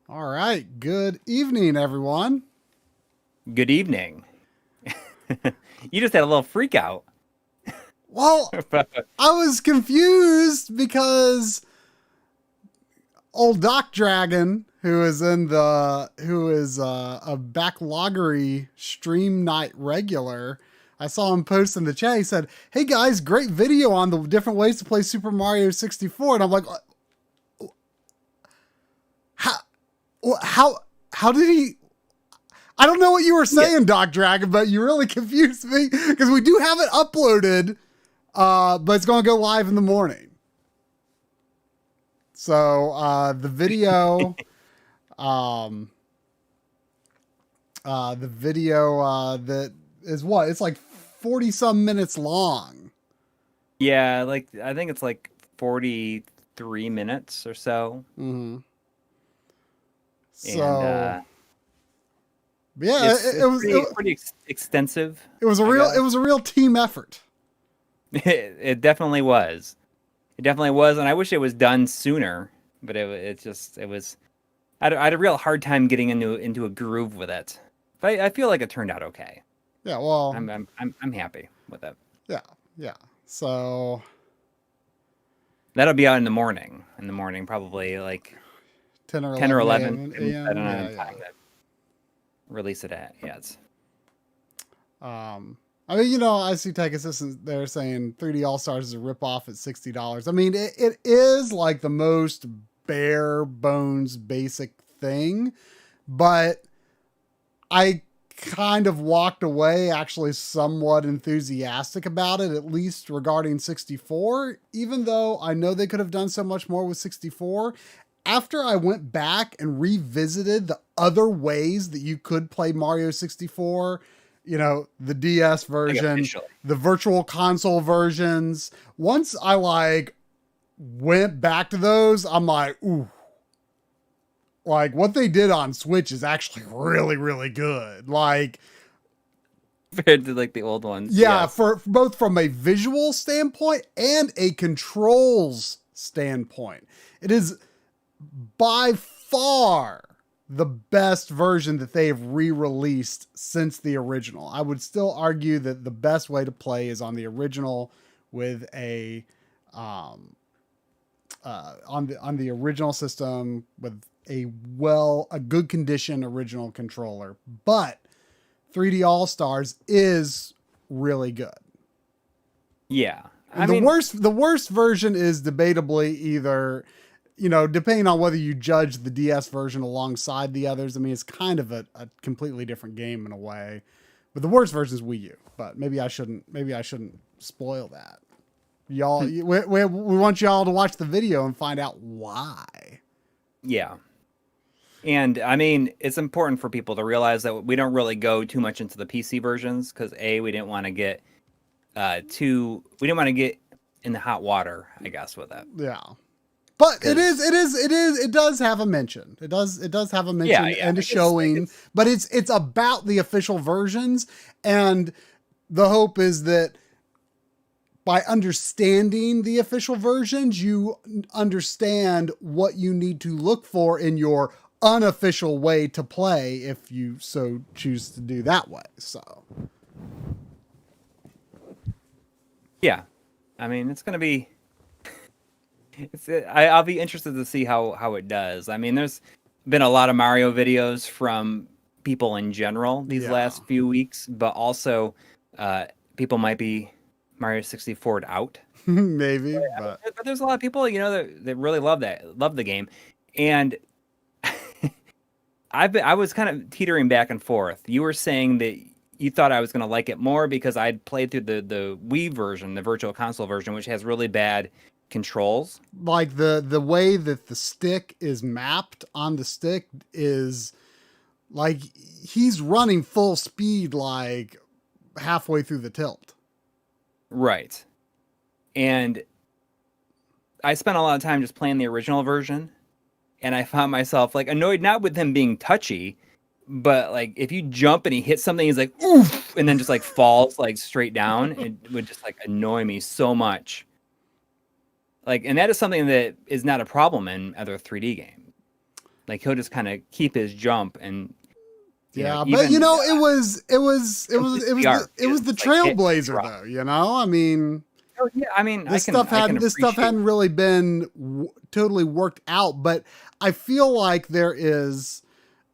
All right. Good evening, everyone. Good evening. You just had a little freak out. Well, I was confused because old Doc Dragon, who is a backloggery stream night regular, I saw him post in the chat. He said, "Hey guys, great video on the different ways to play Super Mario 64." And I'm like, how, how did he? I don't know what you were Yeah. saying, Doc Dragon, but you really confused me because we do have it uploaded, but it's going to go live in the morning. So the video, that is what it's like 40 some minutes long. Yeah, like I think it's like 43 minutes or so. Mm-hmm. And So yeah, it's pretty extensive, it was I guess. a real team effort. It definitely was. It definitely was, and I wish it was done sooner, but it was I had a real hard time getting into a groove with it. But I feel like it turned out okay. Yeah, well, I'm happy with it. yeah, yeah. So That'll be out in the morning. In the morning, probably like 10 or 10 or 11 11. I a.m. don't know Yeah, the time to release it at yet. I mean, I see Tech Assistants there saying 3D All Stars is a ripoff at $60. I mean, it is like the most bare bones basic thing, but I kind of walked away actually somewhat enthusiastic about it, at least regarding 64, even though I know they could have done so much more with 64. After I went back and revisited the other ways that you could play Mario 64, the DS Like version, officially. the virtual console versions, once I went back to those, I'm like, ooh, like what they did on Switch is actually really, really good. Like, Compared to like the old ones. yeah, Yes. for both from a visual standpoint and a controls standpoint, it is by far the best version that they have re-released since the original. I would still argue that the best way to play is on the original with a on the original system with a good condition original controller. But 3D All Stars is really good. Yeah. I And mean, the worst version is debatably either, depending on whether you judge the DS version alongside the others. I mean, it's kind of a completely different game in a way. But the worst version is Wii U. But maybe I shouldn't spoil that. Y'all, we want y'all to watch the video and find out why. yeah. And I mean, it's important for people to realize that we don't really go too much into the PC versions because we didn't want to get we didn't want to get in the hot water, I guess, with it. Yeah. But it does have a mention. It does have a mention Yeah, and a I guess showing, but it's about the official versions, and the hope is that by understanding the official versions, you understand what you need to look for in your unofficial way to play if you so choose to do that way. So, yeah. I mean, it's gonna be. I'll be interested to see how it does. I mean, there's been a lot of Mario videos from people in general these yeah. last few weeks, but also people might be Mario 64'd out. Maybe, But there's a lot of people, that really love the game, and I was kind of teetering back and forth. You were saying that you thought I was going to like it more because I'd played through the Wii version, the Virtual Console version, which has really bad controls. like the way that the stick is mapped on the stick is like he's running full speed like halfway through the tilt. Right. And I spent a lot of time just playing the original version, and I found myself like annoyed not with him being touchy, but like if you jump and he hits something, he's like oof, and then just like falls like straight down. It would just like annoy me so much. Like, and that is something that is not a problem in other 3D games. Like he'll just kind of keep his jump and Yeah, even, but it was the trailblazer like, though. I mean, oh, yeah, I mean, this stuff hadn't really been totally worked out, but I feel like there is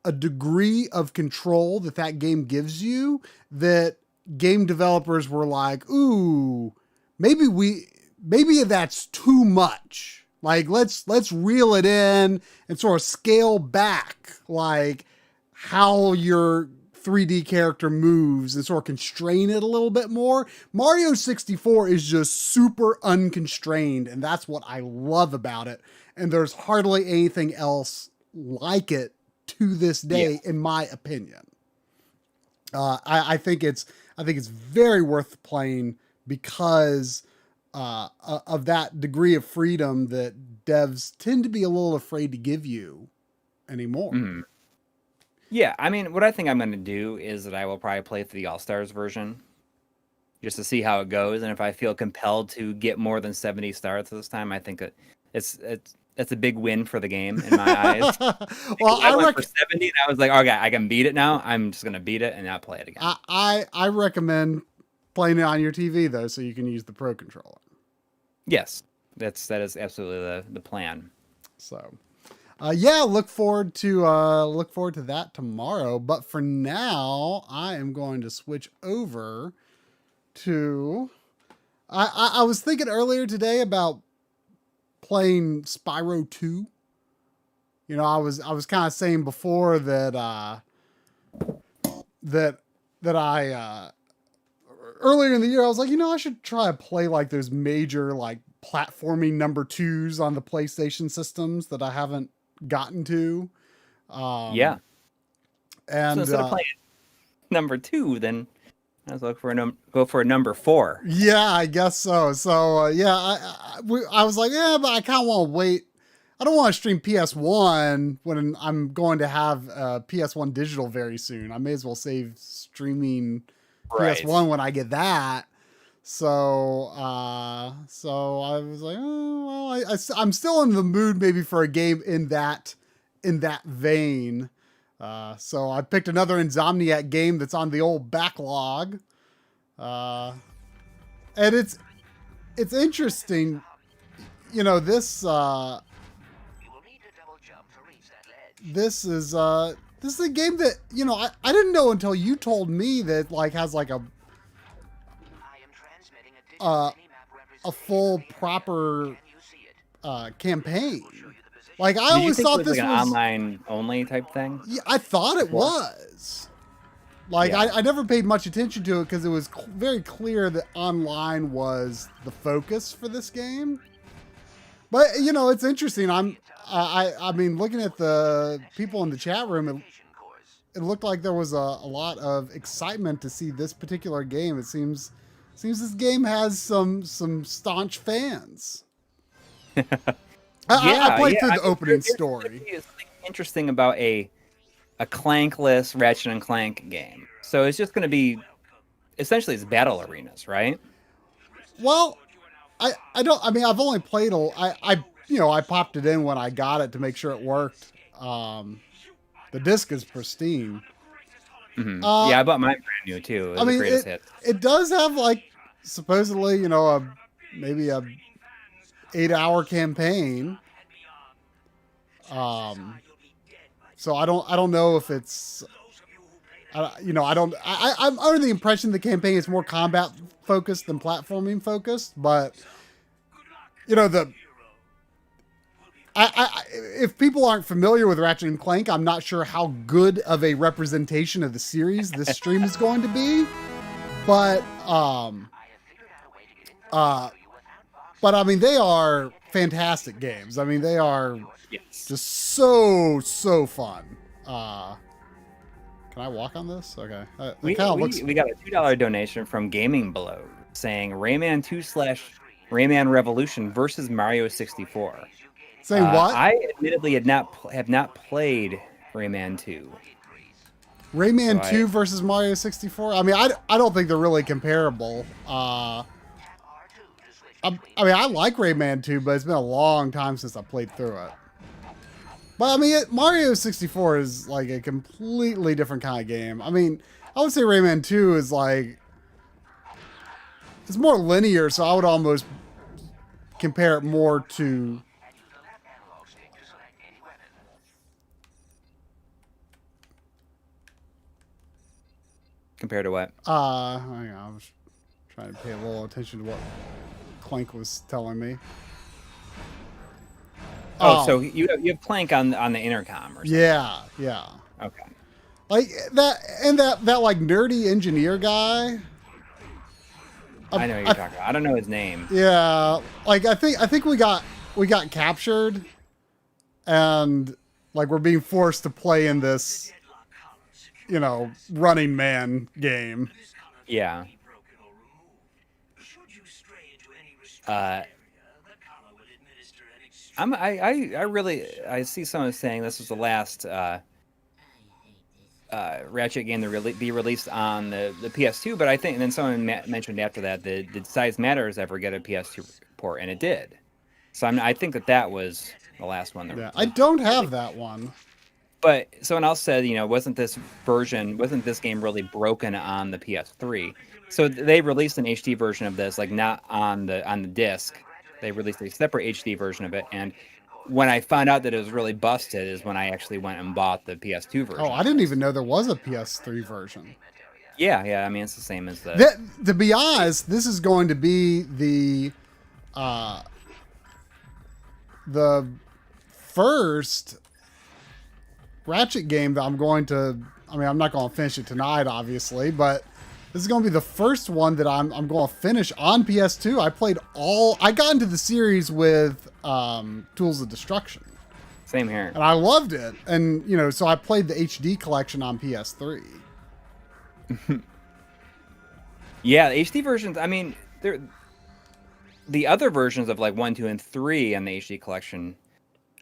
a degree of control that game gives you that game developers were like, ooh, maybe that's too much. Like let's reel it in and sort of scale back like how your 3D character moves and sort of constrain it a little bit more. Mario 64 is just super unconstrained, and that's what I love about it. And there's hardly anything else like it to this day, in my opinion. I think it's very worth playing because of that degree of freedom that devs tend to be a little afraid to give you anymore. Mm. Yeah, I mean, what I think I'm going to do is that I will probably play through the All-Stars version just to see how it goes, and if I feel compelled to get more than 70 stars this time, I think it's a big win for the game in my eyes. Well, I went for 70, and I was like, okay, I can beat it now. I'm just going to beat it and not play it again. I recommend playing it on your TV though, so you can use the Pro Controller. Yes, that is absolutely the plan. So. Look forward to that tomorrow. But for now, I am going to switch over to. I was thinking earlier today about playing Spyro 2. I was kind of saying before that I earlier in the year I was like, I should try to play like those major like platforming number 2s on the PlayStation systems that I haven't gotten to. And so instead of playing number 2, then let's look for go for a number 4. Yeah, I guess so. So I was like, but I kind of want to wait. I don't want to stream PS1 when I'm going to have PS1 digital very soon. I may as well save streaming PS1 when I get that. So I was like, I'm still in the mood maybe for a game in that vein. So I picked another Insomniac game that's on the old backlog. And it's interesting, this is a game that, I didn't know until you told me that like has like a full proper campaign. Like I always thought this was an online only type thing. Yeah, I thought it was. Like I never paid much attention to it because it was very clear that online was the focus for this game. But it's interesting. I mean, looking at the people in the chat room, it looked like there was a lot of excitement to see this particular game. It seems this game has some staunch fans. I played through the opening story. There's something interesting about a clankless Ratchet and Clank game. So it's just going to be essentially it's battle arenas, right? Well, I mean, I've only played I popped it in when I got it to make sure it worked. The disc is pristine. Mm-hmm. I bought mine brand new too. I mean, it does have like supposedly, maybe a 8-hour campaign. So I don't know if it's, I'm under the impression the campaign is more combat focused than platforming focused, but if people aren't familiar with Ratchet and Clank, I'm not sure how good of a representation of the series this stream is going to be, but I mean, they are fantastic games. I mean, they are just so fun. Can I walk on this? Okay. We got a $2 donation from Gaming Below saying Rayman 2/Rayman Revolution versus Mario 64. Saying what? I admittedly have not played Rayman 2. Rayman 2 versus Mario 64? I mean, I don't think they're really comparable. I mean, I like Rayman 2, but it's been a long time since I played through it. But I mean, Mario 64 is like a completely different kind of game. I mean, I would say Rayman 2 is like, it's more linear, so I would almost compare it more to. Compared to what? Hang on, I was trying to pay a little attention to what Clank was telling me. Oh, so you have Clank on the intercom or something? Yeah, yeah. Okay. Like that, and that like nerdy engineer guy. I know what you're talking about. I don't know his name. Yeah, like I think we got captured, and like we're being forced to play in this, Running Man game. Yeah. I see someone saying this was the last Ratchet game to be released on the PS2, but I think, and then someone mentioned after that did Size Matters ever get a PS2 port, and it did. So I think that was the last one. I don't have that one. But someone else said, wasn't this game really broken on the PS3? So they released an HD version of this, like not on the disc. They released a separate HD version of it, and when I found out that it was really busted is when I actually went and bought the PS2 version. Oh, I didn't even know there was a PS3 version. Yeah. I mean, it's the same as the. To be honest, this is going to be the first Ratchet game that I'm going to. I mean, I'm not going to finish it tonight, obviously, but this is going to be the first one that I'm going to finish on PS2. I got into the series with Tools of Destruction. Same here. And I loved it. And, so I played the HD collection on PS3. Yeah, the HD versions, I mean, the other versions of like 1, 2, and 3 on the HD collection,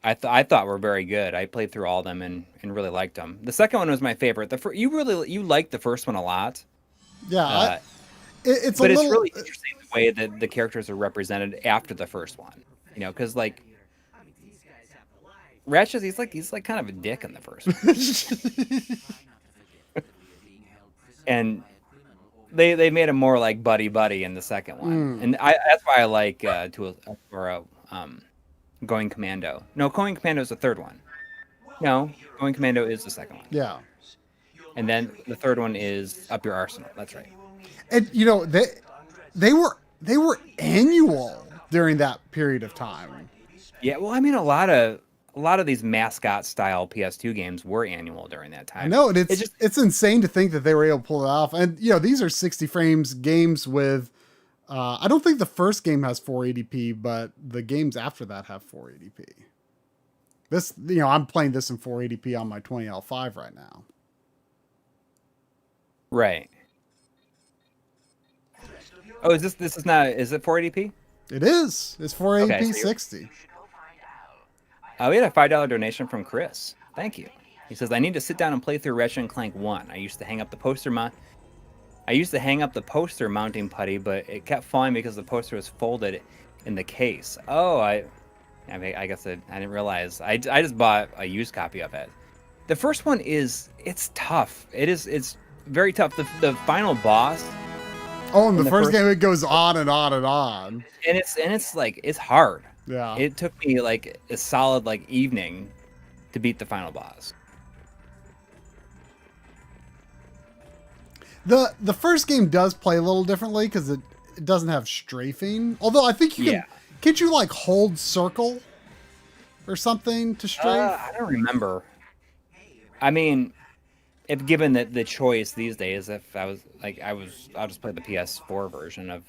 I thought were very good. I played through all of them and really liked them. The second one was my favorite. You liked the first one a lot. Yeah, it's really interesting the way that the characters are represented after the first one. Because like Ratchet, he's like kind of a dick in the first one, and they made him more like buddy in the second one, and that's why I like Going Commando. No, Going Commando is the third one. No, Going Commando is the second one. Yeah, and then the third one is Up Your Arsenal. That's right. And they were annual during that period of time. Yeah, well, I mean, a lot of these mascot style PS2 games were annual during that time. I know, and it's insane to think that they were able to pull it off. And these are 60 frames games with. I don't think the first game has 480p, but the games after that have 480p. This, I'm playing this in 480p on my 20L5 right now. Right. Oh, is it 480p? It is. It's 480p, okay, 60. We had a $5 donation from Chris. Thank you. He says, I need to sit down and play through Ratchet and Clank 1. I used to hang up the poster mounting putty, but it kept falling because the poster was folded in the case. Oh, I guess I didn't realize. I just bought a used copy of it. The first one it's tough. It's very tough. The final boss. Oh, in the first game it goes on and on and on. And it's like it's hard. Yeah. It took me like a solid evening to beat the final boss. The first game does play a little differently because it doesn't have strafing. Although I think you can. Can't you hold circle or something to strafe? I don't remember. I mean, if given the choice these days, if I'll just play the PS4 version of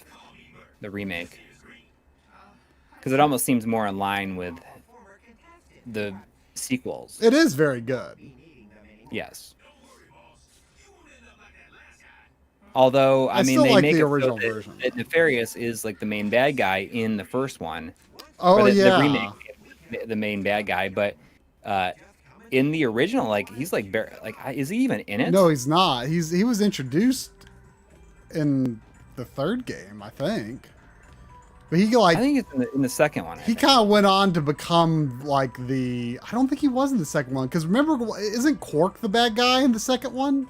the remake because it almost seems more in line with the sequels. It is very good. Yes. Although I mean, they make the original version. That Nefarious is like the main bad guy in the first one. Oh yeah. The remake, the main bad guy, but in the original, he's is he even in it? No, he's not. He was introduced in the third game, I think. But he I like think it's in the second one. he kind of went on to become like the. I don't think he was in the second one because remember, isn't Quark the bad guy in the second one?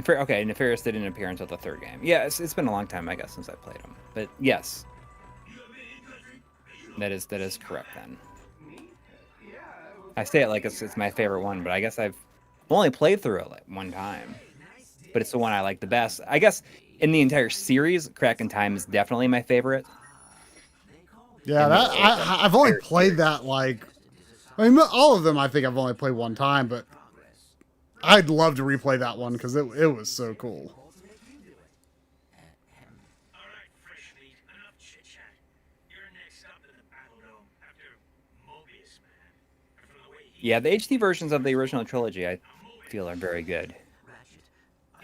Okay, Nefarious didn't appear until the third game. Yeah, it's been a long time, I guess, since I played him. But yes, that is correct then. I say it like it's my favorite one, but I guess I've only played through it like one time. But it's the one I like the best. I guess in the entire series, Crack in Time is definitely my favorite. Yeah, I've only played that like. I mean, all of them I think I've only played one time, but I'd love to replay that one because it was so cool. Yeah, the HD versions of the original trilogy I feel are very good.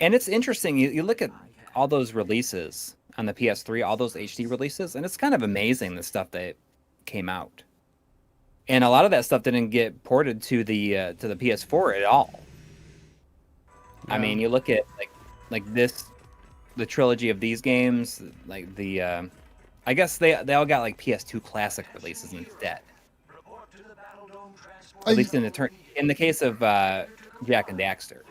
And it's interesting, you look at all those releases on the PS3, all those HD releases, and it's kind of amazing the stuff that came out. And a lot of that stuff didn't get ported to the PS4 at all. Yeah. I mean, you look at like the trilogy of these games, like the I guess they all got like PS2 classic releases instead. At least in the case of Jack and Daxter.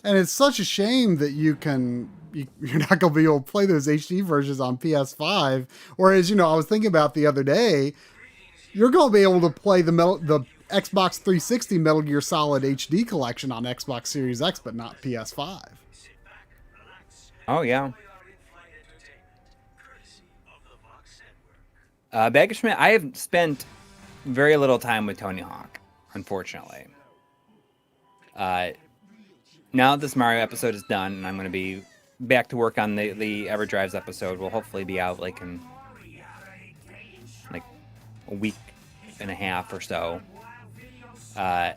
And it's such a shame that you're not going to be able to play those HD versions on PS5. Whereas, I was thinking about the other day, you're going to be able to play the Xbox 360 Metal Gear Solid HD collection on Xbox Series X, but not PS5. Oh, yeah. Bagashman, I have spent very little time with Tony Hawk, unfortunately. Now that this Mario episode is done, and I'm going to be back to work on the EverDrives episode, will hopefully be out like in like a week and a half or so. I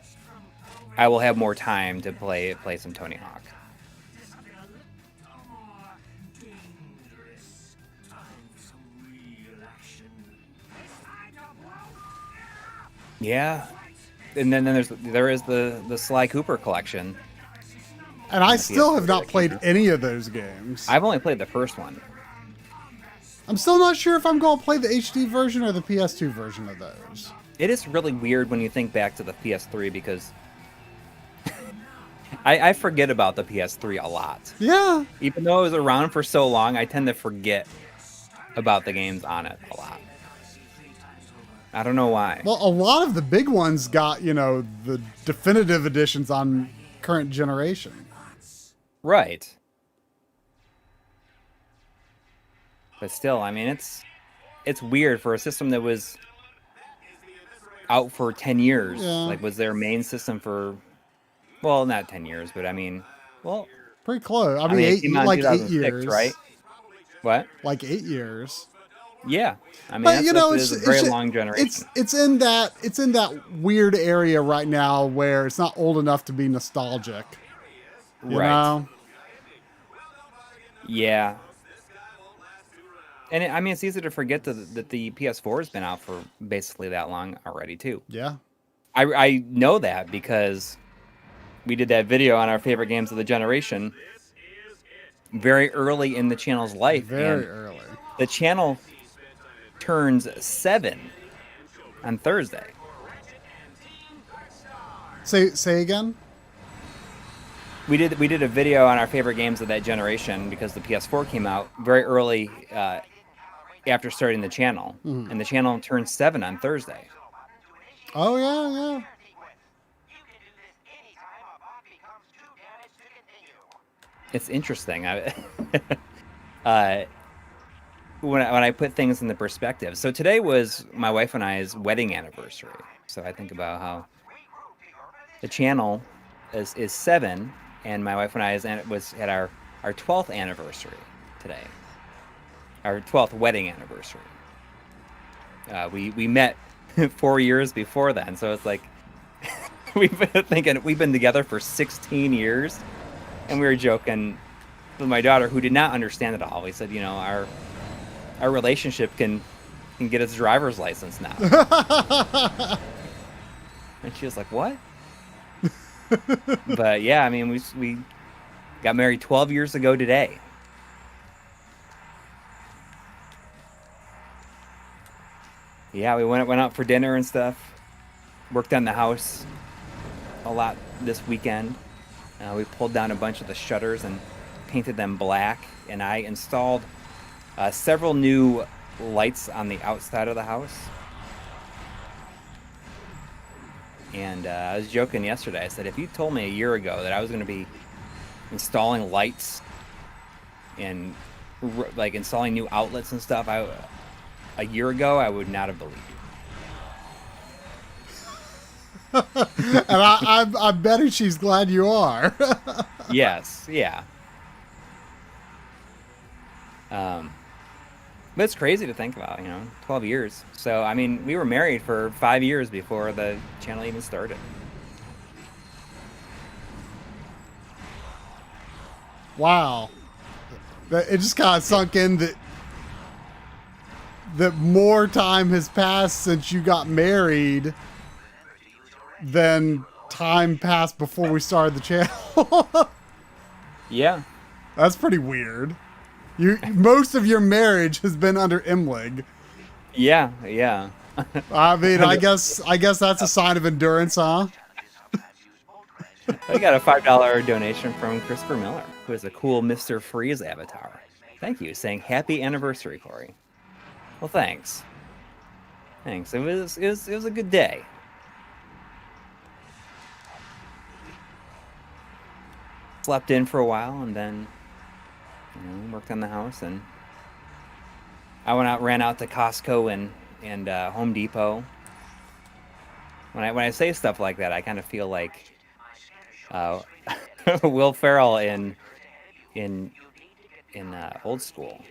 will have more time to play some Tony Hawk. Yeah, and then there is the Sly Cooper collection. And I still have not played any of those games. I've only played the first one. I'm still not sure if I'm going to play the HD version or the PS2 version of those. It is really weird when you think back to the PS3 because I forget about the PS3 a lot. Yeah. Even though it was around for so long, I tend to forget about the games on it a lot. I don't know why. Well, a lot of the big ones got, the definitive editions on current generation. Right. But still, I mean, it's weird for a system that was out for 10 years. Yeah. Like, was their main system for, well, not 10 years, but I mean, well. Pretty close. I mean 8 years. Right? What? Like 8 years. Yeah. I mean, but, it's a very long generation. It's in that weird area right now where it's not old enough to be nostalgic. You know? Yeah. And I mean, it's easy to forget that the PS4 has been out for basically that long already, too. Yeah. I know that because we did that video on our favorite games of the generation very early in the channel's life. Very early. The channel turns 7 on Thursday. Say again? We did a video on our favorite games of that generation because the PS4 came out very early after starting the channel, and the channel turns 7 on Thursday. Oh yeah. It's interesting. When I put things into perspective. So today was my wife and I's wedding anniversary. So I think about how the channel is 7, and my wife and I was at our 12th anniversary today. Our 12th wedding anniversary. We met 4 years before then, so it's like we've been together for 16 years, and we were joking with my daughter, who did not understand it all. We said, our relationship can get its driver's license now. And she was like, what? But yeah, I mean, we got married 12 years ago today. Yeah, we went out for dinner and stuff. Worked on the house a lot this weekend. We pulled down a bunch of the shutters and painted them black, and I installed several new lights on the outside of the house. And I was joking yesterday. I said, if you told me a year ago that I was going to be installing lights and like installing new outlets and stuff, a year ago, I would not have believed you. And I'm betting she's glad you are. Yes, yeah. But it's crazy to think about, 12 years. So, I mean, we were married for 5 years before the channel even started. Wow. It just kind of sunk in that more time has passed since you got married than time passed before we started the channel. Yeah. That's pretty weird. Most of your marriage has been under MLiG. Yeah, yeah. I mean, I guess that's a sign of endurance, huh? I got a $5 donation from Christopher Miller, who is a cool Mr. Freeze avatar. Thank you, saying happy anniversary, Coury. Well, thanks. Thanks. It was a good day. Slept in for a while and then worked on the house, and I ran out to Costco and Home Depot. When I say stuff like that, I kind of feel like Will Ferrell in Old School.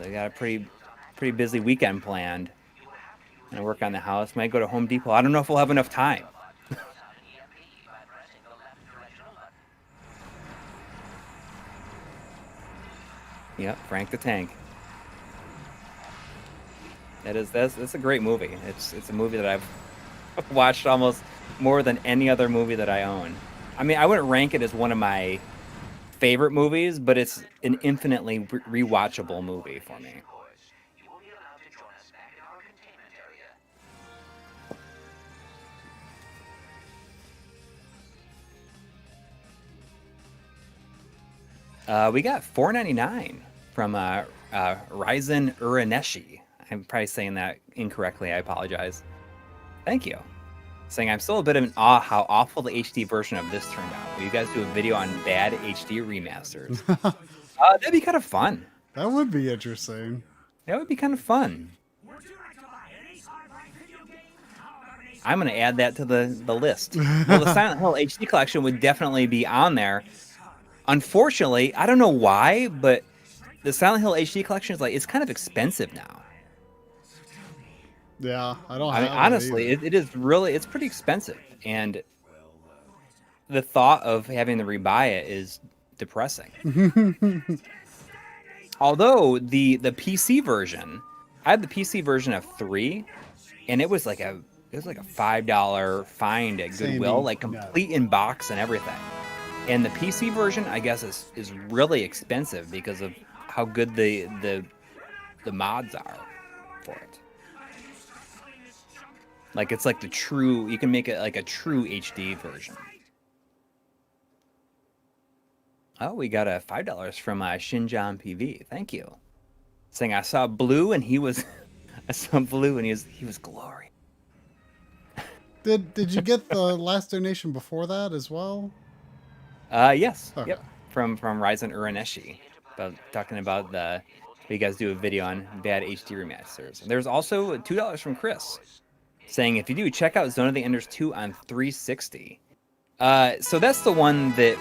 I got a pretty busy weekend planned, and I work on the house. Might go to Home Depot. I don't know if we'll have enough time. Yep, Frank the Tank. That's a great movie. It's a movie that I've watched almost more than any other movie that I own. I mean, I wouldn't rank it as one of my favorite movies, but it's an infinitely rewatchable movie for me. We got $4.99 from Ryzen Uraneshi. I'm probably saying that incorrectly. I apologize. Thank you. Saying I'm still a bit of in awe how awful the HD version of this turned out. Will you guys do a video on bad HD remasters? That'd be kind of fun. That would be interesting. That would be kind of fun. I'm going to add that to the list. Well, the Silent Hill HD collection would definitely be on there. Unfortunately, I don't know why, but the Silent Hill HD collection is it's kind of expensive now. Yeah, I don't. I mean, honestly, it is really, it's pretty expensive, and the thought of having to rebuy it is depressing. Although the PC version, I had the PC version of 3, and it was like a $5 find at Goodwill, like complete in box and everything. And the PC version, I guess, is really expensive because of how good the mods are for it. Like, it's like you can make it like a true HD version. Oh, we got a $5 from Shinjan PV. Thank you. Saying I saw Blue and he was glory. Did you get the last donation before that as well? Yes. Okay. Yep. From Ryzen Uraneshi. Talking about you guys do a video on bad HD remasters. There's also $2 from Chris, saying if you do, check out Zone of the Enders 2 on 360. So that's the one that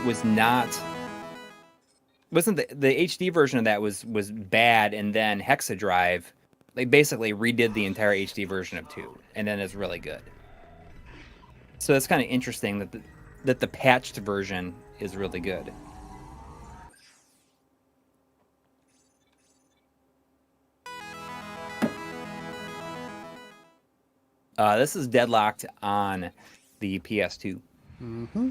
wasn't the HD version of that was bad, and then Hexadrive, they basically redid the entire HD version of 2, and then it's really good. So it's kind of interesting that the patched version is really good. This is Deadlocked on the PS2. Mm-hmm.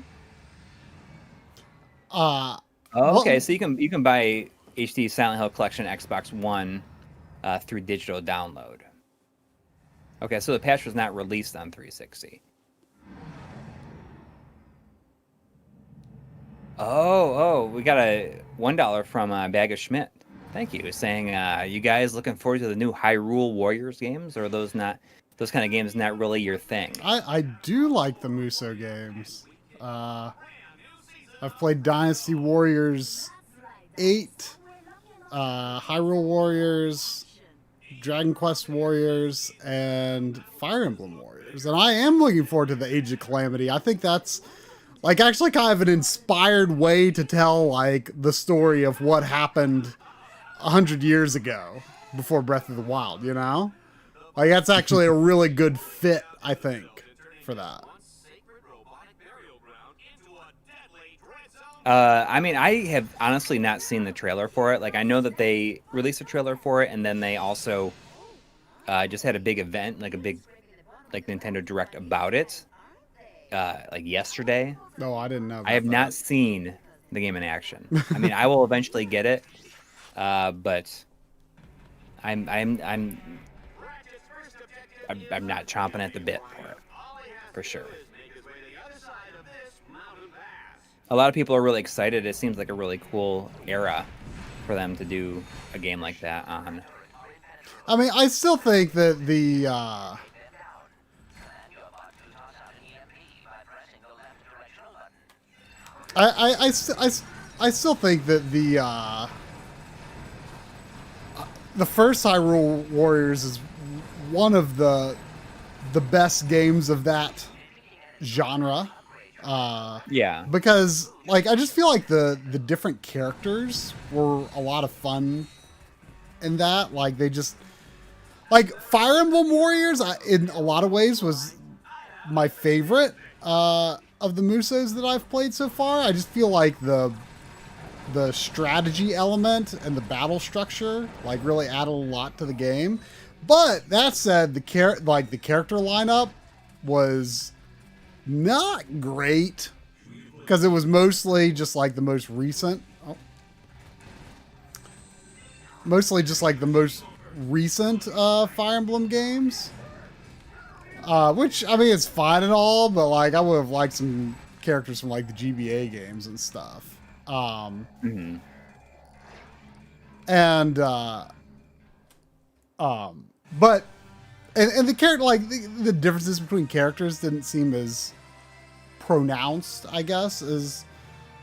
Okay, so you can buy HD Silent Hill Collection Xbox One through digital download. Okay, so the patch was not released on 360. Oh, we got a $1 from Bag of Schmidt. Thank you. Saying, you guys looking forward to the new Hyrule Warriors games, or are those kind of games not really your thing? I do like the Muso games. I've played Dynasty Warriors 8, Hyrule Warriors, Dragon Quest Warriors, and Fire Emblem Warriors. And I am looking forward to the Age of Calamity. I think that's like actually kind of an inspired way to tell like the story of what happened 100 years ago before Breath of the Wild, you know? Like that's actually a really good fit, I think, for that. I mean, I have honestly not seen the trailer for it. Like, I know that they released a trailer for it, and then they also just had a big event, like a big, like Nintendo Direct about it, like yesterday. No, I didn't know. I have not seen the game in action. I mean, I will eventually get it, but I'm not chomping at the bit for it, for sure. A lot of people are really excited. It seems like a really cool era for them to do a game like that on. I mean, I still think that the I still think that the first Hyrule Warriors is one of the best games of that genre. Yeah. Because like I just feel like the different characters were a lot of fun in that. Like they just like Fire Emblem Warriors in a lot of ways was my favorite of the Musos that I've played so far. I just feel like the strategy element and the battle structure like really added a lot to the game. But that said, the character lineup was not great because it was mostly just like the most recent. Mostly just like the most recent Fire Emblem games. Which, I mean, it's fine and all, but like I would have liked some characters from like the GBA games and stuff. Mm-hmm. And but and the character like the differences between characters didn't seem as pronounced, I guess, as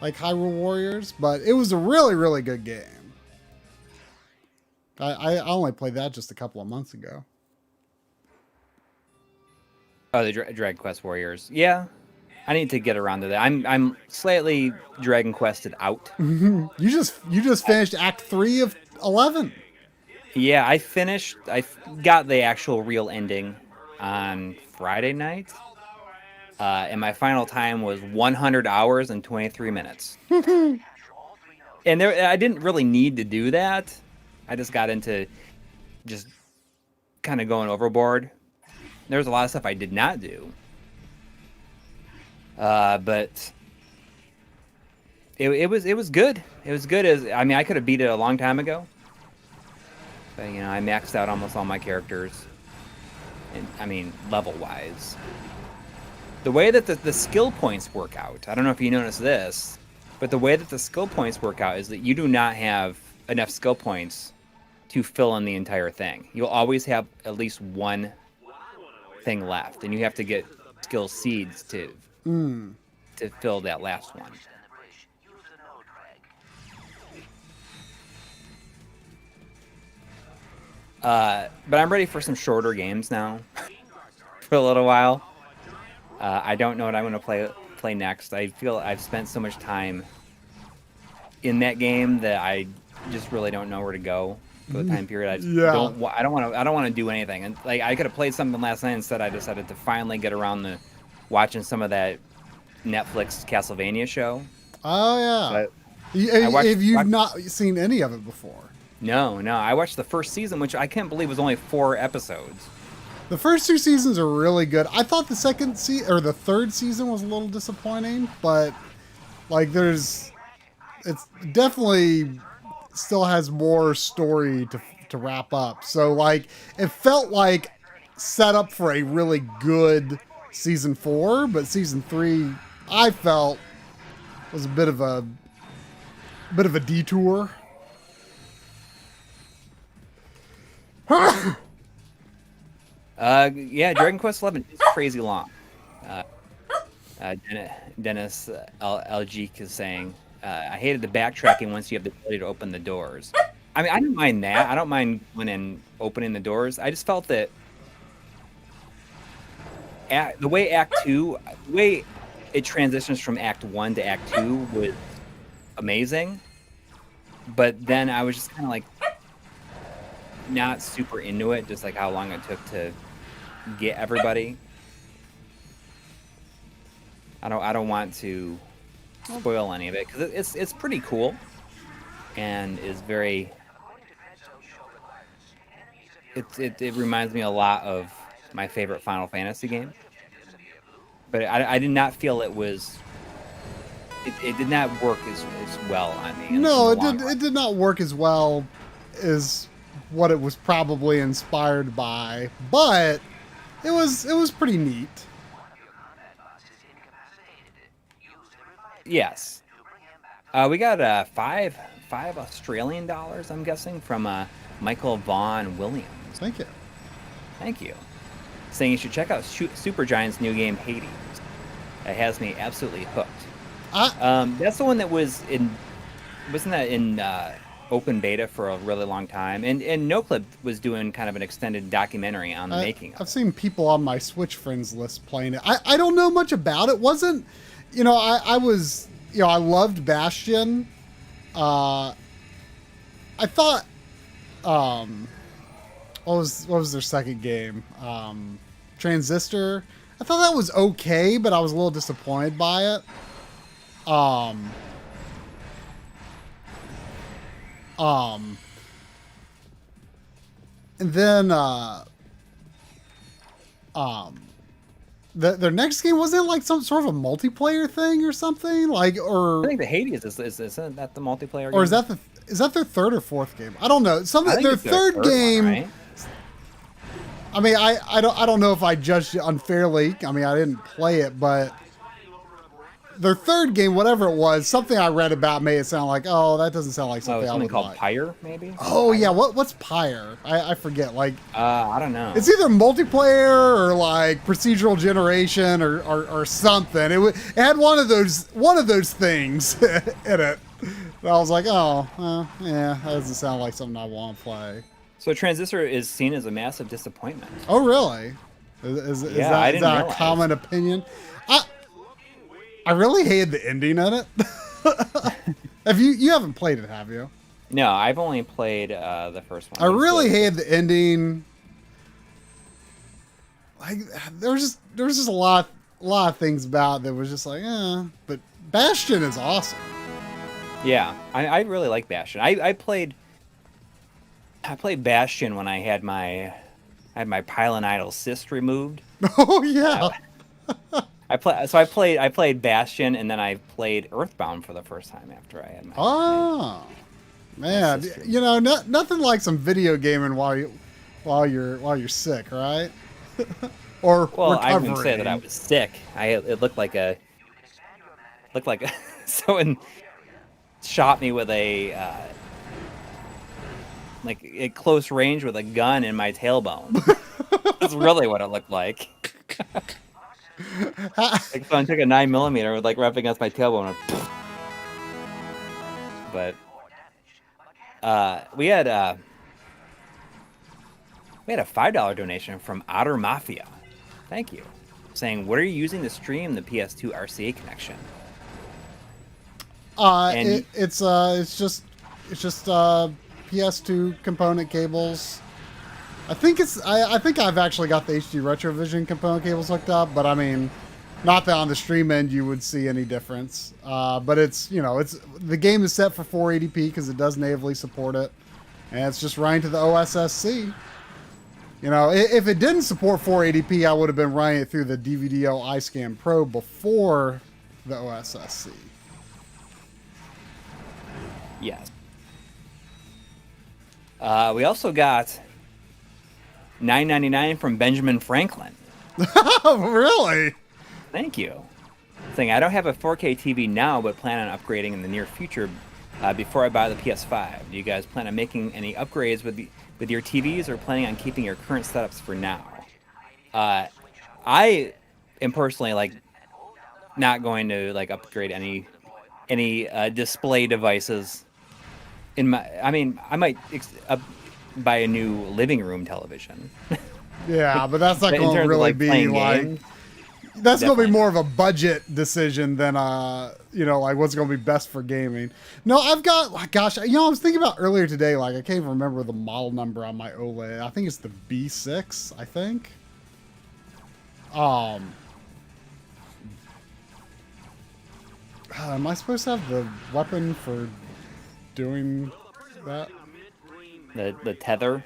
like Hyrule Warriors, but it was a really, really good game. I only played that just a couple of months ago. Oh, the Dragon Quest Warriors. Yeah, I need to get around to that. I'm slightly Dragon Quested out. You just finished Act 3 of 11. Yeah, I got the actual real ending on Friday night, and my final time was 100 hours and 23 minutes. And I didn't really need to do that. I just got into just kind of going overboard. There was a lot of stuff I did not do. But it was good. It was good I mean, I could have beat it a long time ago. But, you know, I maxed out almost all my characters. And, I mean, level-wise. The way that the skill points work out, I don't know if you noticed this, but the way that the skill points work out is that you do not have enough skill points to fill in the entire thing. You'll always have at least one thing left, and you have to get skill seeds to fill that last one. But I'm ready for some shorter games now for a little while. I don't know what I'm going to play next. I feel I've spent so much time in that game that I just really don't know where to go for the time period. I don't want to do anything. And like I could have played something last night. Instead, I decided to finally get around to watching some of that Netflix Castlevania show. Oh yeah. Have you not seen any of it before? No. I watched the first season, which I can't believe was only 4 episodes. The first 2 seasons are really good. I thought the the third season was a little disappointing, but like it's definitely still has more story to wrap up. So like it felt like set up for a really good season 4, but season 3 I felt was a bit of a detour. Yeah, Dragon Quest XI is crazy long. Dennis LG is saying, I hated the backtracking once you have the ability to open the doors. I mean, I don't mind that. I don't mind when in opening the doors. I just felt that the way it transitions from Act 1 to Act 2 was amazing. But then I was just kind of like not super into it, just like how long it took to get everybody. I don't want to spoil any of it because it's pretty cool and is very. It reminds me a lot of my favorite Final Fantasy game, but I did not feel it was. It did not work as well on me. No, it did not work as well as what it was probably inspired by, but it was pretty neat. Yes. We got five Australian dollars, I'm guessing, from Michael Vaughn Williams. Thank you. Thank you. Saying you should check out Supergiant's new game Hades. It has me absolutely hooked. That's the one that wasn't that in open beta for a really long time? And NoClip was doing kind of an extended documentary on the making of it. I've seen people on my Switch friends list playing it. I don't know much about it. Wasn't, I was, I loved Bastion. I thought, what was their second game? Transistor. I thought that was okay, but I was a little disappointed by it. And then, their next game, wasn't it like some sort of a multiplayer thing or something? Like, or I think the Hades isn't that the multiplayer game? Or is that their third or fourth game? I don't know. Their third game. One, right? I mean, I don't know if I judged it unfairly. I mean, I didn't play it, but their third game, whatever it was, something I read about made it sound like, oh, that doesn't sound like something I would called like. Pyre, maybe? Oh, yeah. What's Pyre? I forget. Like, I don't know. It's either multiplayer or like procedural generation or something. It had one of those things in it. And I was like, oh, yeah, that doesn't sound like something I want to play. So Transistor is seen as a massive disappointment. Oh, really? Is that a common opinion? I really hated the ending in it. You haven't played it, have you? No, I've only played the first one. I really hated the ending. Like there was just a lot of things about it that was just like, but Bastion is awesome. Yeah, I really like Bastion. I played Bastion when I had my Pylon Idol cyst removed. Oh yeah. I played Bastion, and then I played Earthbound for the first time after I had my. Oh, man! Nothing like some video gaming while you're sick, right? Or well, recovering. I wouldn't say that I was sick. It looked like someone shot me with a like at close range with a gun in my tailbone. That's really what it looked like. Like someone took a 9mm with like rubbing against my tailbone. But we had a $5 donation from Otter Mafia. Thank you. Saying, what are you using to stream the PS2 RCA connection? It's just PS2 component cables. I think I've actually got the HD Retrovision component cables hooked up, but I mean, not that on the stream end you would see any difference. But it's the game is set for 480p because it does natively support it, and it's just running to the OSSC. If it didn't support 480p, I would have been running it through the DVDO iScan Pro before the OSSC. Yes. We also got $9.99 from Benjamin Franklin. Really? Thank you. Saying I don't have a 4K TV now, but plan on upgrading in the near future before I buy the PS5. Do you guys plan on making any upgrades with your TVs, or planning on keeping your current setups for now? I am personally like not going to like upgrade any display devices. I might buy a new living room television. Yeah, but that's not But in going to terms of, really like, be playing like. games, That's going to definitely be more of a budget decision than like what's going to be best for gaming. No, I've got, gosh, I was thinking about earlier today, like I can't even remember the model number on my OLED. I think it's the B6, I think. Am I supposed to have the weapon for doing that? the tether.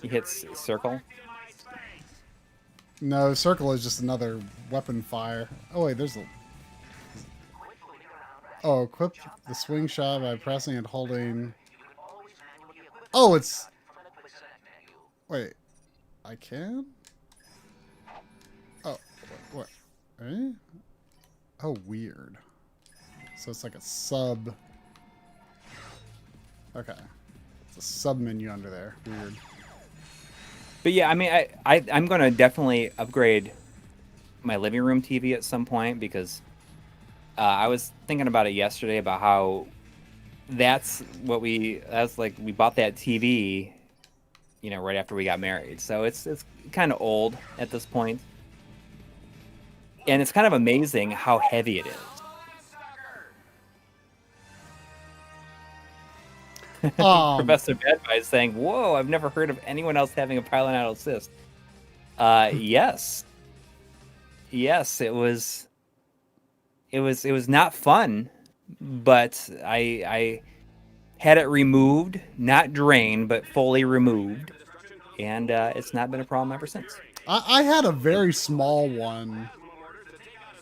He hits circle. No, circle is just another weapon fire. Oh wait, there's a... Oh, equip the swing shot by pressing and holding... Oh, it's... Wait. I can? Oh, what? Eh? Oh, weird. So it's like a sub... Okay. It's a sub menu under there. Weird. But yeah, I mean, I'm going to definitely upgrade my living room TV at some point, because I was thinking about it yesterday about how we bought that TV, right after we got married. So it's kind of old at this point. And it's kind of amazing how heavy it is. Professor Badby is saying, "Whoa, I've never heard of anyone else having a pilonidal cyst." Yes, it was not fun, but I had it removed, not drained, but fully removed, and it's not been a problem ever since. I had a very small one.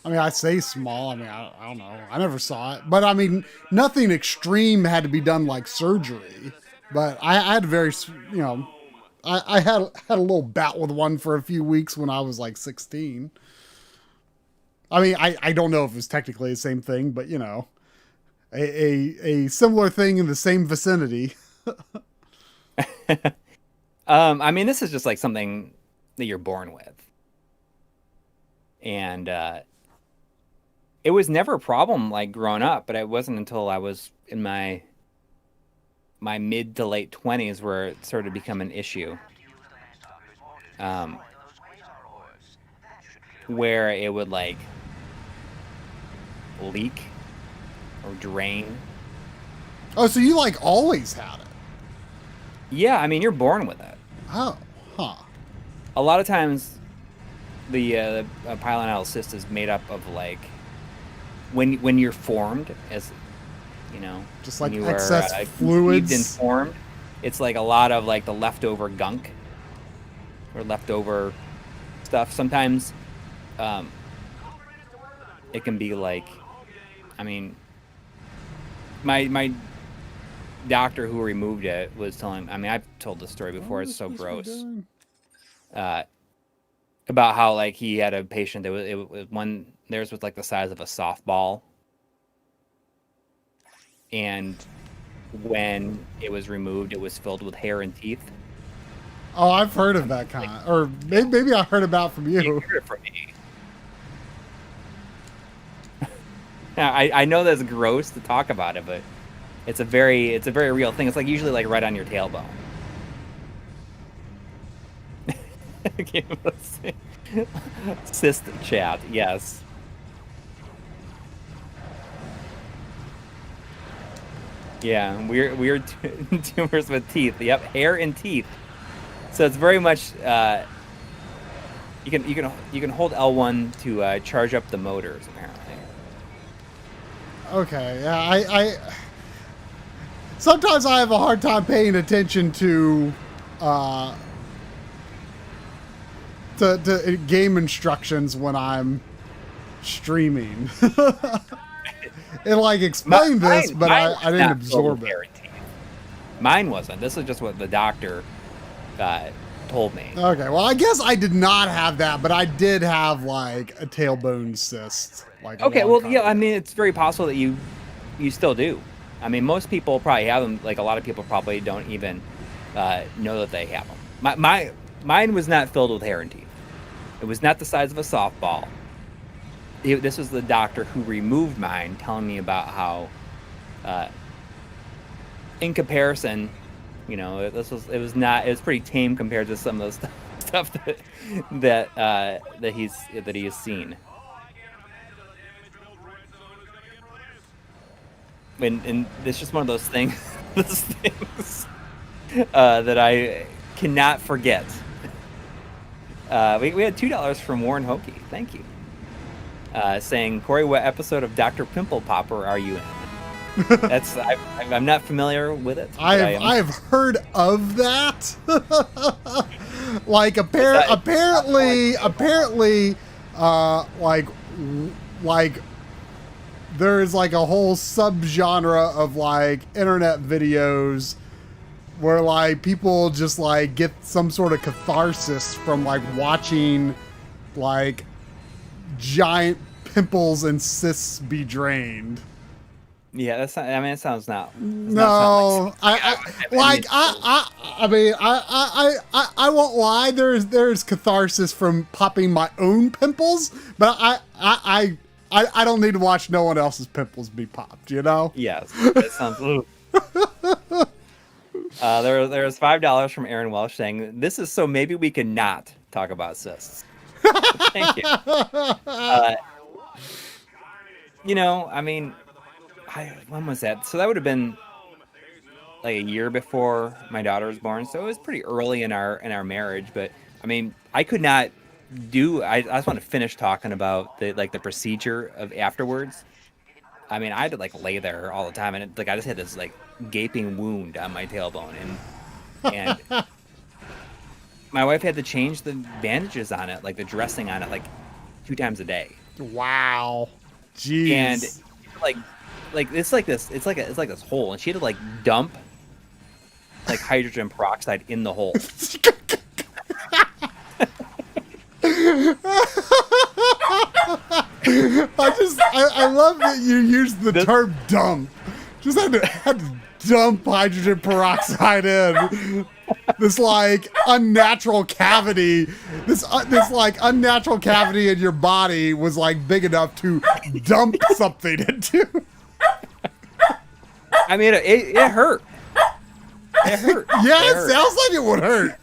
I mean, I say small. I mean, I don't know. I never saw it. But, I mean, nothing extreme had to be done like surgery. But I had very, I had a little bout with one for a few weeks when I was like 16. I mean, I don't know if it was technically the same thing, but, a similar thing in the same vicinity. I mean, this is just like something that you're born with. And it was never a problem like growing up, but it wasn't until I was in my mid to late 20s where it started to become an issue. Where it would like leak or drain. Oh, so you like always had it? Yeah, I mean, you're born with it. Oh, huh. A lot of times the pilonidal cyst is made up of like when you're formed, as just like when you excess are, fluids and formed, it's like a lot of like the leftover gunk or leftover stuff. Sometimes it can be like, I mean, my doctor who removed it was telling, I mean, I've told this story before, it's so gross, about how like he had a patient that was one, theirs was like the size of a softball, and when it was removed, it was filled with hair and teeth. Oh, I've heard of that kind, or maybe I heard about from you. You heard it from me. I know that's gross to talk about it, but it's a very real thing. It's like usually like right on your tailbone. Okay, let's see. Cyst chat, yes. Yeah, weird tumors with teeth. Yep, hair and teeth. So it's very much you can hold L1 to charge up the motors apparently. Okay, yeah, I sometimes I have a hard time paying attention to game instructions when I'm streaming. It like explained this, but I didn't absorb it. Mine wasn't. This is just what the doctor told me. Okay, well, I guess I did not have that, but I did have like a tailbone cyst. Like Okay, a long well, time yeah, ago. I mean, it's very possible that you still do. I mean, most people probably have them. Like a lot of people probably don't even know that they have them. Mine was not filled with hair and teeth. It was not the size of a softball. This was the doctor who removed mine, telling me about how, in comparison, you know, it was pretty tame compared to some of the stuff that he has seen. And it's just one of those things, that I cannot forget. We had $2 from Warren Hokie. Thank you. Saying, Coury, what episode of Dr. Pimple Popper are you in? I'm not familiar with it. I've heard of that. Like apparently, like there's like a whole subgenre of like internet videos where like people just like get some sort of catharsis from like watching like giant pimples and cysts be drained. Yeah, that's not. I mean, it sounds not. No, I mean, I won't lie. There's catharsis from popping my own pimples, but I don't need to watch no one else's pimples be popped. You know? Yes, that sounds. There was $5 from Aaron Welsh saying, "This is so maybe we can not talk about cysts." Thank you. You know, I mean. When was that? So that would have been like a year before my daughter was born. So it was pretty early in our marriage. But I mean, I could not do. I just want to finish talking about the procedure of afterwards. I mean, I had to like lay there all the time, and I just had this like gaping wound on my tailbone, and my wife had to change the bandages on it, like the dressing on it, like 2 times a day. Wow, jeez. And it's like this hole, and she had to like dump like hydrogen peroxide in the hole. I love that you used the term dump. Just had to dump hydrogen peroxide in this like unnatural cavity. This like unnatural cavity in your body was like big enough to dump something into. I mean, it hurt. It hurt. Yeah, it sounds like it would hurt.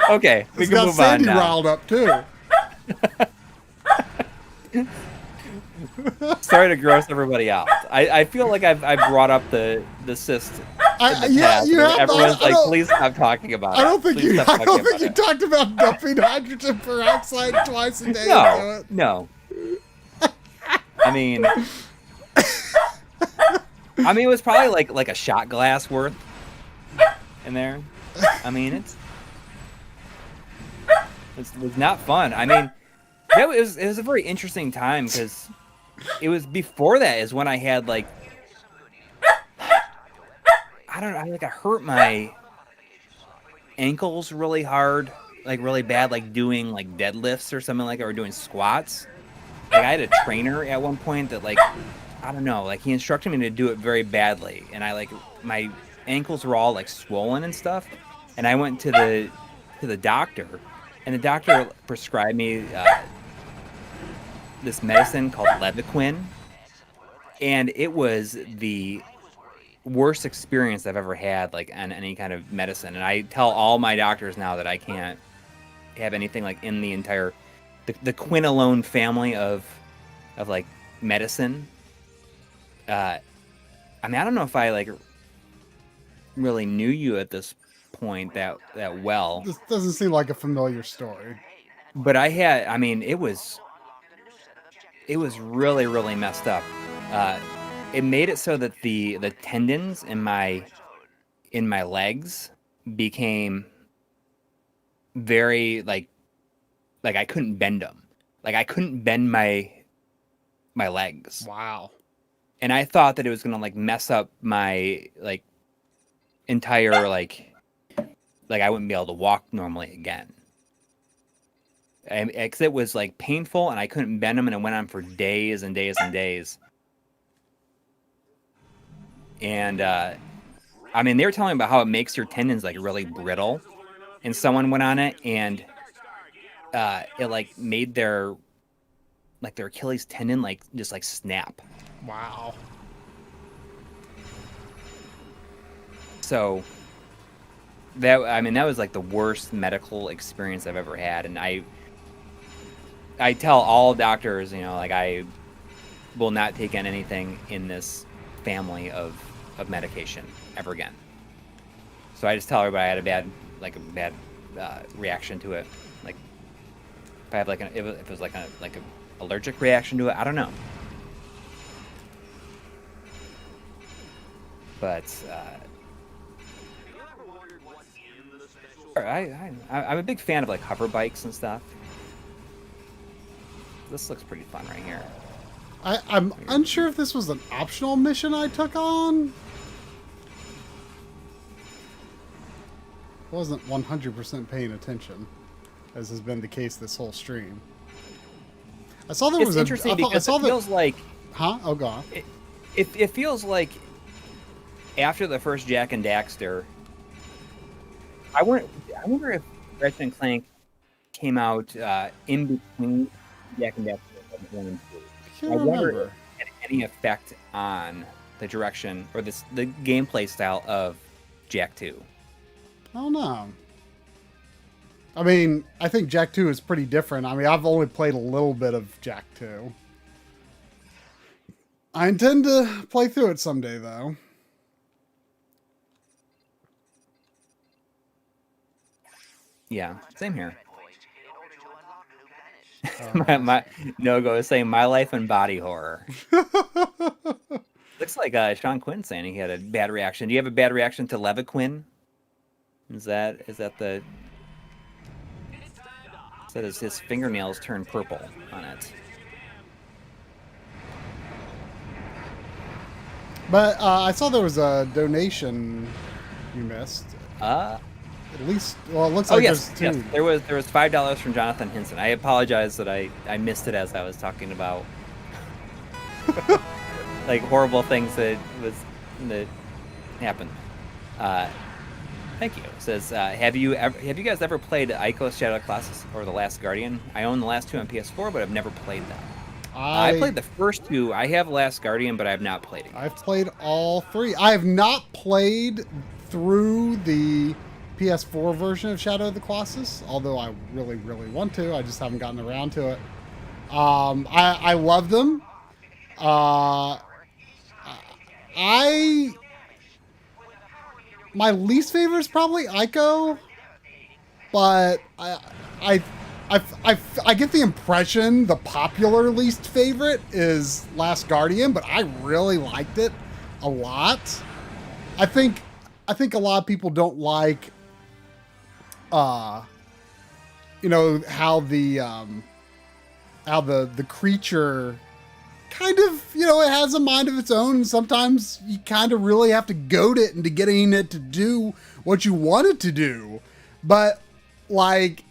Okay, we it's can got move Sandy on now. riled up too. Sorry to gross everybody out. I feel like I've brought up the cyst. Everyone's like, please stop talking about it. I don't think you talked about dumping hydrogen peroxide twice a day. No. I mean, it was probably like a shot glass worth in there. I mean, it was not fun. I mean, it was a very interesting time because it was before that is when I had like, I don't know, I hurt my ankles really hard, like really bad, like doing like deadlifts or something like that, or doing squats. Like I had a trainer at one point that like, I don't know, like he instructed me to do it very badly, and I like my ankles were all like swollen and stuff, and I went to the doctor, and the doctor prescribed me this medicine called Levaquin, and it was the worst experience I've ever had like on any kind of medicine. And I tell all my doctors now that I can't have anything like in the entire the quinolone family of like medicine. I mean, I don't know if I like really knew you at this point that well. This doesn't seem like a familiar story. But it was really, really messed up. It made it so that the tendons in my legs became very like I couldn't bend them. Like I couldn't bend my legs. Wow. And I thought that it was gonna like mess up my like entire like like I wouldn't be able to walk normally again. Because it was like painful and I couldn't bend them, and it went on for days and days and days. And I mean, they were telling me about how it makes your tendons like really brittle. And someone went on it, and it like made their Achilles tendon like just like snap. Wow. So that was like the worst medical experience I've ever had, and I tell all doctors, like I will not take on anything in this family of medication ever again. So I just tell everybody I had a bad reaction to it. Like if I have if it was like a allergic reaction to it, I don't know. But I'm a big fan of like hover bikes and stuff. This looks pretty fun right here. I'm unsure if this was an optional mission I took on. Wasn't 100% paying attention, as has been the case this whole stream. I saw there was interesting because it feels like... Huh? Oh, go on. It feels like after the first Jak and Daxter, I wonder if Ratchet and Clank came out in between Jak and Daxter 1 and 2. I wonder if it had any effect on the direction or the gameplay style of Jak 2. I don't know. I mean, I think Jak 2 is pretty different. I mean, I've only played a little bit of Jak 2. I intend to play through it someday, though. Yeah, same here. my No-Go is saying my life in body horror. Looks like Sean Quinn saying he had a bad reaction. Do you have a bad reaction to Levaquin? Is that the... Said his fingernails turn purple on it. But I saw there was a donation you missed. At least, well, it looks like yes, there's two. Yes. There was $5 from Jonathan Hinson. I apologize that I missed it as I was talking about like horrible things that happened. Thank you. It says, have you guys ever played Ico's Shadow Colossus or The Last Guardian? I own the last two on PS4, but I've never played them. I played the first two. I have Last Guardian, but I have not played it. I've played all three. I have not played through the PS4 version of Shadow of the Colossus, although I really, really want to. I just haven't gotten around to it. I love them. My least favorite is probably Ico, but I get the impression the popular least favorite is Last Guardian, but I really liked it a lot. I think a lot of people don't like, how the creature kind of, it has a mind of its own, and sometimes you kind of really have to goad it into getting it to do what you want it to do. But, like,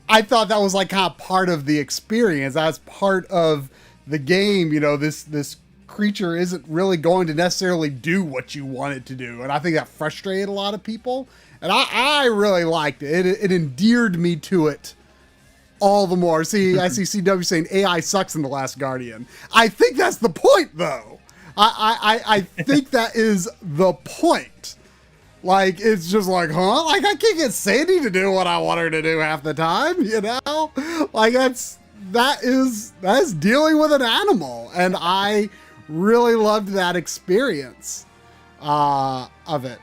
I thought that was, like, kind of part of the experience. That's part of the game, this creature isn't really going to necessarily do what you want it to do. And I think that frustrated a lot of people. And I really liked it. It endeared me to it all the more. See, I see CW saying AI sucks in The Last Guardian. I think that's the point, though. I think that is the point. Like, it's just like, huh? Like, I can't get Sandy to do what I want her to do half the time, Like, that is dealing with an animal. And I really loved that experience of it.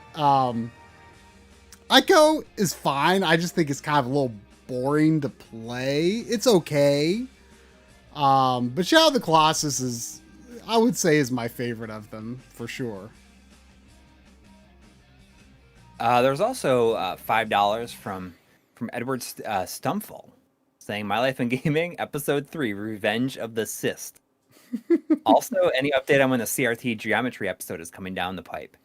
Ico is fine. I just think it's kind of a little boring to play. It's okay. But Shadow of the Colossus I would say is my favorite of them, for sure. There's also $5 from Edward Stumful saying, My Life in Gaming, Episode 3, Revenge of the Cyst. Also, any update on when the CRT geometry episode is coming down the pipe?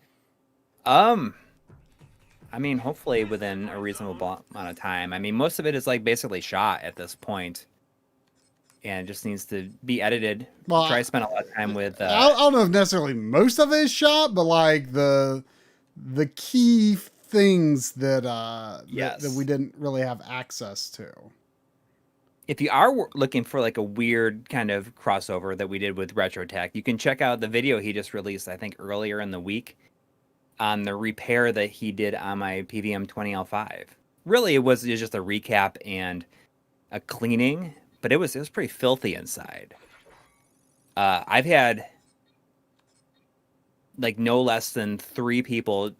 I mean, hopefully within a reasonable amount of time. I mean, most of it is like basically shot at this point, and just needs to be edited. Well, Try to spend a lot of time with. I don't know if necessarily most of it is shot, but like the key things that that we didn't really have access to. If you are looking for like a weird kind of crossover that we did with Retrotech, you can check out the video he just released, I think earlier in the week, on the repair that he did on my PVM 20L5. Really, it was just a recap and a cleaning, but it was pretty filthy inside. I've had like no less than 3 people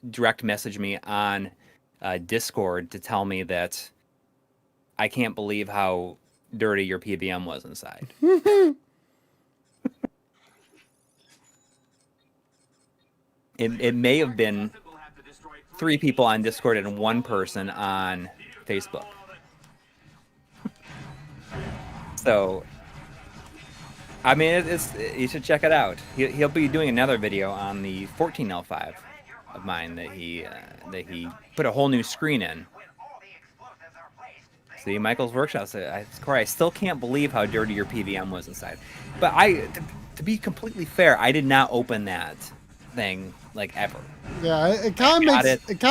direct message me on Discord to tell me that I can't believe how dirty your PVM was inside. It may have been 3 people on Discord and 1 person on Facebook. So, I mean, you should check it out. He'll be doing another video on the 14L5 of mine that he put a whole new screen in. See, Michael's Workshop said, Coury, I still can't believe how dirty your PVM was inside. But to be completely fair, I did not open that thing like ever. Yeah, it kind of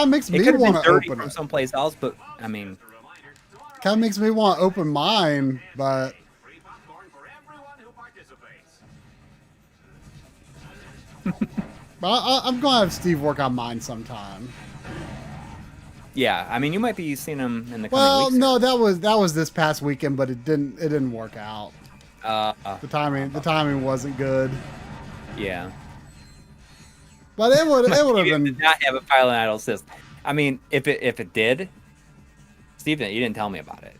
makes me want to open from it someplace else, but I mean, kind of makes me want to open mine, but I'm gonna have Steve work on mine sometime. Yeah, I mean, you might be seeing him in the coming weeks. Well, no, that was this past weekend, but it didn't work out. The timing wasn't good. Yeah. But it would have been. Did not have a pilot idle system. I mean, if it did, Steven, you didn't tell me about it.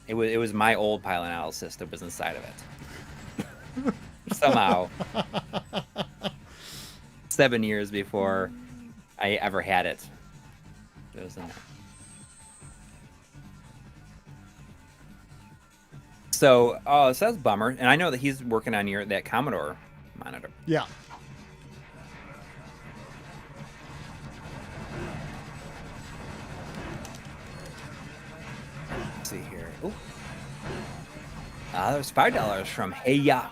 It was my old pilot idle system was inside of it. Somehow. 7 years before I ever had it. It was in there. So that's a bummer. And I know that he's working on that Commodore monitor. Yeah. Let's see here. Ooh. There's $5 from Hey Ya.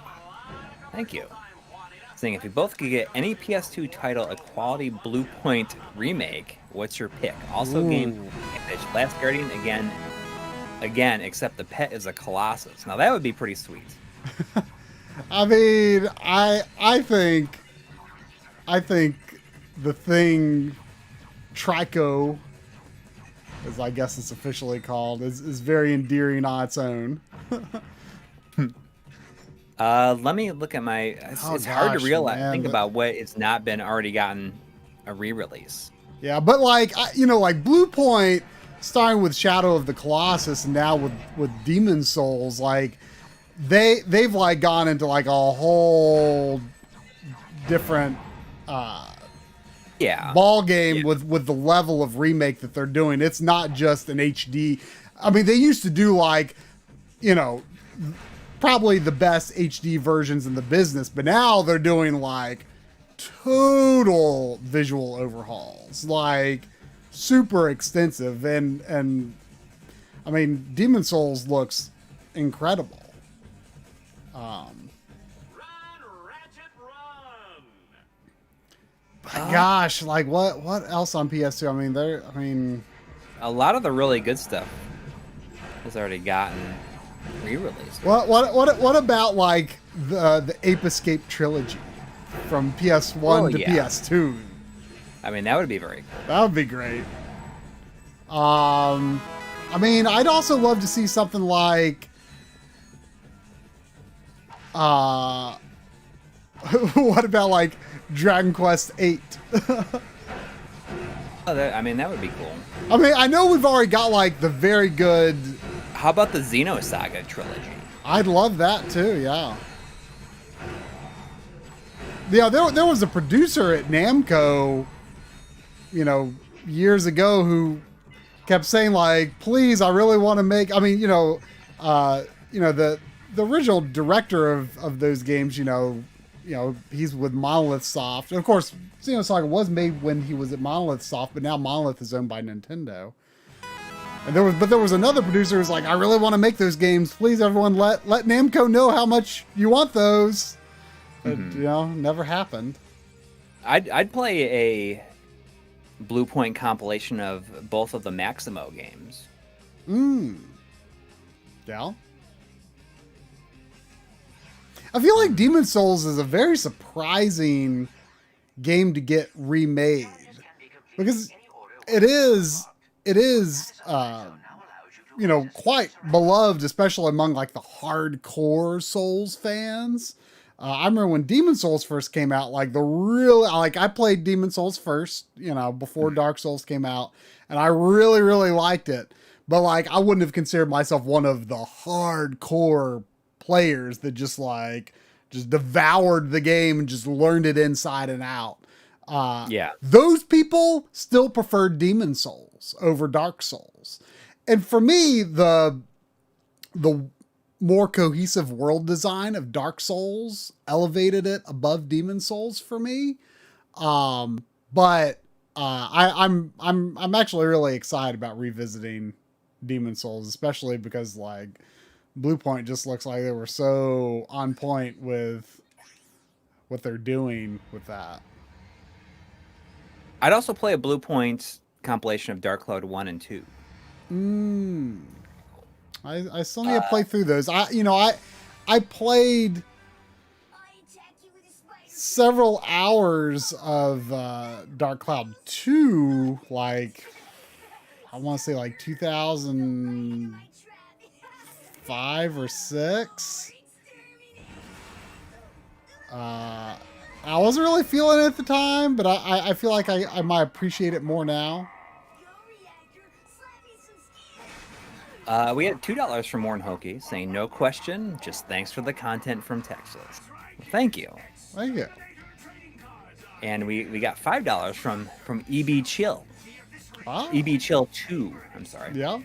Thank you. Saying if you both could get any PS2 title a quality Blue Point remake, what's your pick? Also, game Last Guardian again, except the pet is a Colossus. Now that would be pretty sweet. I mean, I think the Thing Trico, as I guess it's officially called, is very endearing on its own. Let me look at my. It's hard to realize. Think about what it's not been already gotten a re-release. Yeah, but like like Blue Point, starting with Shadow of the Colossus, and now with Demon Souls, like they've like gone into like a whole different ball game with the level of remake that they're doing. It's not just an HD. I mean, they used to do like, probably the best HD versions in the business, but now they're doing like total visual overhauls, like super extensive, and I mean, Demon Souls looks incredible. Gosh, like what else on PS2? I mean, a lot of the really good stuff has already gotten re-released. What about like the Ape Escape trilogy from PS1 to PS2? I mean, that would be very cool. That would be great. I mean, I'd also love to see something like what about like Dragon Quest 8? I mean, that would be cool. I mean, I know we've already got like the very good. How about the Xenosaga trilogy? I'd love that too, yeah. Yeah, there was a producer at Namco, years ago who kept saying like, please, I really want to make, the the original director of those games, he's with Monolith Soft. And of course, Xenosaga was made when he was at Monolith Soft, but now Monolith is owned by Nintendo. And there was another producer who was like, I really want to make those games. Please, everyone, let Namco know how much you want those. Mm-hmm. But, never happened. I'd play a Blue Point compilation of both of the Maximo games. Yeah. I feel like Demon's Souls is a very surprising game to get remade, because it is quite beloved, especially among like the hardcore Souls fans. I remember when Demon's Souls first came out, like I played Demon's Souls first, before Dark Souls came out, and I really, really liked it. But like, I wouldn't have considered myself one of the hardcore players that just devoured the game and just learned it inside and out. Those people still prefer Demon's Souls over Dark Souls. And for me, the more cohesive world design of Dark Souls elevated it above Demon's Souls for me. I'm actually really excited about revisiting Demon's Souls, especially because like Blue Point just looks like they were so on point with what they're doing with that. I'd also play a Blue Point compilation of Dark Cloud 1 and 2. I still need to play through those. I played several hours of Dark Cloud 2, like I want to say like 2005 or 6. I wasn't really feeling it at the time, but I feel like I might appreciate it more now. We had $2 from Warren Hokie saying, no question, just thanks for the content from Texas. Well, thank you. Thank you. And we got $5 from EB Chill. Wow. EB Chill 2, I'm sorry. Yeah.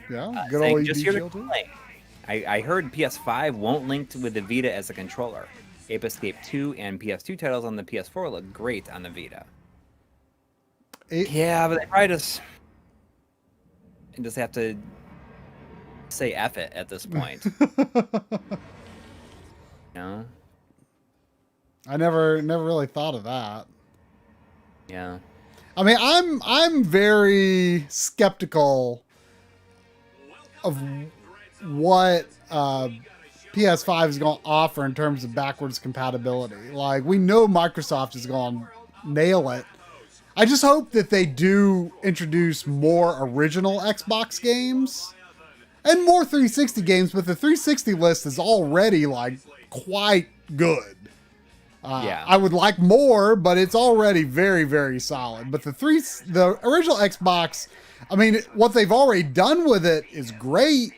Good old EB just here Chill to 2. play. I heard PS5 won't link with the Vita as a controller. Ape Escape 2 and PS2 titles on the PS4 look great on the Vita. Yeah, but they probably just have to say F it at this point. No? I never really thought of that. Yeah. I mean, I'm very skeptical of what PS5 is going to offer in terms of backwards compatibility. Like, we know Microsoft is going to nail it. I just hope that they do introduce more original Xbox games and more 360 games, but the 360 list is already like quite good. I would like more, but it's already very, very solid. But the original Xbox, I mean, what they've already done with it is great,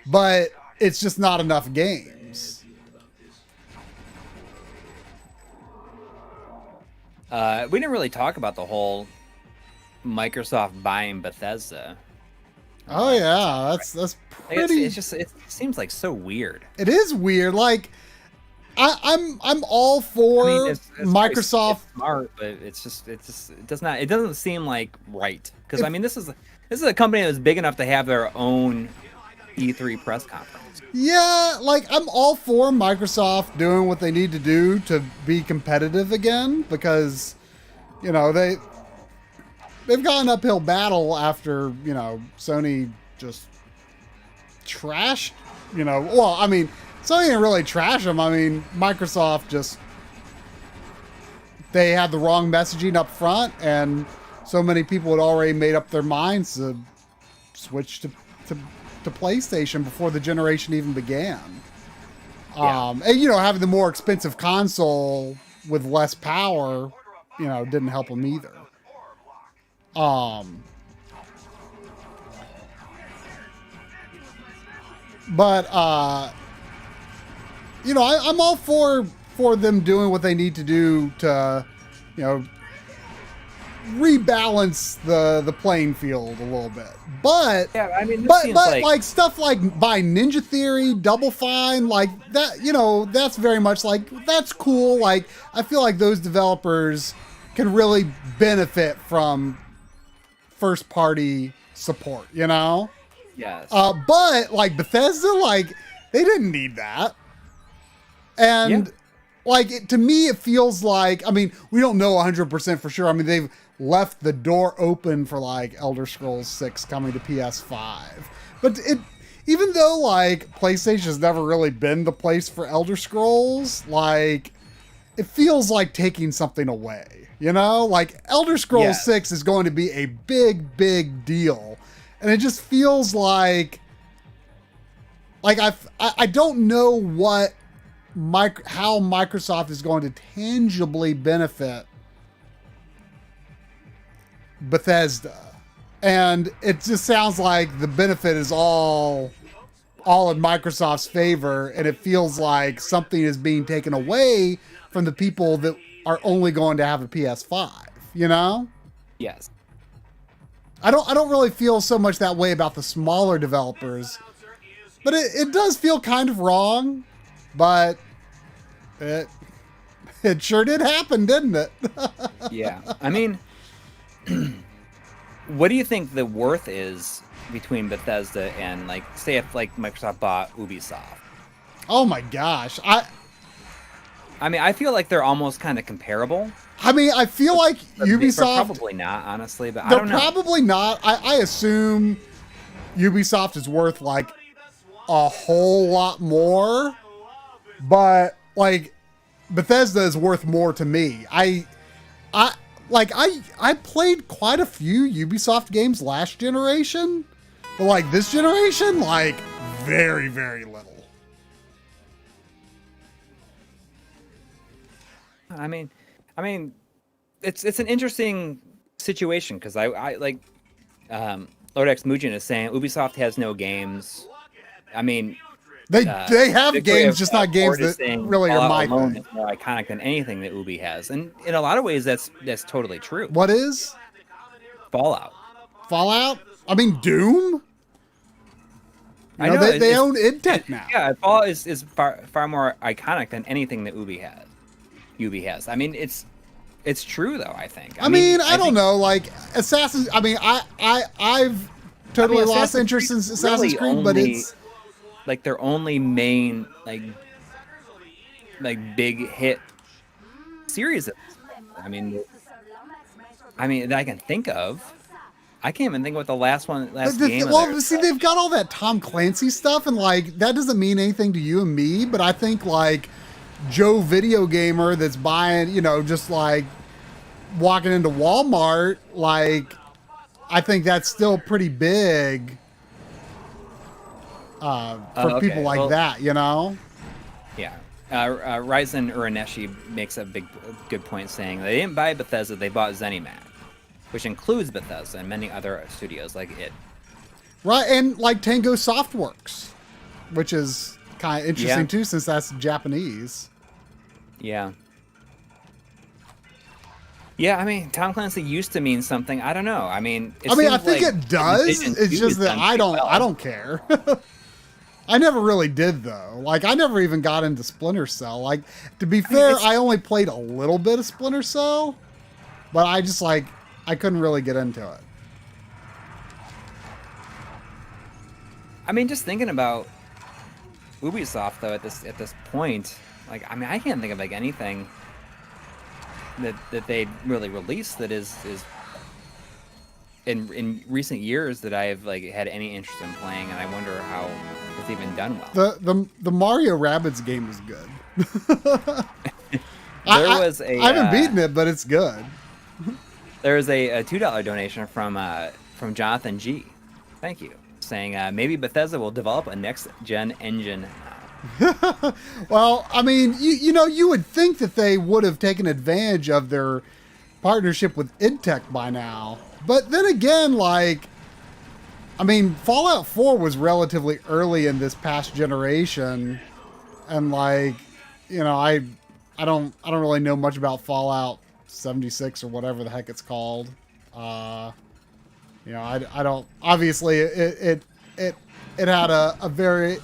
but it's just not enough games. We didn't really talk about the whole Microsoft buying Bethesda. Oh yeah, that's pretty. It seems like so weird. It is weird. Like, I'm all for it's Microsoft. It's smart, but it doesn't seem like right. Because I mean, this is a company that's big enough to have their own E3 press conference. Yeah, like I'm all for Microsoft doing what they need to do to be competitive again, because they've got an uphill battle after Sony just trashed. Well, I mean, Sony didn't really trash them. I mean, Microsoft they had the wrong messaging up front, and so many people had already made up their minds to switch to PlayStation before the generation even began. And having the more expensive console with less power, didn't help them either. But I'm all for them doing what they need to do to rebalance the playing field a little bit. But Yeah, I mean, this but seems like stuff like by Ninja Theory, Double Fine, like that, you know, that's very much like, that's cool. Like, I feel like those developers can really benefit from first party support, you know? yes. But like Bethesda, like they didn't need that. And like, to me, it feels like, I mean, we don't know 100% for sure. I mean, they've left the door open for like Elder Scrolls 6 coming to PS5. But even though like PlayStation has never really been the place for Elder Scrolls, like it feels like taking something away, you know? Like Elder Scrolls 6 is going to be a big, big deal. And it just feels like I don't know what how Microsoft is going to tangibly benefit Bethesda. And it just sounds like the benefit is all in Microsoft's favor, and it feels like something is being taken away from the people that are only going to have a PS5, you know? Yes. I don't really feel so much that way about the smaller developers, but it does feel kind of wrong, but it sure did happen, didn't it? Yeah. I mean, what do you think the worth is between Bethesda and, like, say if like Microsoft bought Ubisoft? Oh my gosh. I mean, I feel like they're almost kind of comparable. I mean, I feel like Ubisoft... Probably not, honestly, but I don't know. Probably not. I assume Ubisoft is worth, like, a whole lot more. But, like, Bethesda is worth more to me. I played quite a few Ubisoft games last generation. But, like, this generation, like, very, very little. I mean, it's an interesting situation because I like Lodex Mujin is saying Ubisoft has no games. I mean, they have games, just not games that really are my thing. It's more iconic than anything that Ubi has, and in a lot of ways, that's totally true. What is Fallout? Fallout? I mean, Doom. You know, they own id Tech now. Yeah, Fallout is far more iconic than anything that Ubi has. I mean, it's true though. I think. I mean, I don't know. Like Assassin's. I mean, I've totally lost interest in Assassin's Creed, but it's like their only main like big hit series. I mean that I can think of. I can't even think of what the last game. Well, see, they've got all that Tom Clancy stuff, and like that doesn't mean anything to you and me, but I think like Joe Video Gamer that's buying, you know, just like walking into Walmart, like I think that's still pretty big for people like that, you know? Yeah. Ryzen Uraneshi makes a good point saying they didn't buy Bethesda, they bought ZeniMax, which includes Bethesda and many other studios like it. Right, and like Tango Softworks, which is kind of interesting too, since that's Japanese. Yeah. Yeah, I mean, Tom Clancy used to mean something. I don't know. I mean, I think it does. It's just that I don't care. I never really did though. Like, I never even got into Splinter Cell. Like, to be fair, I only played a little bit of Splinter Cell, but I just like I couldn't really get into it. I mean, just thinking about Ubisoft though at this point, like, I mean, I can't think of like anything that they really released that is in recent years that I've like had any interest in playing, and I wonder how it's even done well. The Mario Rabbids game is good. I haven't beaten it, but it's good. There was a $2 donation from Jonathan G. Thank you, saying maybe Bethesda will develop a next-gen engine now. Well, I mean, you know, you would think that they would have taken advantage of their partnership with id Tech by now. But then again, like, I mean, Fallout 4 was relatively early in this past generation, and like, you know, I don't really know much about Fallout 76 or whatever the heck it's called. You know, I don't. Obviously, it had a very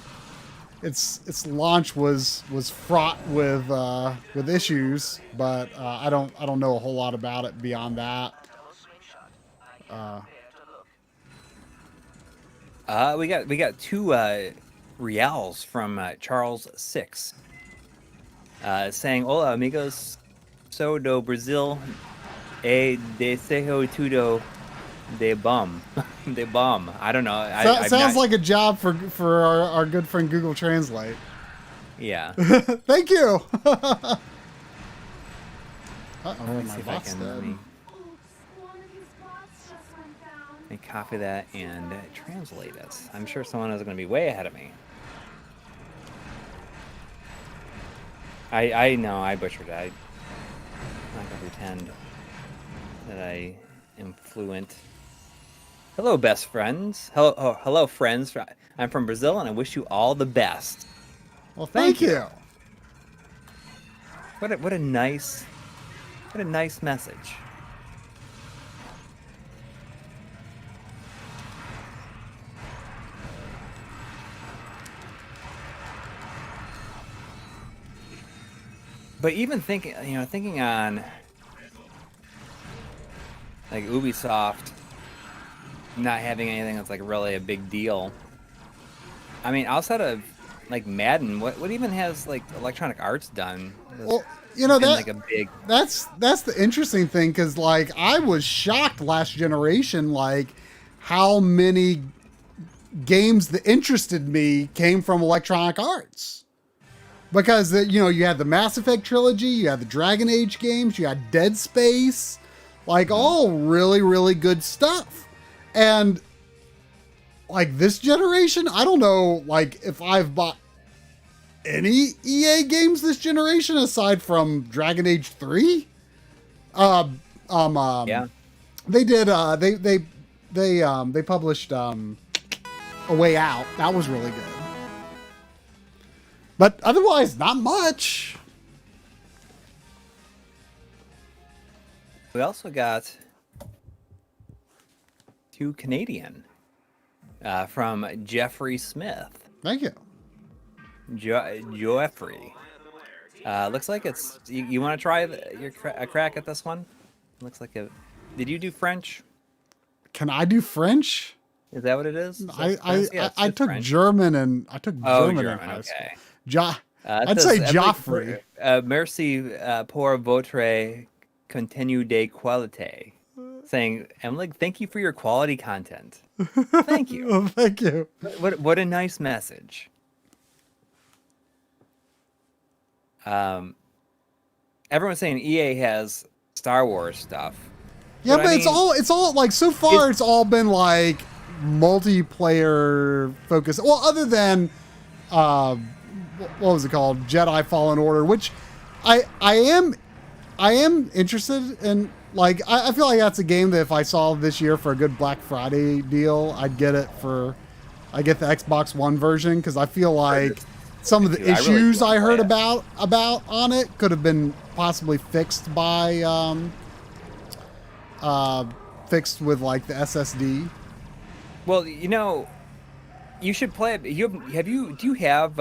its launch was fraught with issues, but I don't know a whole lot about it beyond that. We got 2 reals from Charles 6, saying, "Hola amigos, sou do Brazil e desejo tudo de bom." De bom. I don't know. Sounds like a job for our good friend Google Translate. Yeah. Thank you. Let me see if I can let me copy that and translate it. I'm sure someone is going to be way ahead of me. I know I butchered it. I'm not going to pretend that I am fluent. Hello, best friends. Hello, friends. I'm from Brazil, and I wish you all the best. Well, thank you. What a nice message. But even thinking on like Ubisoft not having anything that's like really a big deal. I mean, outside of like Madden, what even has like Electronic Arts done? Well, you know, like a big. That's the interesting thing, because like I was shocked last generation, like how many games that interested me came from Electronic Arts. Because you know, you had the Mass Effect trilogy, you had the Dragon Age games, you had Dead Space, like all really, really good stuff. And like this generation, I don't know, like if I've bought any EA games this generation aside from Dragon Age 3. Yeah. They did. They published A Way Out. That was really good. But otherwise, not much. We also got 2 Canadian from Jeffrey Smith. Thank you. Joeffrey. Looks like it's... You want to try a crack at this one? Looks like a... Did you do French? Can I do French? Is that what it is? I took French. German and I took German in high school. Okay. I'd say Joffrey. Merci pour votre contenu de qualité. Saying, MLiG, thank you for your quality content. Thank you. Oh, thank you. What a nice message. Everyone's saying EA has Star Wars stuff. Yeah, but it's all like so far it's all been like multiplayer focused. Well, other than what was it called? Jedi Fallen Order, which I am interested in. Like I feel like that's a game that if I saw this year for a good Black Friday deal, I'd get it I get the Xbox One version, because I feel like some of the issues I heard about on it could have been possibly fixed by fixed with like the SSD. Well, you know, you should play it. Do you have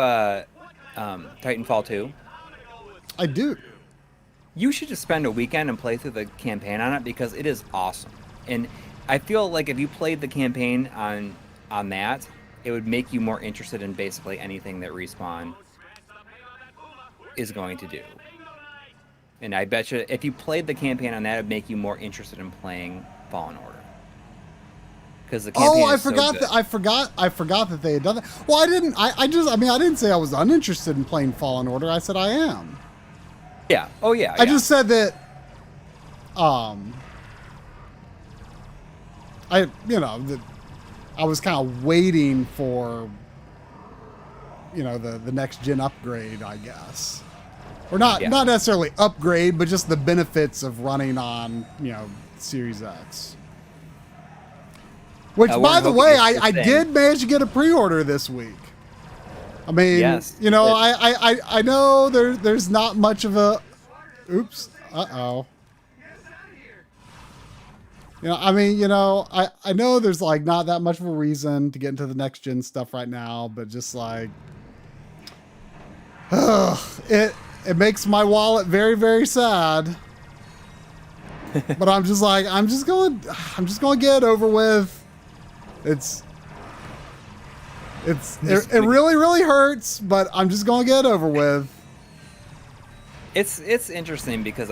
Titanfall 2? I do. You should just spend a weekend and play through the campaign on it, because it is awesome. And I feel like if you played the campaign on that, it would make you more interested in basically anything that Respawn is going to do. And I bet you if you played the campaign on that, it would make you more interested in playing Fallen Order. Because the campaign I forgot that they had done that. Well, I didn't say I was uninterested in playing Fallen Order. I said I am. Yeah. Oh yeah. I just said that I was kind of waiting for the next gen upgrade, I guess. Or not necessarily upgrade, but just the benefits of running on, Series X. Which, by the way, I did manage to get a pre-order this week. I mean, yes, I know there's not much of a... Oops. Uh-oh. I mean, I know there's like not that much of a reason to get into the next gen stuff right now, but just like, it makes my wallet very, very sad. But I'm just like, I'm just going to get it over with. It really, really hurts, but I'm just going to get it over with. It's interesting because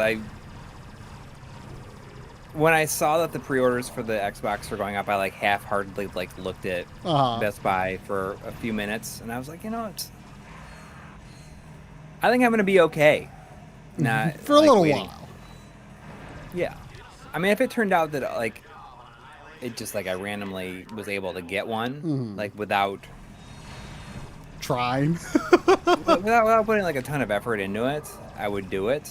when I saw that the pre-orders for the Xbox were going up, I like half-heartedly like looked at Best Buy for a few minutes, and I was like, I think I'm gonna be okay. Not for a little while. Yeah, I mean, if it turned out that like it just like I randomly was able to get one like without trying, without putting like a ton of effort into it, I would do it.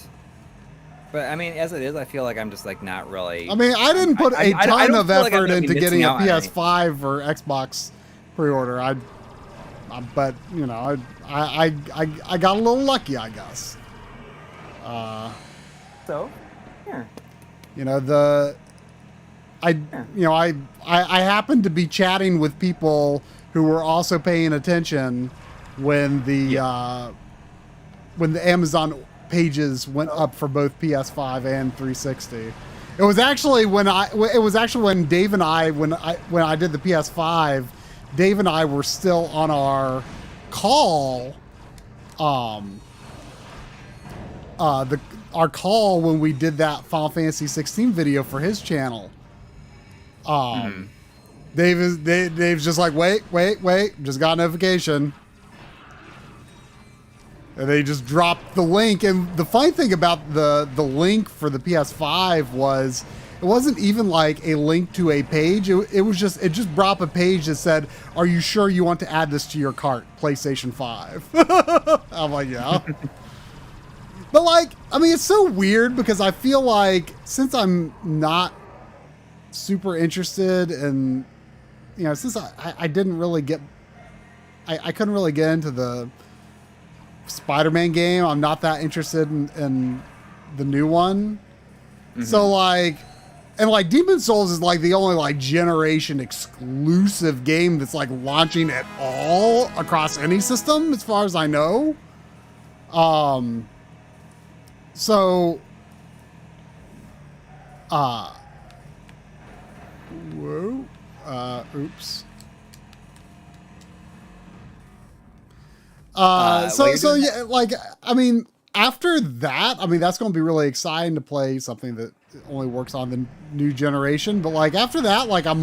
But I mean, as it is, I feel like I'm just like not really. I mean, I didn't put a ton of effort into getting a PS5 or Xbox pre-order. But I got a little lucky, I guess. So, here. I happened to be chatting with people who were also paying attention when the Amazon pages went up for both PS5 and 360. It was actually when Dave and I when I did the PS5, Dave and I were still on our call, our call when we did that Final Fantasy 16 video for his channel. Dave's just like, wait, just got a notification. And they just dropped the link. And the funny thing about the link for the PS5 was it wasn't even like a link to a page. It just brought up a page that said, "Are you sure you want to add this to your cart, PlayStation 5?" I'm like, yeah. But like, I mean, it's so weird because I feel like since I'm not super interested in, since I didn't really get, I couldn't really get into the Spider-Man game. I'm not that interested in the new one. So like, and like Demon's Souls is like the only like generation exclusive game that's like launching at all across any system as far as I know. So whoa, oops. So yeah, like, I mean, after that, I mean, that's going to be really exciting to play something that only works on the new generation. But like after that, like I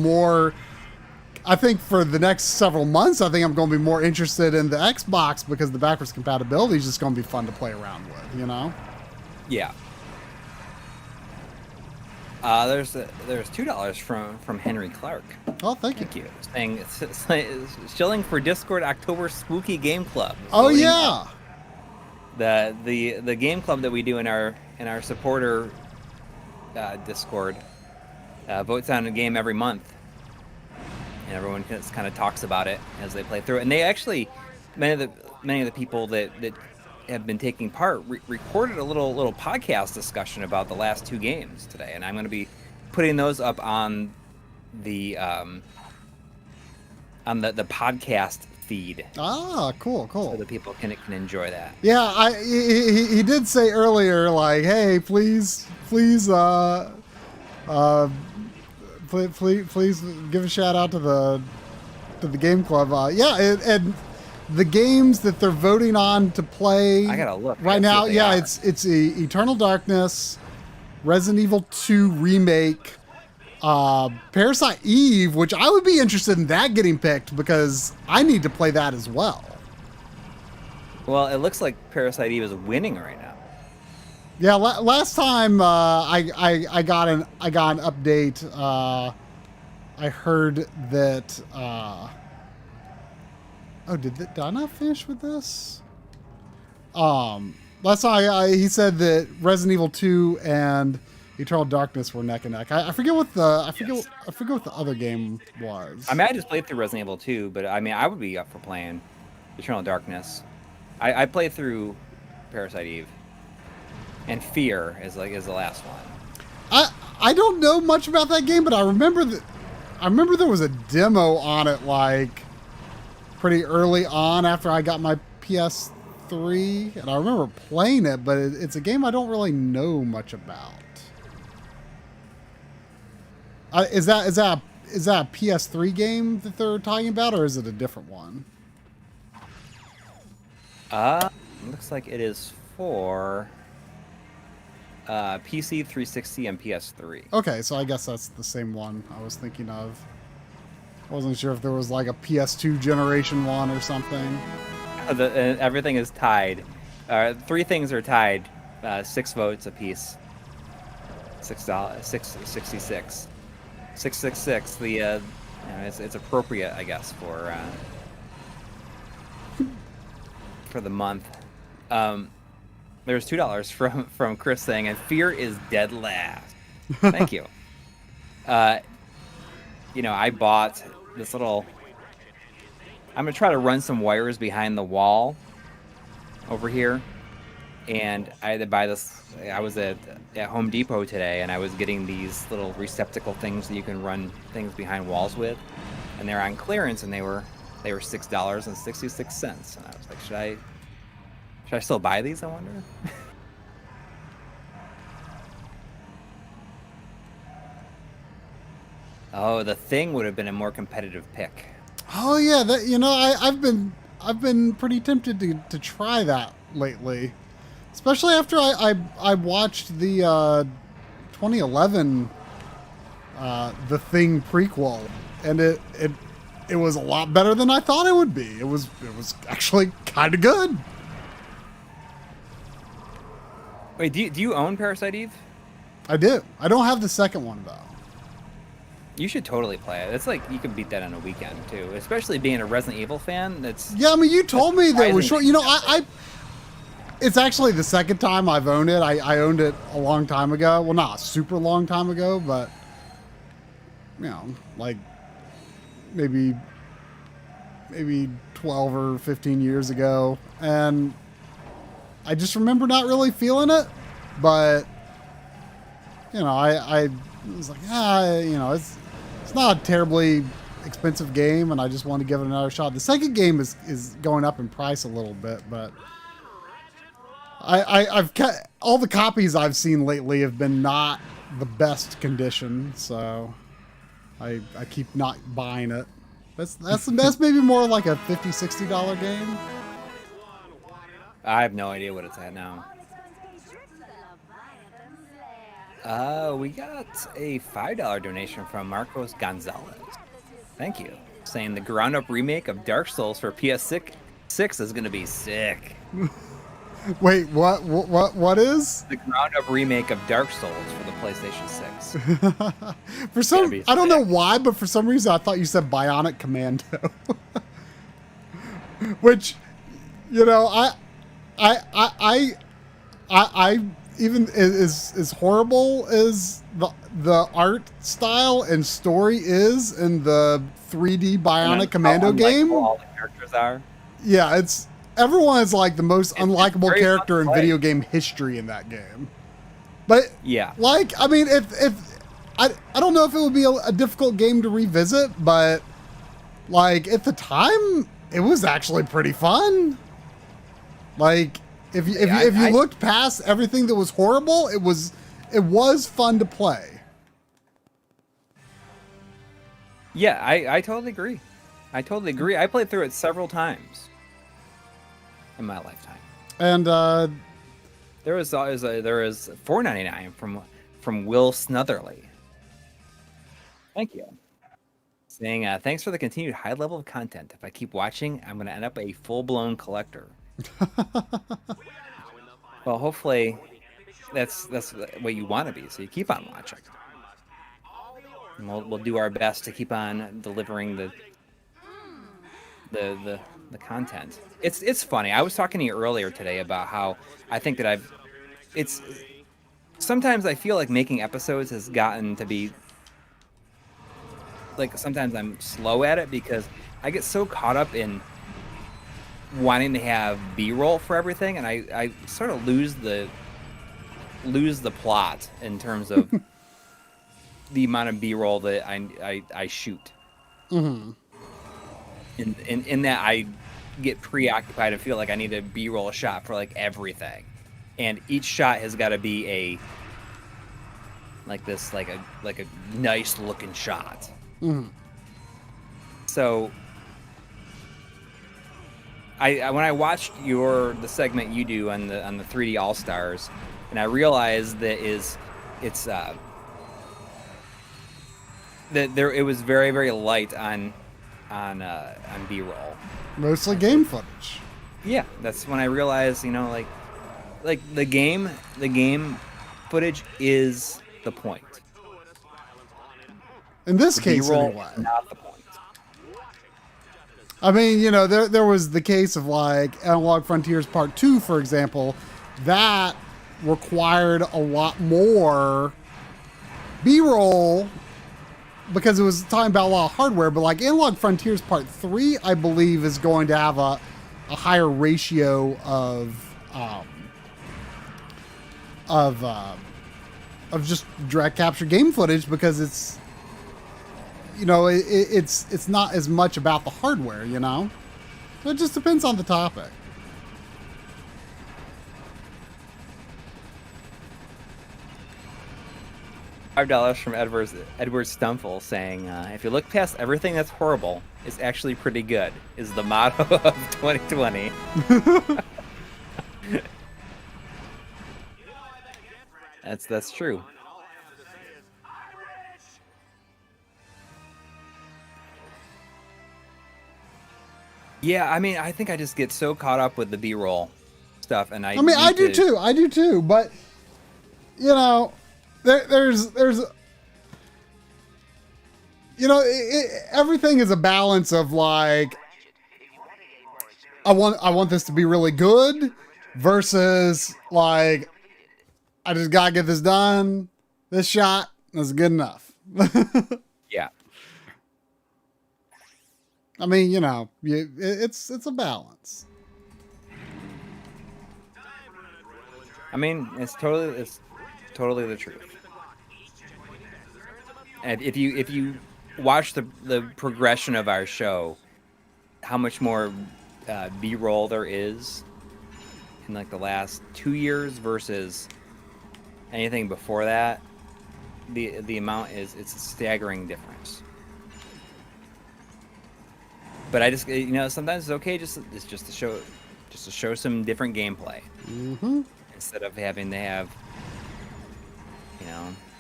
think for the next several months, I think I'm going to be more interested in the Xbox because the backwards compatibility is just going to be fun to play around with, Yeah. There's $2 from Henry Clark. Oh, thank you. Saying shilling for Discord October Spooky Game Club. Oh yeah. The game club that we do in our supporter Discord votes on a game every month, and everyone just kind of talks about it as they play through it. And they actually, many of the people that have been taking part recorded a little podcast discussion about the last two games today, and I'm going to be putting those up on the podcast feed. Ah, cool. So that people can enjoy that. Yeah, he did say earlier, like, hey, please give a shout out to the game club. And the games that they're voting on to play I gotta look right now. Yeah, it's Eternal Darkness, Resident Evil 2 Remake, Parasite Eve, which I would be interested in that getting picked because I need to play that as well. Well, it looks like Parasite Eve is winning right now. Yeah, last time I got an update. I heard that. Did I not finish with this? Last time he said that Resident Evil 2 and Eternal Darkness were neck and neck. I forget what the other game was. I mean, I just played through Resident Evil 2, but I mean, I would be up for playing Eternal Darkness. I played through Parasite Eve, and Fear is the last one. I I don't know much about that game, but I remember there was a demo on it like pretty early on after I got my PS3, and I remember playing it, but it's a game I don't really know much about. Is that a PS3 game that they're talking about, or is it a different one? Looks like it is for PC, 360, and PS3. Okay, so I guess that's the same one I was thinking of. I wasn't sure if there was like a PS2 generation one or something. Everything is tied. 3 things are tied. 6 votes apiece. $6.66. 666. The it's appropriate, I guess, for the month. There's $2 from Chris saying, and fear is dead last. Thank you. I bought this little. I'm gonna try to run some wires behind the wall over here, and I had to buy this. I was at Home Depot today, and I was getting these little receptacle things that you can run things behind walls with, and they're on clearance, and they were $6.66, and I was like, should I still buy these, I wonder? Oh, the Thing would have been a more competitive pick. Oh yeah, I've been pretty tempted to try that lately, especially after I watched the 2011 The Thing prequel, and it was a lot better than I thought it would be. It was actually kind of good. Wait, do you own Parasite Eve? I do. I don't have the second one though. You should totally play it. It's like you can beat that on a weekend too, especially being a Resident Evil fan. Yeah, I mean, you told me that it was short. It's actually the second time I've owned it. I owned it a long time ago. Well, not a super long time ago, but like maybe 12 or 15 years ago, and I just remember not really feeling it. But I was like, it's not a terribly expensive game, and I just want to give it another shot. The second game is going up in price a little bit, but I've all the copies I've seen lately have been not the best condition, so I keep not buying it. That's maybe more like a $50-$60 game. I have no idea what it's at now. We got a $5 donation from Marcos Gonzalez. Thank you. Saying the ground-up remake of Dark Souls for PS6 is going to be sick. Wait, what is? The ground-up remake of Dark Souls for the PlayStation 6. I don't know why, but for some reason I thought you said Bionic Commando. Which, I even as horrible as the art style and story is in the 3D Bionic Commando game. All the characters are. Yeah, everyone is like the most unlikable character in video game history in that game. But yeah, I mean, if I don't know if it would be a difficult game to revisit, but like at the time, it was actually pretty fun. Like. If you looked past everything that was horrible, it was fun to play. Yeah, I totally agree. I played through it several times in my lifetime. And there was $4.99 from Will Snutherly. Thank you. Saying thanks for the continued high level of content. If I keep watching, I'm going to end up a full-blown collector. Well, hopefully that's what you want to be, so you keep on watching. And we'll do our best to keep on delivering the content. It's funny. I was talking to you earlier today about how I think that sometimes I feel like making episodes has gotten to be like sometimes I'm slow at it because I get so caught up in wanting to have B-roll for everything, and I sort of lose the plot in terms of the amount of B-roll that I shoot. Mm-hmm. In that I get preoccupied and feel like I need to B-roll a shot for like everything, and each shot has got to be a nice looking shot. Mm-hmm. So I when I watched the segment you do on the 3D All Stars, and I realized that it was very, very light on B-roll. Mostly game footage. Yeah, that's when I realized, like the game footage is the point. In this case, B-roll anyway. is not the point. I mean, there was the case of like Analog Frontiers Part 2, for example, that required a lot more B-roll because it was talking about a lot of hardware, but like Analog Frontiers Part 3, I believe, is going to have a higher ratio of just direct capture game footage because it's it's not as much about the hardware, So it just depends on the topic. $5 from Edward Stumfel saying, if you look past everything that's horrible, it's actually pretty good, is the motto of 2020. That's true. Yeah, I mean, I think I just get so caught up with the B-roll stuff, and I do too, but there's everything is a balance of like I want this to be really good versus like I just gotta get this done. This shot is good enough. Yeah. I mean, it's a balance. I mean, it's totally the truth. And if you watch the progression of our show, how much more B-roll there is in like the last 2 years versus anything before that, the amount it's a staggering difference. But I just sometimes it's okay just to show some different gameplay. Mm-hmm. Instead of having to have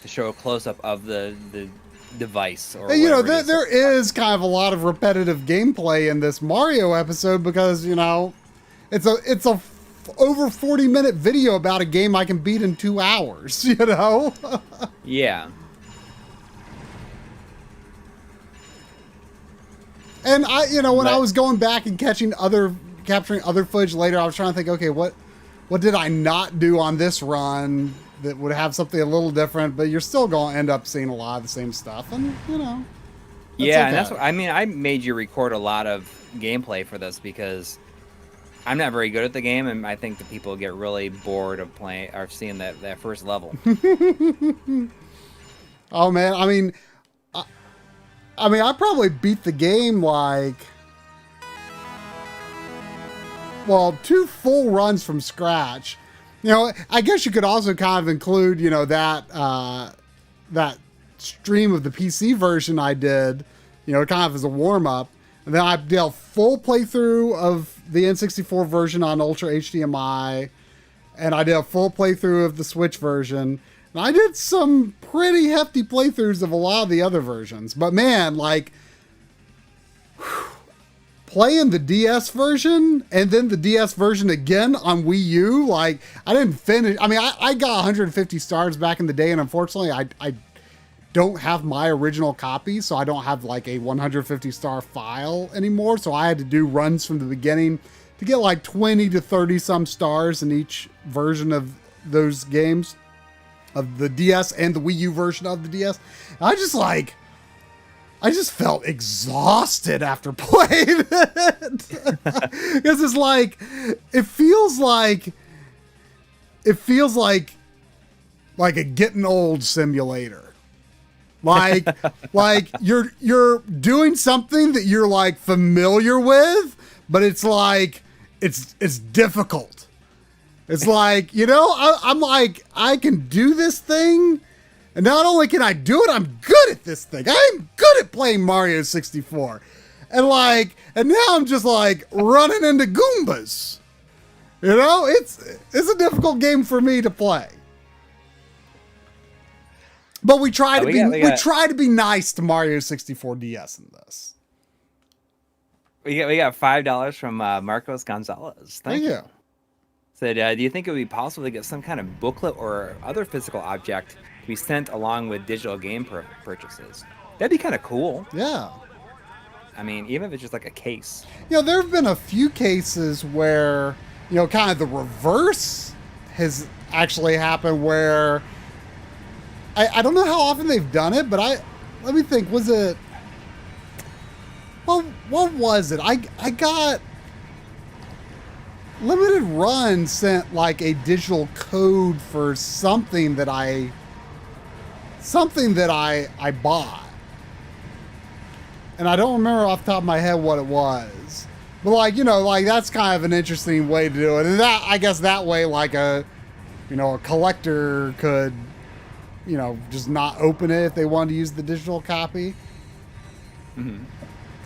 to show a close-up of the device or there is kind of a lot of repetitive gameplay in this Mario episode because it's a over 40-minute video about a game I can beat in 2 hours. Yeah. And I was going back and capturing other footage later, I was trying to think, okay, what did I not do on this run that would have something a little different? But you're still going to end up seeing a lot of the same stuff, and yeah, okay. And that's what I mean. I made you record a lot of gameplay for this because I'm not very good at the game, and I think that people get really bored of playing or seeing that first level. Oh man, I probably beat the game like, 2 full runs from scratch. I guess you could also kind of include, that stream of the PC version I did, kind of as a warm-up. And then I did a full playthrough of the N64 version on Ultra HDMI. And I did a full playthrough of the Switch version. And I did some pretty hefty playthroughs of a lot of the other versions. But man, like, playing the DS version and then the DS version again on Wii U, like, I didn't finish. I mean, I got 150 stars back in the day, and unfortunately, I don't have my original copy, so I don't have like a 150 star file anymore. So I had to do runs from the beginning to get like 20 to 30 some stars in each version of those games, of the DS and the Wii U version of the DS. And I just felt exhausted after playing it. Because it's like, it feels like a getting old simulator. Like, like you're doing something that you're like familiar with, but it's like it's difficult. It's like, you know, I'm like, I can do this thing, and not only can I do it, I'm good at this thing. I'm good at playing Mario 64. And now I'm just like running into Goombas. You know, it's a difficult game for me to play. But we try to be nice to Mario 64 DS in this. We got $5 from Marcos Gonzalez. Thank you. Said, do you think it would be possible to get some kind of booklet or other physical object to be sent along with digital game purchases? That'd be kind of cool. Yeah. I mean, even if it's just like a case. You know, there have been a few cases where, you know, kind of the reverse has actually happened where I don't know how often they've done it, but let me think, was it, well, what was it? I got Limited Run sent like a digital code for something that I bought. And I don't remember off the top of my head what it was. But like, you know, like that's kind of an interesting way to do it. And that, I guess that way, like a collector could, you know, just not open it if they wanted to use the digital copy. Mm-hmm.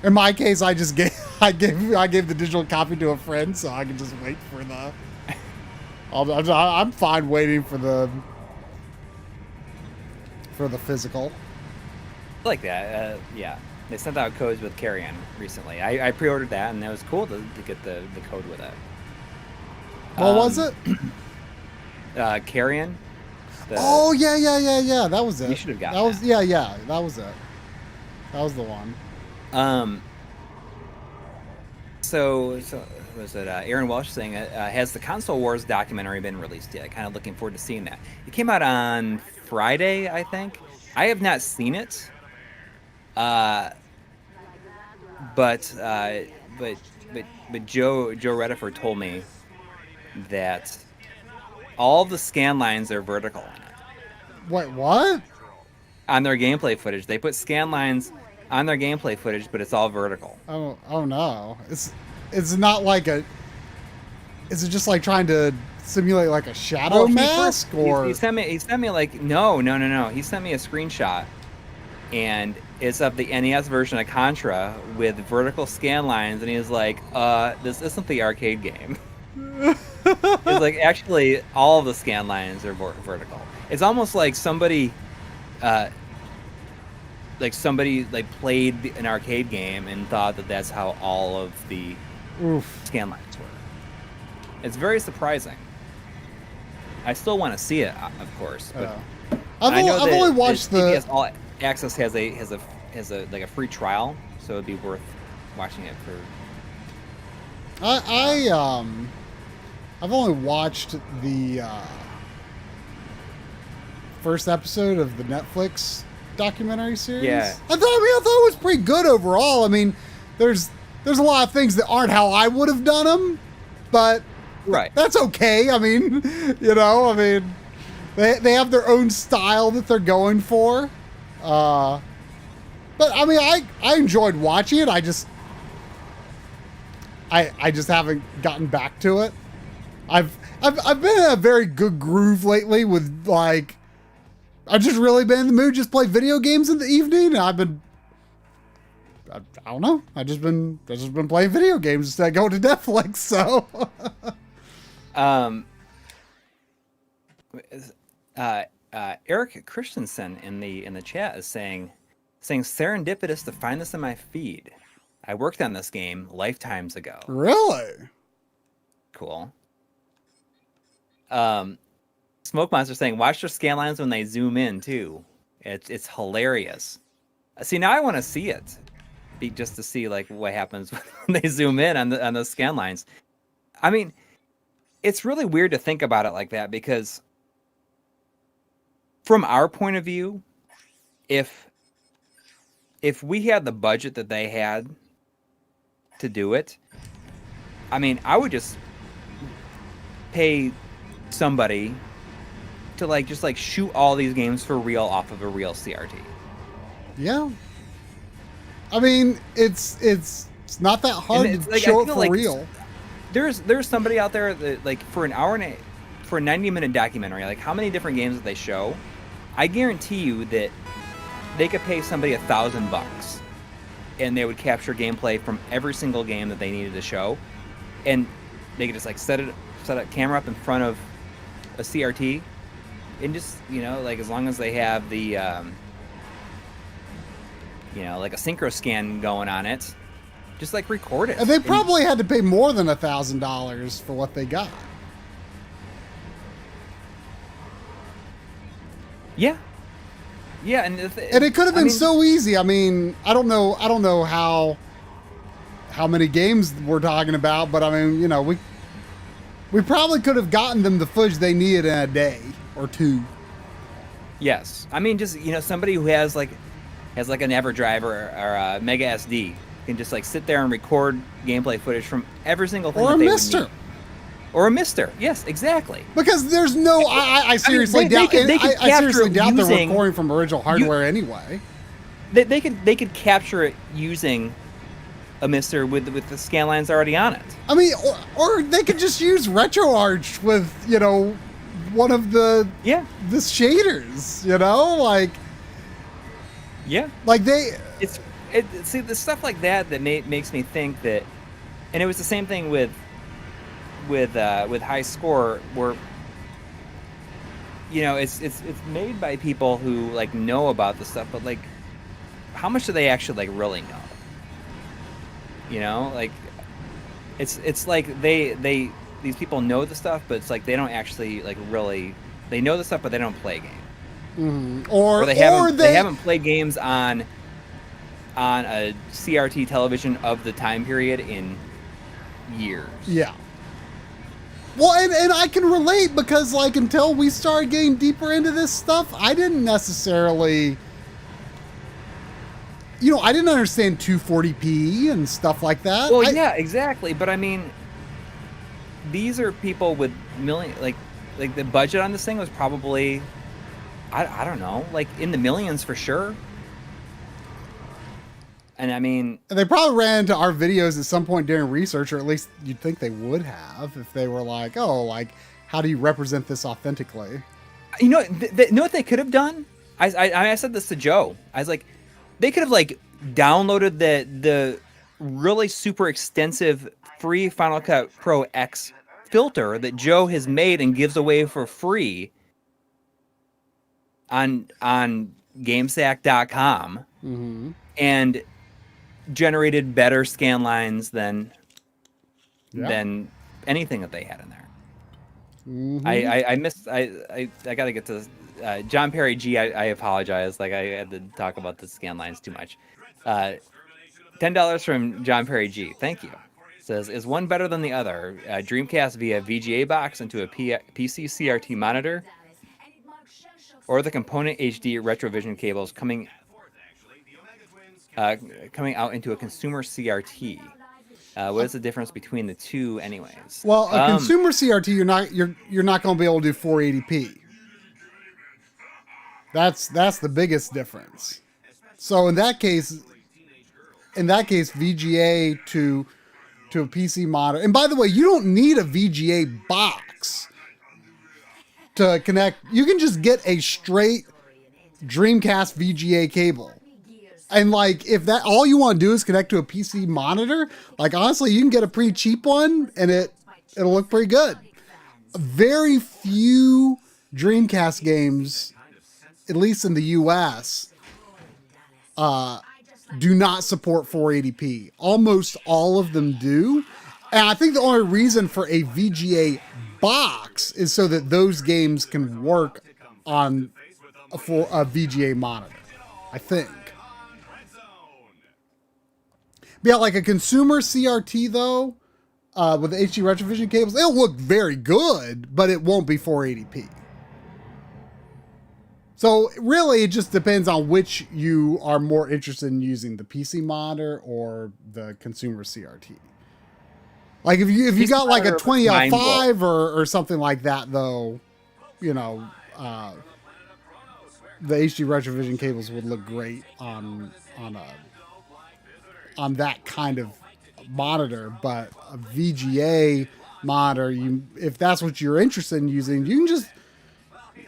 In my case, I gave the digital copy to a friend, so I can just wait for the. I'm fine waiting for the physical. I like that. Yeah, they sent out codes with Carrion recently. I pre-ordered that, and it was cool to get the code with it. What was it? Carrion. Oh yeah. That was it. You should have got that. Was yeah. That was it. That was the one. So was it Aaron Welsh saying, has the Console Wars documentary been released yet? Kind of looking forward to seeing that. It came out on Friday, I think. I have not seen it. But Joe Reddifer told me that all the scan lines are vertical in it. Wait, what? On their gameplay footage, they put scan lines on their gameplay footage, but it's all vertical. Oh no! It's not like a. Is it just like trying to simulate like a shadow mask, or he sent me like no. He sent me a screenshot, and it's of the NES version of Contra with vertical scan lines, and he was like, this isn't the arcade game." It's like, actually, all of the scan lines are vertical. It's almost like somebody played an arcade game and thought that that's how all of the scan lines were. It's very surprising. I still want to see it, of course, but I've only watched the CBS All Access has a like a free trial, so it'd be worth watching it for. I've only watched the first episode of the Netflix documentary series. Yeah. I thought it was pretty good overall. I mean, there's a lot of things that aren't how I would have done them, but right. That's okay. I mean, you know, they have their own style that they're going for. But I mean, I enjoyed watching it. I just haven't gotten back to it. I've been in a very good groove lately with like. I've just really been in the mood just play video games in the evening, and I don't know. I've just been playing video games instead of going to Netflix. So, Eric Christensen in the chat is saying serendipitous to find this in my feed. I worked on this game lifetimes ago. Really? Cool. Smoke Monster saying, watch their scan lines when they zoom in too. It's hilarious. See, now I want to see it, just to see like what happens when they zoom in on those scan lines. I mean, it's really weird to think about it like that, because from our point of view, if we had the budget that they had to do it, I mean, I would just pay somebody to just shoot all these games for real off of a real CRT. Yeah. I mean, it's not that hard And it's to like, show I it feel for like real. there's somebody out there that, like, for an hour and for a 90-minute documentary, like, how many different games that they show? I guarantee you that they could pay somebody $1,000 and they would capture gameplay from every single game that they needed to show, and they could just like set a camera up in front of a CRT, and just, you know, like, as long as they have the you know, like a synchro scan going on it, just like record it. And they probably had to pay more than $1,000 for what they got. Yeah. Yeah, and it could have been so easy. I mean, I don't know how many games we're talking about, but I mean, you know, we probably could have gotten them the footage they needed in a day or two. Yes. I mean, just, you know, somebody who has like an EverDrive or a Mega SD can just like sit there and record gameplay footage from every single thing or that a they Mister. would need. Or a Mister. Yes, exactly. Because there's no, I seriously doubt. I seriously doubt they're recording from original hardware anyway. They could capture it using a Mister with the scan lines already on it. I mean, or they could just use RetroArch with, you know, one of the shaders. You know, like they. See, the stuff like that makes me think that, and it was the same thing with High Score, where, you know, it's made by people who like know about the stuff, but like, how much do they actually like really know? You know, like, it's like these people know the stuff, but it's like they don't actually like really, they know the stuff, but they don't play games. Or they haven't played games on a CRT television of the time period in years. Yeah. Well, and I can relate, because like, until we started getting deeper into this stuff, I didn't necessarily, you know, I didn't understand 240p and stuff like that. Well, yeah, exactly. But I mean, these are people with like the budget on this thing was probably, I don't know, like in the millions for sure. And I mean, and they probably ran into our videos at some point during research, or at least you'd think they would have, if they were like, oh, like, how do you represent this authentically? You know, you know what they could have done? I said this to Joe. I was like, they could have like downloaded the really super extensive free Final Cut Pro X filter that Joe has made and gives away for free on GameSack.com, and generated better scan lines than anything that they had in there. I gotta get to John Perry G. I apologize. Like, I had to talk about the scan lines too much. $10 from John Perry G. Thank you. Says, is one better than the other? Dreamcast via VGA box into a PC CRT monitor, or the component HD Retrovision cables coming out into a consumer CRT? What is the difference between the two, anyways? Well, a consumer CRT, you're not going to be able to do 480p. That's the biggest difference. So in that case, VGA to a PC monitor. And by the way, you don't need a VGA box to connect. You can just get a straight Dreamcast VGA cable. And like, if that all you want to do is connect to a PC monitor, like, honestly, you can get a pretty cheap one and it'll look pretty good. Very few Dreamcast games, at least in the US, do not support 480p. Almost all of them do. And I think the only reason for a VGA box is so that those games can work on a VGA monitor, I think. But yeah, like a consumer CRT though, with the HD Retrovision cables, it'll look very good, but it won't be 480p. So really, it just depends on which you are more interested in using, the PC monitor or the consumer CRT. Like if you got like a 20L5 or something like that though, you know, the HD Retrovision cables would look great on that kind of monitor, but a VGA monitor, if that's what you're interested in using, you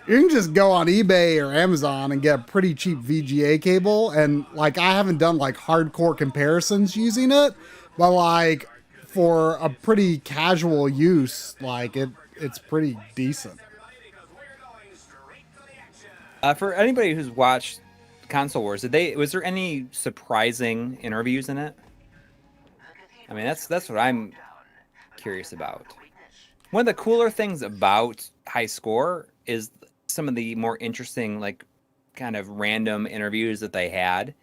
can just go on eBay or Amazon and get a pretty cheap VGA cable. And like, I haven't done like hardcore comparisons using it, but like for a pretty casual use, like it's pretty decent. For anybody who's watched Console Wars, was there any surprising interviews in it? I mean, that's what I'm curious about. One of the cooler things about High Score is some of the more interesting, like, kind of random interviews that they had.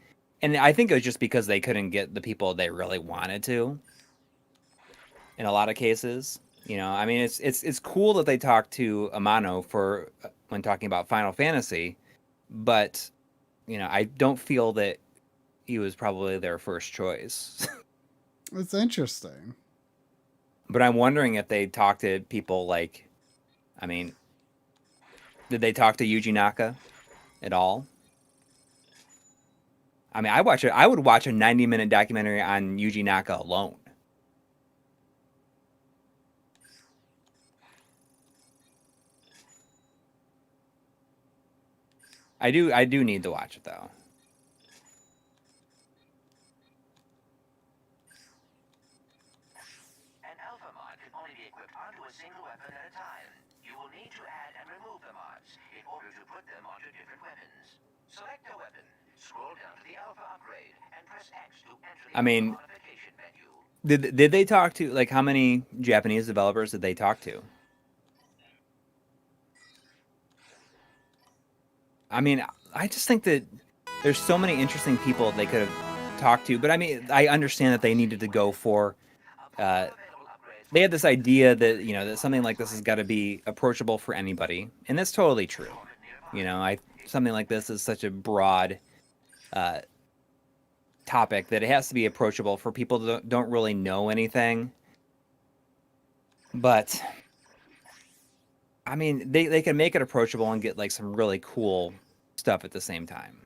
And I think it was just because they couldn't get the people they really wanted to in a lot of cases. You know, I mean, it's cool that they talked to Amano for when talking about Final Fantasy, but, you know, I don't feel that he was probably their first choice. It's interesting. But I'm wondering if they talked to people like, I mean, did they talk to Yuji Naka at all? I mean, I would watch a 90-minute documentary on Yuji Naka alone. I do need to watch it though. An alpha mod can only be equipped onto a single weapon at a time. You will need to add and remove the mods in order to put them onto different weapons. Select a weapon, scroll down to the alpha upgrade, and press X to enter the modification menu. Did they talk to, like, how many Japanese developers did they talk to? I mean, I just think that there's so many interesting people they could have talked to, but I mean, I understand that they needed to go for. They had this idea that, you know, that something like this has got to be approachable for anybody, and that's totally true. You know, something like this is such a broad topic that it has to be approachable for people that don't really know anything. But I mean, they can make it approachable and get like some really cool stuff at the same time.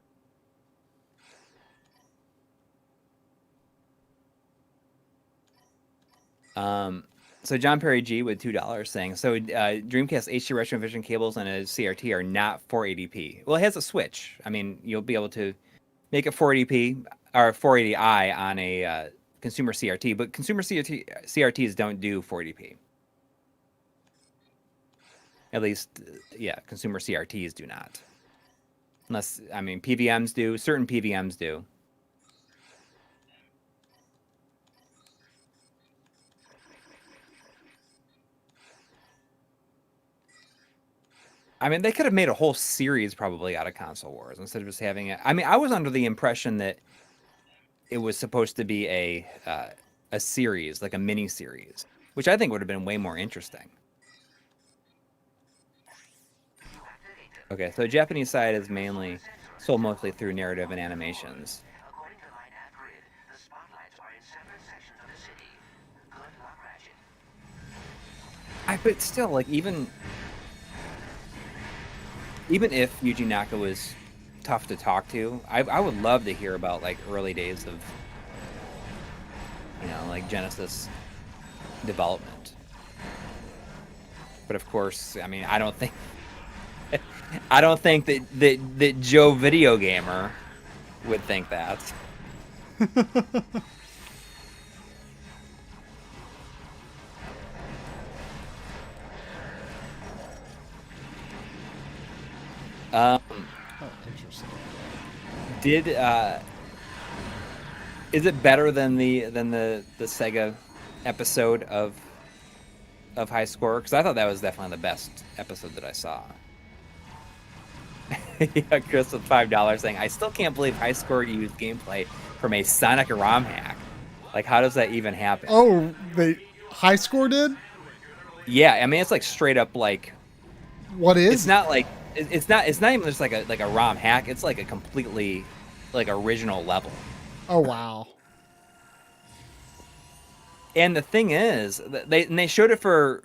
So John Perry G with $2 saying, so Dreamcast HD Retrovision cables and a CRT are not 480p. Well, it has a switch. I mean, you'll be able to make it 480p or 480i on a consumer CRT, but consumer CRTs don't do 480p. At least, yeah, consumer CRTs do not. Unless, I mean, PVMs do. Certain PVMs do. I mean, they could have made a whole series probably out of Console Wars instead of just having it. I mean, I was under the impression that it was supposed to be a series, like a mini series, which I think would have been way more interesting. Okay, so Japanese side is mainly sold mostly through narrative and animations. According to my nav grid, the spotlights are in separate sections of the city. Good luck, Ratchet. But still, like, even if Yuji Naka was tough to talk to, I would love to hear about, like, early days of, you know, like, Genesis development. But of course, I mean, I don't think that Joe Video Gamer would think that. Interesting. Is it better than the Sega episode of High Score? Because I thought that was definitely the best episode that I saw. Yeah, Chris with $5 saying, I still can't believe High Score used gameplay from a Sonic ROM hack. Like, how does that even happen? Oh, High Score did? Yeah, I mean, it's like straight up like. What is? It's not like it's not even just like a ROM hack. It's like a completely like original level. Oh wow. And the thing is, they showed it for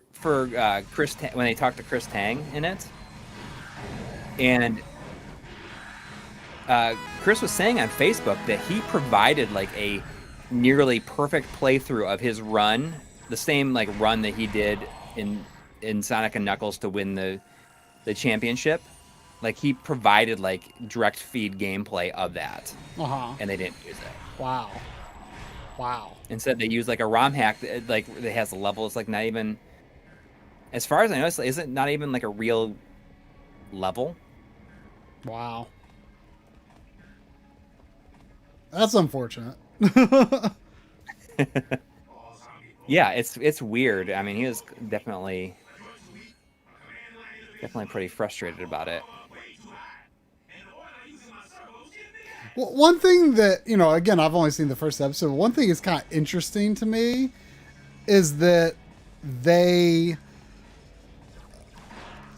Chris when they talked to Chris Tang in it, and Chris was saying on Facebook that he provided like a nearly perfect playthrough of his run, the same like run that he did in Sonic and Knuckles to win the championship. Like he provided like direct feed gameplay of that, and they didn't use it. Wow. Instead, they use like a ROM hack that like that has a level. It's like not even, as far as I know, is it not even like a real level? Wow. That's unfortunate. Yeah, it's weird. I mean, he was definitely pretty frustrated about it. Well, one thing that, again, I've only seen the first episode. One thing that's kind of interesting to me is that they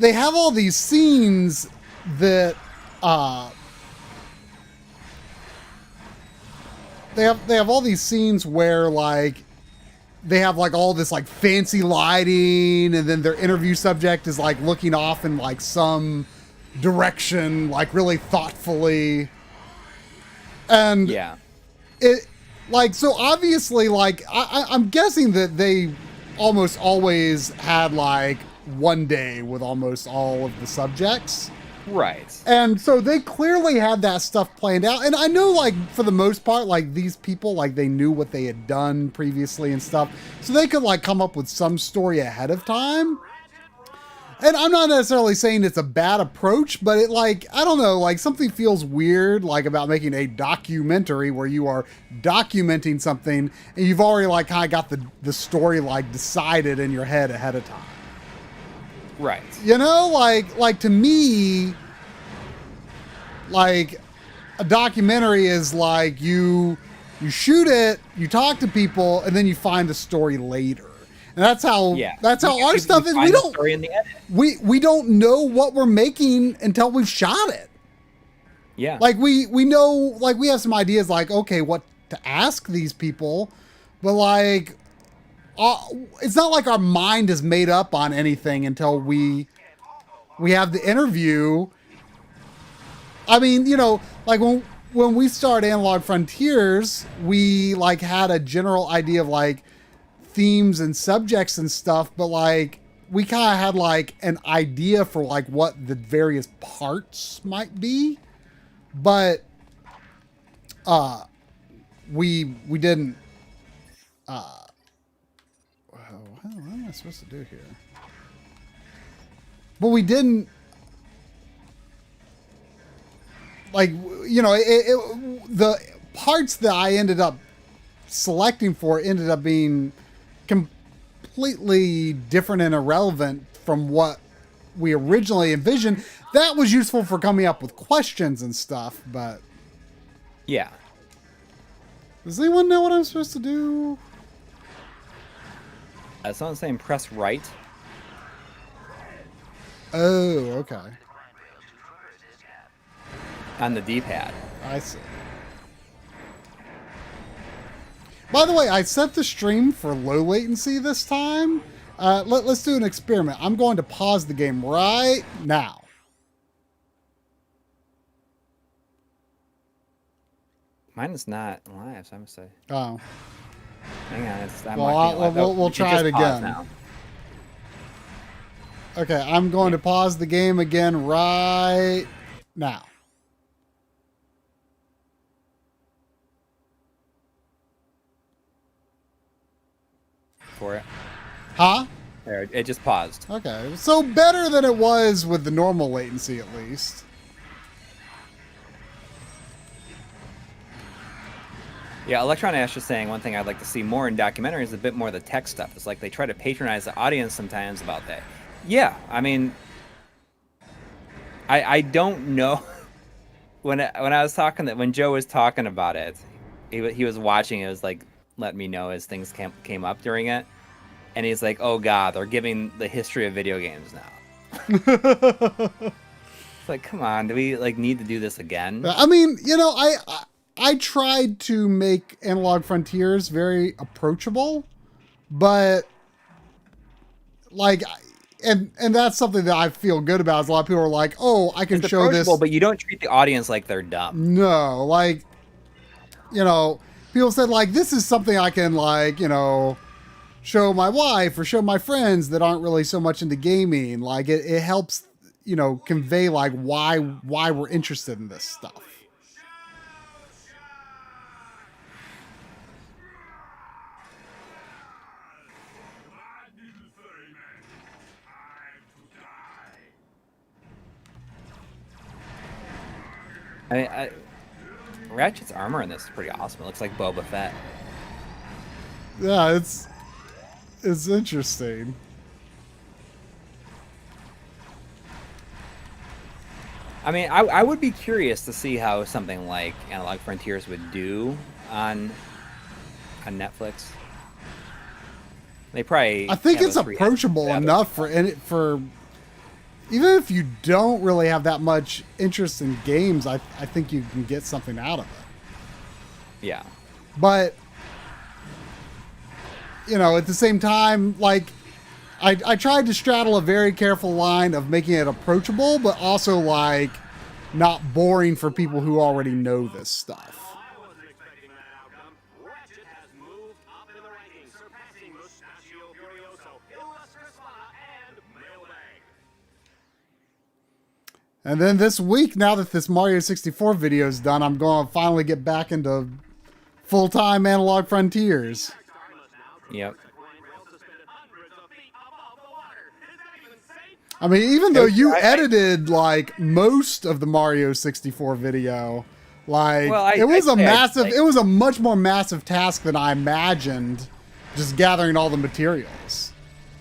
have all these scenes that they have all these scenes where like they have like all this like fancy lighting, and then their interview subject is like looking off in like some direction, like really thoughtfully. And yeah, it like, so obviously like I'm guessing that they almost always had like one day with almost all of the subjects. right. And so they clearly had that stuff planned out. And I know, like, for the most part, like, these people, like, they knew what they had done previously and stuff. So they could, like, come up with some story ahead of time. And I'm not necessarily saying it's a bad approach, but it, like, I don't know, like, something feels weird, like, about making a documentary where you are documenting something and you've already, like, kind of got the story, like, decided in your head ahead of time. Right. Like to me, like a documentary is like you shoot it, you talk to people, and then you find the story later. And that's how our stuff is. We don't know what we're making until we've shot it. Yeah. Like we know, like we have some ideas, like, okay, what to ask these people, but like it's not like our mind is made up on anything until we have the interview. I mean, like when we started Analog Frontiers, we like had a general idea of like themes and subjects and stuff, but like we kind of had like an idea for like what the various parts might be, but we didn't. What am I supposed to do here? But we didn't, like, the parts that I ended up selecting for ended up being completely different and irrelevant from what we originally envisioned. That was useful for coming up with questions and stuff, but yeah. Does anyone know what I'm supposed to do? Someone's saying press right. Oh, okay. On the D-pad. I see. By the way, I set the stream for low latency this time. Let's do an experiment. I'm going to pause the game right now. Mine is not live, so I'm going to say. Oh. Hang on. We'll try it again. Now. Okay, I'm going to pause the game again right now. For it. Huh? There, it just paused. Okay, so better than it was with the normal latency at least. Yeah, Electron Ash is saying one thing I'd like to see more in documentaries is a bit more of the tech stuff. It's like they try to patronize the audience sometimes about that. Yeah, I mean, I don't know. When I was talking, when Joe was talking about it, he was watching. It was like letting me know as things came up during it, and he's like, "Oh God, they're giving the history of video games now." It's like, come on, do we like need to do this again? I mean, I tried to make Analog Frontiers very approachable, but like and that's something that I feel good about. Is a lot of people are like, "Oh, I can It's show this," but you don't treat the audience like they're dumb. No, like, you know, people said like this is something I can like, show my wife or show my friends that aren't really so much into gaming. Like it helps, convey like why we're interested in this stuff. Ratchet's armor in this is pretty awesome. It looks like Boba Fett. Yeah, it's interesting. I mean, I would be curious to see how something like Analog Frontiers would do on Netflix. They probably. I think have it's a free approachable episode. enough for even if you don't really have that much interest in games. I think you can get something out of it. Yeah. But at the same time, like I tried to straddle a very careful line of making it approachable, but also like not boring for people who already know this stuff. I wasn't expecting that outcome. Ratchet has moved up in the rankings, surpassing Mustachio Furioso, Illustrasana, and Mailbag. And then this week, now that this Mario 64 video is done, I'm going to finally get back into full-time Analog Frontiers. Yep. I mean, even though you edited like most of the Mario 64 video, like it was a much more massive task than I imagined, just gathering all the materials.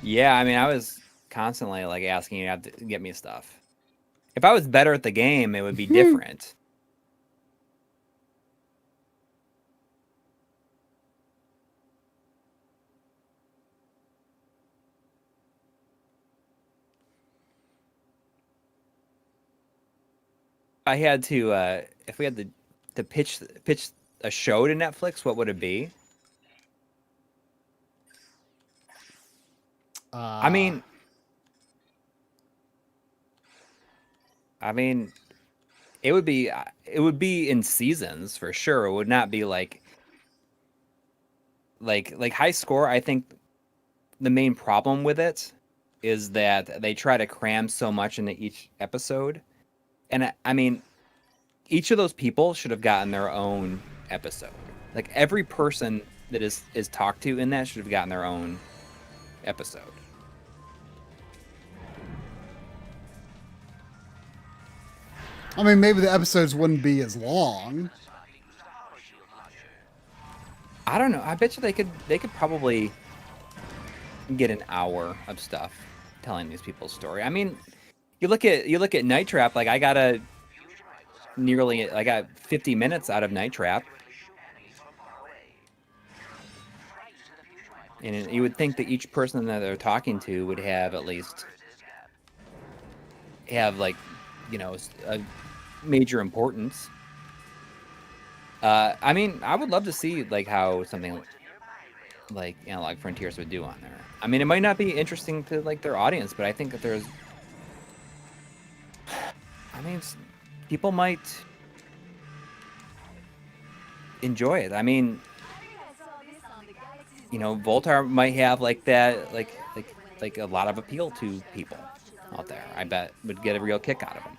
Yeah, I mean, I was constantly like asking you to get me stuff. If I was better at the game, it would be different. I had to, if we had to pitch a show to Netflix, what would it be? I mean, it would be in seasons for sure. It would not be like High Score. I think the main problem with it is that they try to cram so much into each episode. And I mean, each of those people should have gotten their own episode. Like every person that is talked to in that should have gotten their own episode. I mean, maybe the episodes wouldn't be as long. I don't know. I bet you they could probably get an hour of stuff telling these people's story. I mean, you look at Night Trap. Like I got 50 minutes out of Night Trap, and you would think that each person that they're talking to would have at least a major importance. I mean, I would love to see like how something like Analog Frontiers would do on there. I mean, it might not be interesting to like their audience, but I think that there's, I mean, people might enjoy it. I mean, Voltar might have like that, like a lot of appeal to people out there. I bet would get a real kick out of them.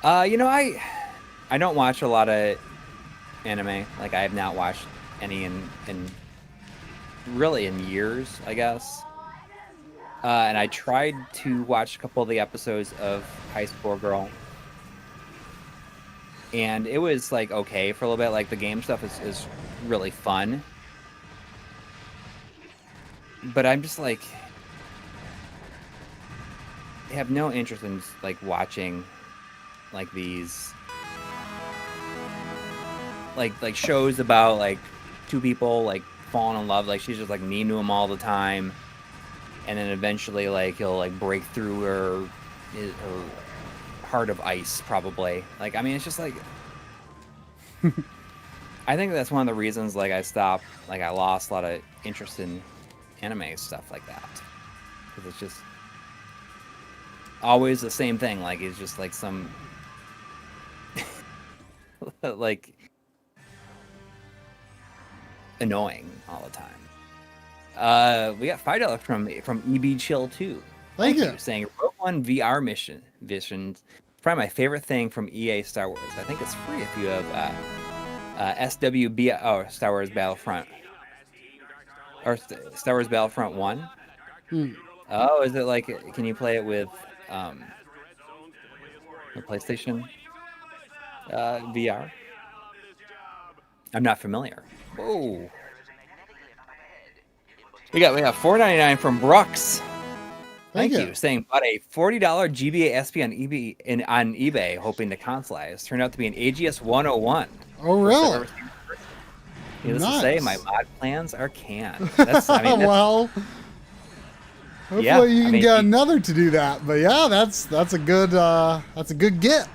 I don't watch a lot of anime. Like I have not watched any in years, I guess. And I tried to watch a couple of the episodes of High Score Girl, and it was like okay for a little bit. Like the game stuff is really fun, but I'm just like have no interest in like watching like these like shows about like two people like falling in love. Like she's just like mean to him all the time, and then eventually like he'll like break through her heart of ice probably. Like I mean, it's just like I think that's one of the reasons like I stopped, like I lost a lot of interest in anime stuff like that, because it's just always the same thing. Like it's just like some like annoying all the time. We got $5 from EB Chill 2. Thank you. Saying Rogue One VR missions, probably my favorite thing from EA Star Wars. I think it's free if you have SWB Star Wars Battlefront or Star Wars Battlefront 1. Oh, is it like, can you play it with the PlayStation VR? I'm not familiar. Whoa. We got $4.99 from Brooks. Thank you. Saying bought a $40 GBA SP on eBay, hoping to consolize. Turned out to be an AGS 101. Oh, really? Needless to say, my mod plans are canned. That's, I mean, well, hopefully you can get another to do that. But yeah, that's a good get.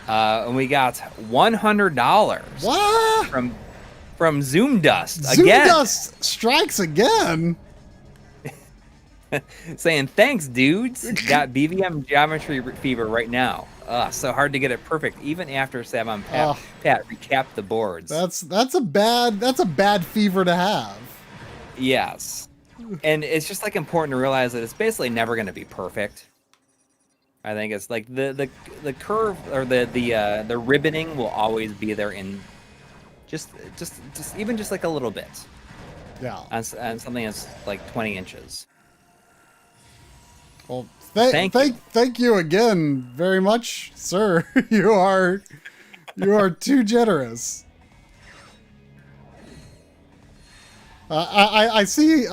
And we got $100. What? From Zoom Dust Zoom again. Dust strikes again. Saying thanks, dudes. Got BVM geometry fever right now. So hard to get it perfect, even after Sam Pat recapped the boards. That's a bad fever to have. Yes, and it's just like important to realize that it's basically never going to be perfect. I think it's like the curve or the ribboning will always be there in just even just like a little bit. Yeah. On something that's like 20 inches. Well, thank you again very much, sir. You are too generous. I see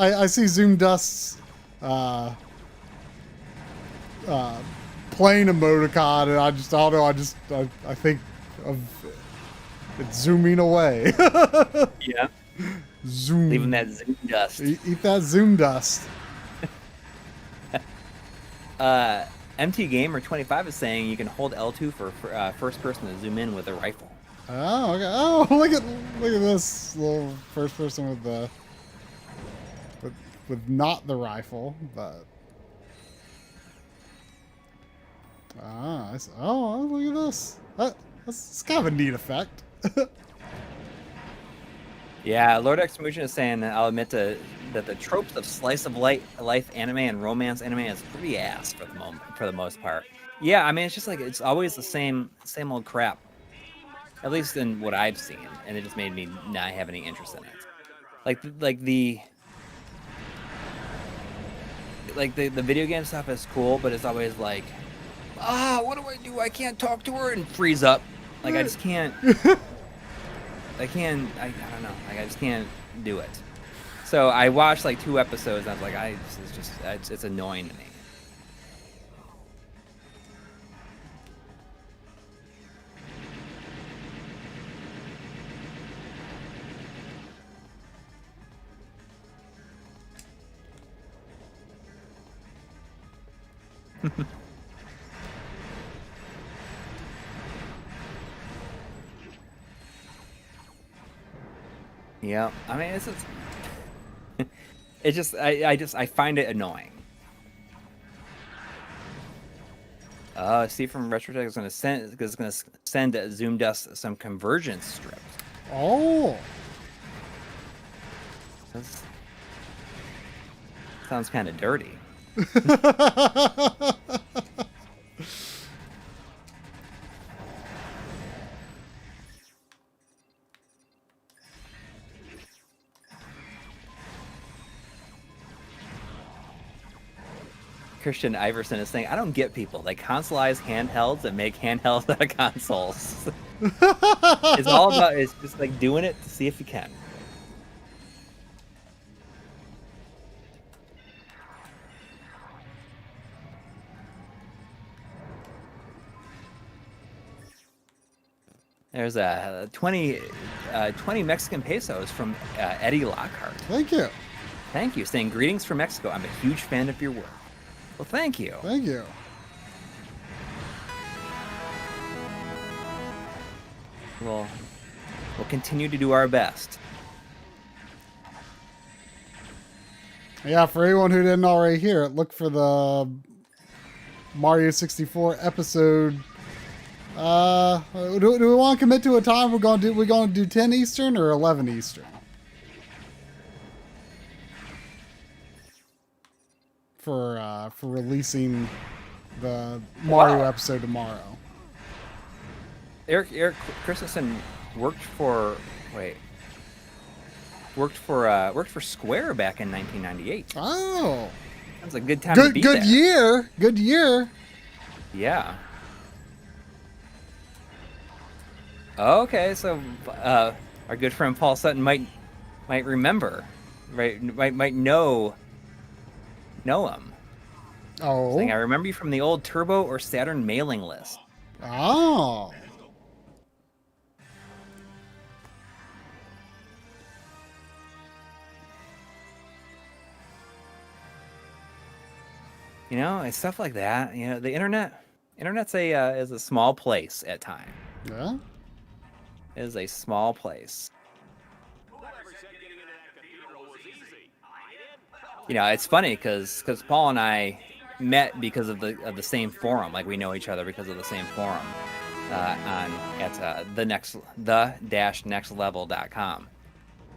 Zoom Dust's plane emoticon, and I don't know. I think of it zooming away. Yeah. Zoom. Leaving that Zoom dust. Eat that Zoom dust. MT Gamer 25 is saying you can hold L2 for first person to zoom in with a rifle. Oh, okay. Oh, look at this little first person with the with not the rifle, but oh, look at this. That's kind of a neat effect. Yeah, Lord Execution is saying that I'll admit that the tropes of slice of life anime and romance anime is pretty ass for the most part. Yeah, I mean it's just like it's always the same old crap. At least in what I've seen, and it just made me not have any interest in it. Like the video game stuff is cool, but it's always like, what do I do? I can't talk to her and freeze up. Like I just can't. I don't know. Like I just can't do it. So I watched like 2 episodes. And I was like, it's annoying to me. Yeah, I mean it's just I find it annoying. Steve from Retrode is going to send Zoom Dust some convergence strips. Oh, Sounds kind of dirty. Christian Iverson is saying, I don't get people. They consolize handhelds and make handhelds out of consoles. It's just like doing it to see if you can. There's a 20 Mexican pesos from Eddie Lockhart. Thank you. Thank you. Saying greetings from Mexico. I'm a huge fan of your work. Well, thank you. Thank you. We'll continue to do our best. Yeah, for anyone who didn't already hear it, look for the Mario 64 episode. Do we want to commit to a time we're going to do 10 Eastern or 11 Eastern? For releasing the Mario episode tomorrow. Eric Christensen worked for Square back in 1998. Oh, That was a good time to be there. Good year. Yeah. Okay, so our good friend Paul Sutton might remember, right? Might know him. Oh. Saying, I remember you from the old Turbo or Saturn mailing list. Oh. You know, and stuff like that. You know, the internet's is a small place at times. Yeah. It is a small place. You know, it's funny because Paul and I met because of the same forum. Like, we know each other because of the same forum at the-nextlevel.com.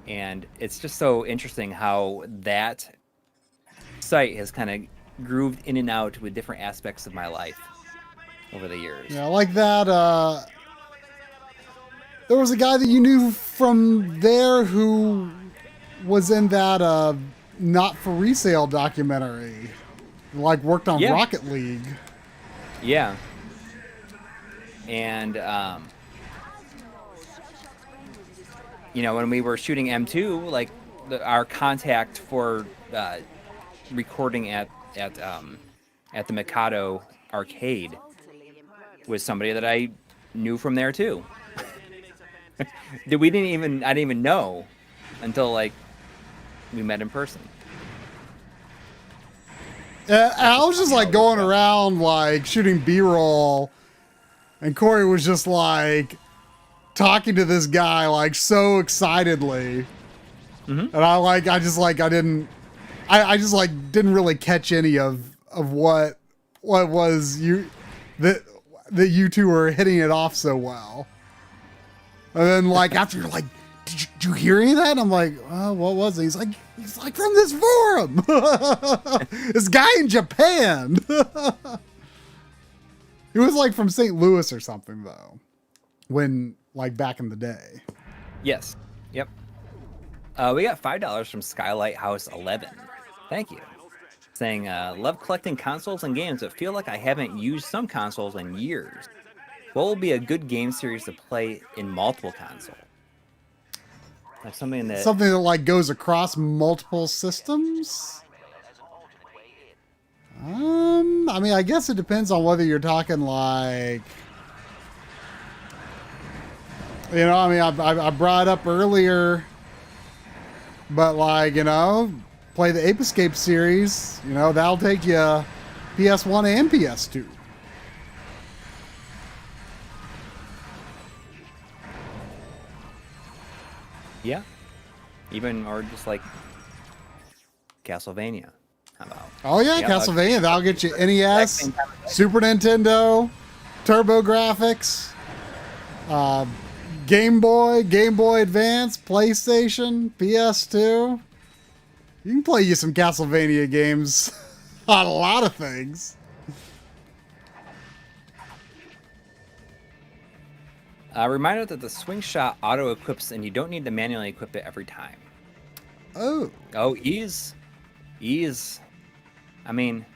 And it's just so interesting how that site has kind of grooved in and out with different aspects of my life over the years. Yeah, like that. There was a guy that you knew from there who was in that Not For Resale documentary. Like, worked on Rocket League. Yeah. And, you know, when we were shooting M2, like, our contact for recording at the Mikado arcade was somebody that I knew from there too. I didn't even know until, like, we met in person. I was just like going around like shooting B-roll, and Coury was just like talking to this guy like so excitedly, and I just didn't really catch any of what was that you two were hitting it off so well. And then, like, after you're like, did you hear any of that? And I'm like, oh, what was it? He's like from this forum. This guy in Japan. He was like from St. Louis or something though, when like back in the day. Yes. Yep. We got $5 from Skylight House 11. Thank you. Saying, love collecting consoles and games, but feel like I haven't used some consoles in years. What will be a good game series to play in multiple consoles? Like something that like goes across multiple systems. I mean, I guess it depends on whether you're talking like, you know, I mean, I brought up earlier, but like, you know, play the Ape Escape series, you know, that'll take you PS1 and PS2. Yeah. Even, or just like Castlevania. How about? Oh yeah, Castlevania. That'll get you NES, Super Nintendo, Turbo Graphics, Game Boy Advance, PlayStation, PS2. You can play you some Castlevania games on a lot of things. Reminder that the swing shot auto equips and you don't need to manually equip it every time. Oh. Oh, ease. I mean,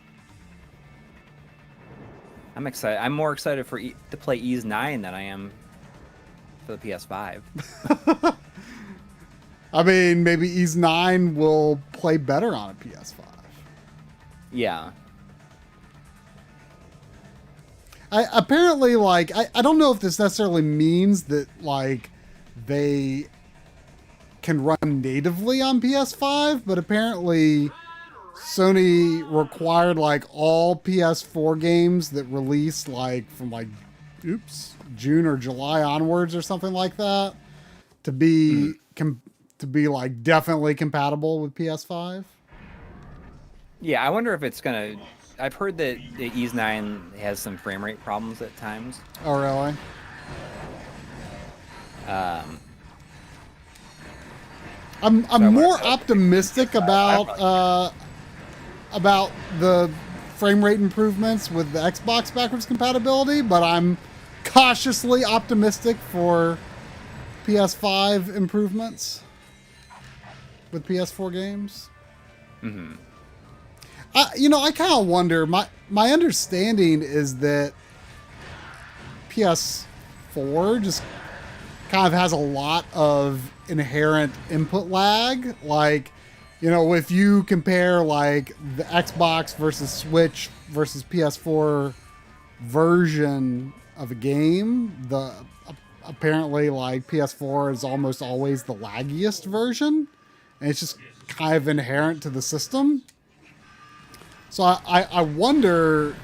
I'm excited. I'm more excited to play Ease 9 than I am for the PS5. I mean, maybe Ease 9 will play better on a PS5. Yeah. Apparently, like, I don't know if this necessarily means that, like, they can run natively on PS5, but apparently Sony required like all PS4 games that release like from like June or July onwards or something like that to be to be like definitely compatible with PS5. Yeah, I wonder if it's gonna. I've heard that the Ys 9 has some frame rate problems at times. Oh, really? I'm more optimistic about the frame rate improvements with the Xbox backwards compatibility, but I'm cautiously optimistic for PS5 improvements with PS4 games. Mm-hmm. I kind of wonder. My understanding is that PS4 just kind of has a lot of inherent input lag. Like, if you compare like the Xbox versus Switch versus PS4 version of a game, apparently like PS4 is almost always the laggiest version, and it's just kind of inherent to the system. So I wonder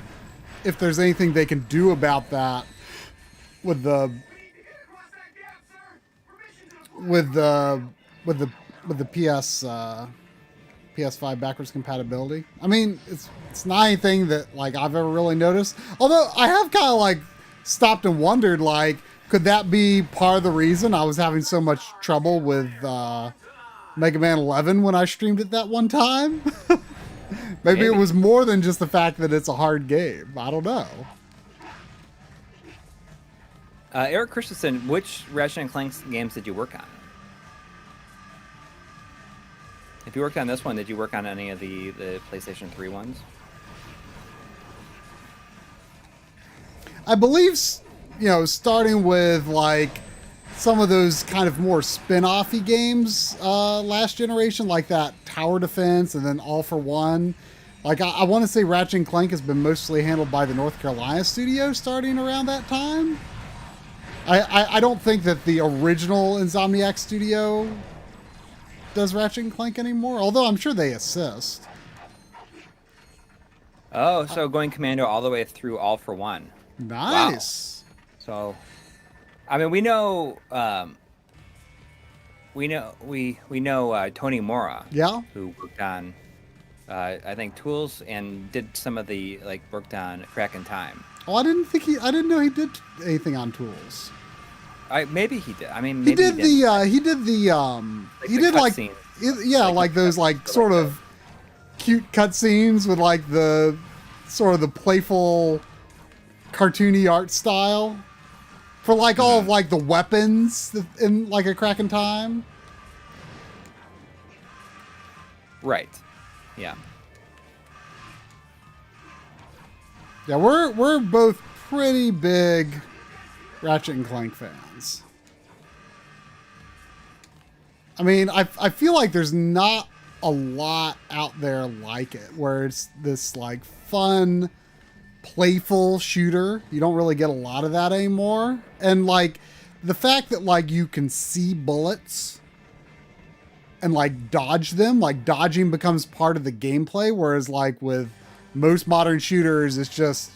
if there's anything they can do about that with the PS5 backwards compatibility. I mean, it's not anything that like I've ever really noticed. Although I have kind of like stopped and wondered, like, could that be part of the reason I was having so much trouble with Mega Man 11 when I streamed it that one time? Maybe it was more than just the fact that it's a hard game. I don't know. Eric Christensen, which Ratchet and Clank games did you work on? If you worked on this one, did you work on any of the PlayStation 3 ones? I believe, starting with like some of those kind of more spin-off-y games last generation, like that Tower Defense and then All for One. Like, I want to say Ratchet and Clank has been mostly handled by the North Carolina studio starting around that time. I don't think that the original Insomniac studio does Ratchet and Clank anymore, although I'm sure they assist. Oh, so going Commando all the way through All for One. Nice. Wow. So, I mean, we know Tony Mora. Yeah. Who worked on, I think, Tools and did some of the worked on Crack in Time. Oh, I didn't know he did anything on Tools. Maybe he did. I mean, he maybe did like those like sort of cute cutscenes with like the sort of the playful cartoony art style for like all of like the weapons in like a Crack in Time. Right. Yeah. Yeah, we're both pretty big Ratchet and Clank fans. I mean, I feel like there's not a lot out there like it, where it's this like fun, playful shooter. You don't really get a lot of that anymore. And like the fact that like you can see bullets and like dodge them, like dodging becomes part of the gameplay, whereas like with most modern shooters it's just,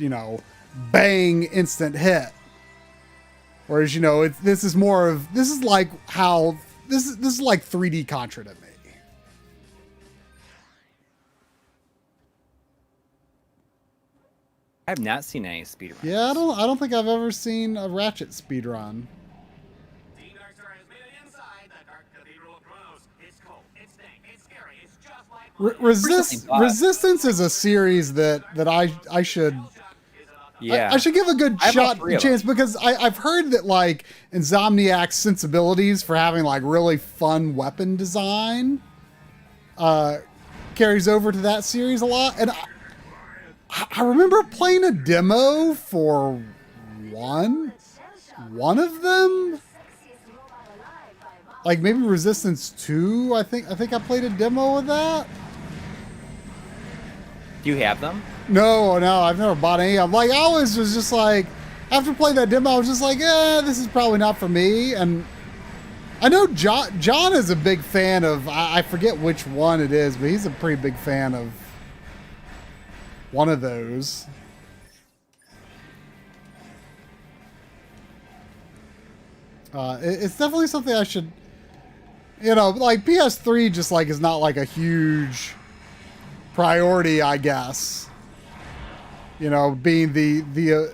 bang, instant hit. Whereas, this is like 3D Contra to me. I have not seen any speedruns. Yeah, I don't think I've ever seen a Ratchet speedrun. Resistance is a series that I should. Yeah, I should give a good chance because I've heard that like Insomniac's sensibilities for having like really fun weapon design carries over to that series a lot. And I remember playing a demo for one of them, like maybe Resistance 2. I think I played a demo of that. Do you have them? No, I've never bought any. I'm like, I always was just like, after playing that demo, I was just like, this is probably not for me. And I know John is a big fan of, I forget which one it is, but he's a pretty big fan of one of those. It's definitely something I should, like PS3 just like is not like a huge priority, I guess. Being the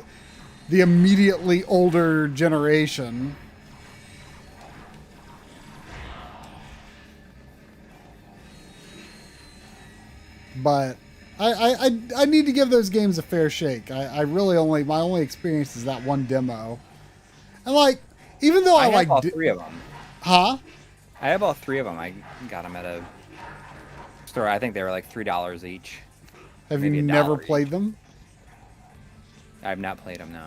immediately older generation. But I need to give those games a fair shake. I really my only experience is that one demo. And like, even though I have like all three of them. Huh? I have all three of them. I got them at a store. I think they were like $3 each. Have Maybe you $1 never each. played them? I've not played them, no.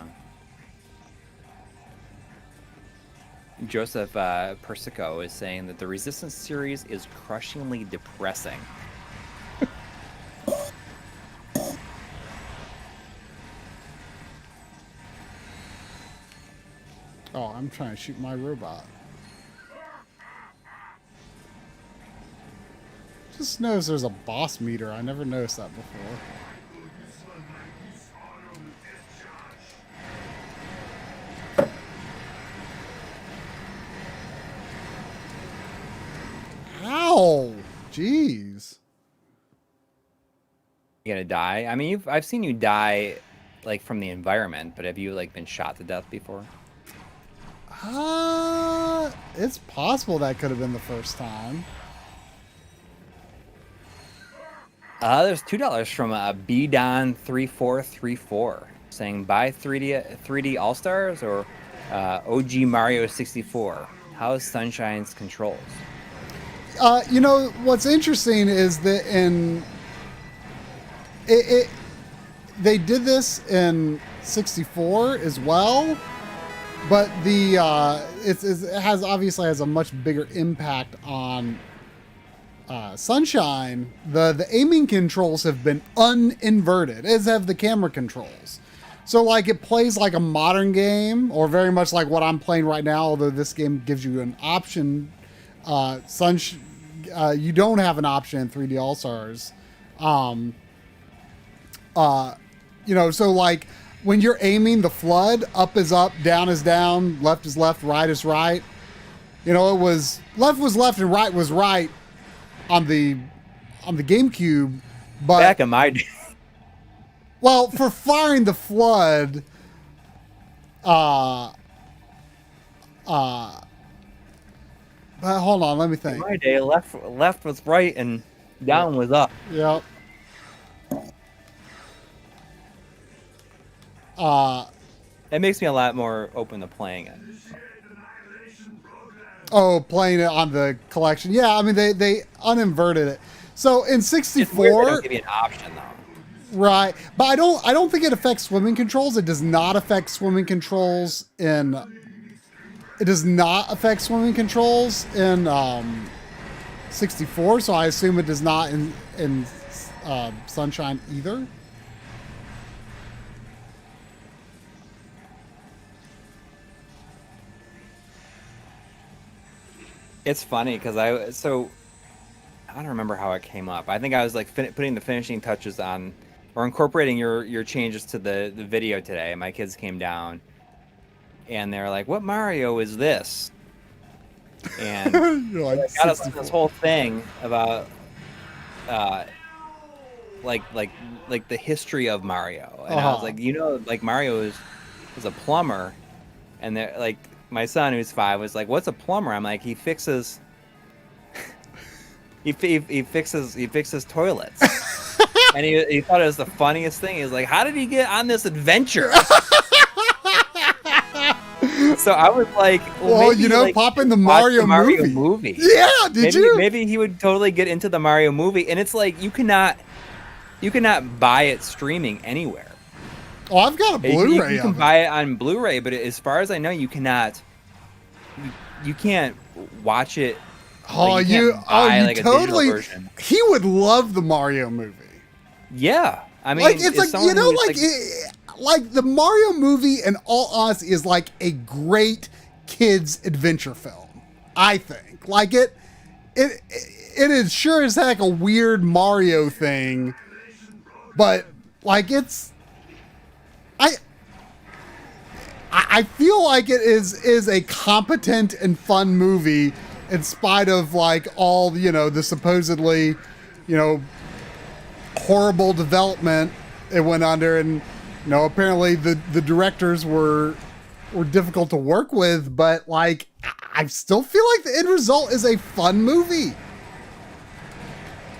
Joseph Persico is saying that the Resistance series is crushingly depressing. Oh, I'm trying to shoot my robot. Just noticed there's a boss meter. I never noticed that before. Ow! Jeez. You gonna die? I mean, I've seen you die, like, from the environment, but have you, like, been shot to death before? It's possible that could have been the first time. There's $2 from BDon3434 saying buy 3D All Stars or OG Mario 64. How's Sunshine's controls? What's interesting is that they did this in 64 as well, but it obviously has a much bigger impact on Sunshine. The aiming controls have been uninverted, as have the camera controls. So like it plays like a modern game, or very much like what I'm playing right now, although this game gives you an option. You don't have an option in 3D All-Stars. So like when you're aiming the flood, up is up, down is down, left is left, right is right. It was left and right was right on the GameCube, but Back in my day. well, for firing the flood, but hold on, let me In think. my day, left was right and down was up. Yep. It makes me a lot more open to playing it. Oh, playing it on the collection. Yeah, I mean they uninverted it. So in It's weird they 64, don't give you an option though. right? But I don't think it affects swimming controls. It does not affect swimming controls in. It does not affect swimming controls in 64. So I assume it does not in Sunshine either. It's funny because I don't remember how it came up. I think I was like putting the finishing touches on, or incorporating your changes to the video today. My kids came down, and they're like, "What Mario is this?" And You're like got us 64. this whole thing about like the history of Mario, and I was like, like Mario is a plumber, and they're like. My son, who's 5, was like, "What's a plumber?" I'm like, "He fixes, he fixes toilets." And he thought it was the funniest thing. He was like, "How did he get on this adventure?" So I was like, "Well, maybe, like, pop in the watch Mario movie." Yeah, did you? Maybe he would totally get into the Mario movie, and it's like you cannot buy it streaming anywhere. Oh, I've got a Blu-ray. You can buy it on Blu-ray, but as far as I know, you cannot. You can't watch it. Oh, like, you a totally. digital version. He would love the Mario movie. Yeah, I mean, Like it's like someone who's, like the Mario movie, in all honesty, is like a great kids adventure film. I think. Like it is sure as heck a weird Mario thing, but like I feel like it is a competent and fun movie in spite of like all, the supposedly, horrible development it went under, and apparently the directors were difficult to work with, but like I still feel like the end result is a fun movie.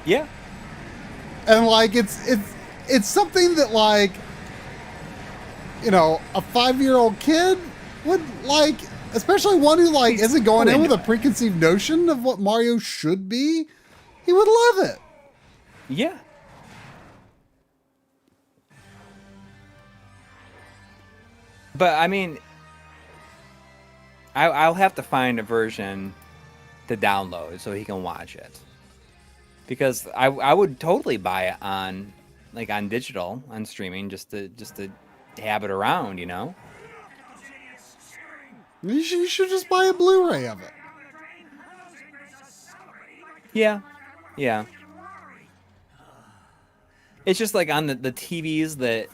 Yeah. And like it's something that like a 5-year-old kid would like, especially one who like isn't going in with a preconceived notion of what Mario should be. He would love it. Yeah. But I mean, I'll have to find a version to download so he can watch it, because I would totally buy it on digital, on streaming, just to have it around, You should just buy a Blu-ray of it. Yeah. It's just like on the TVs that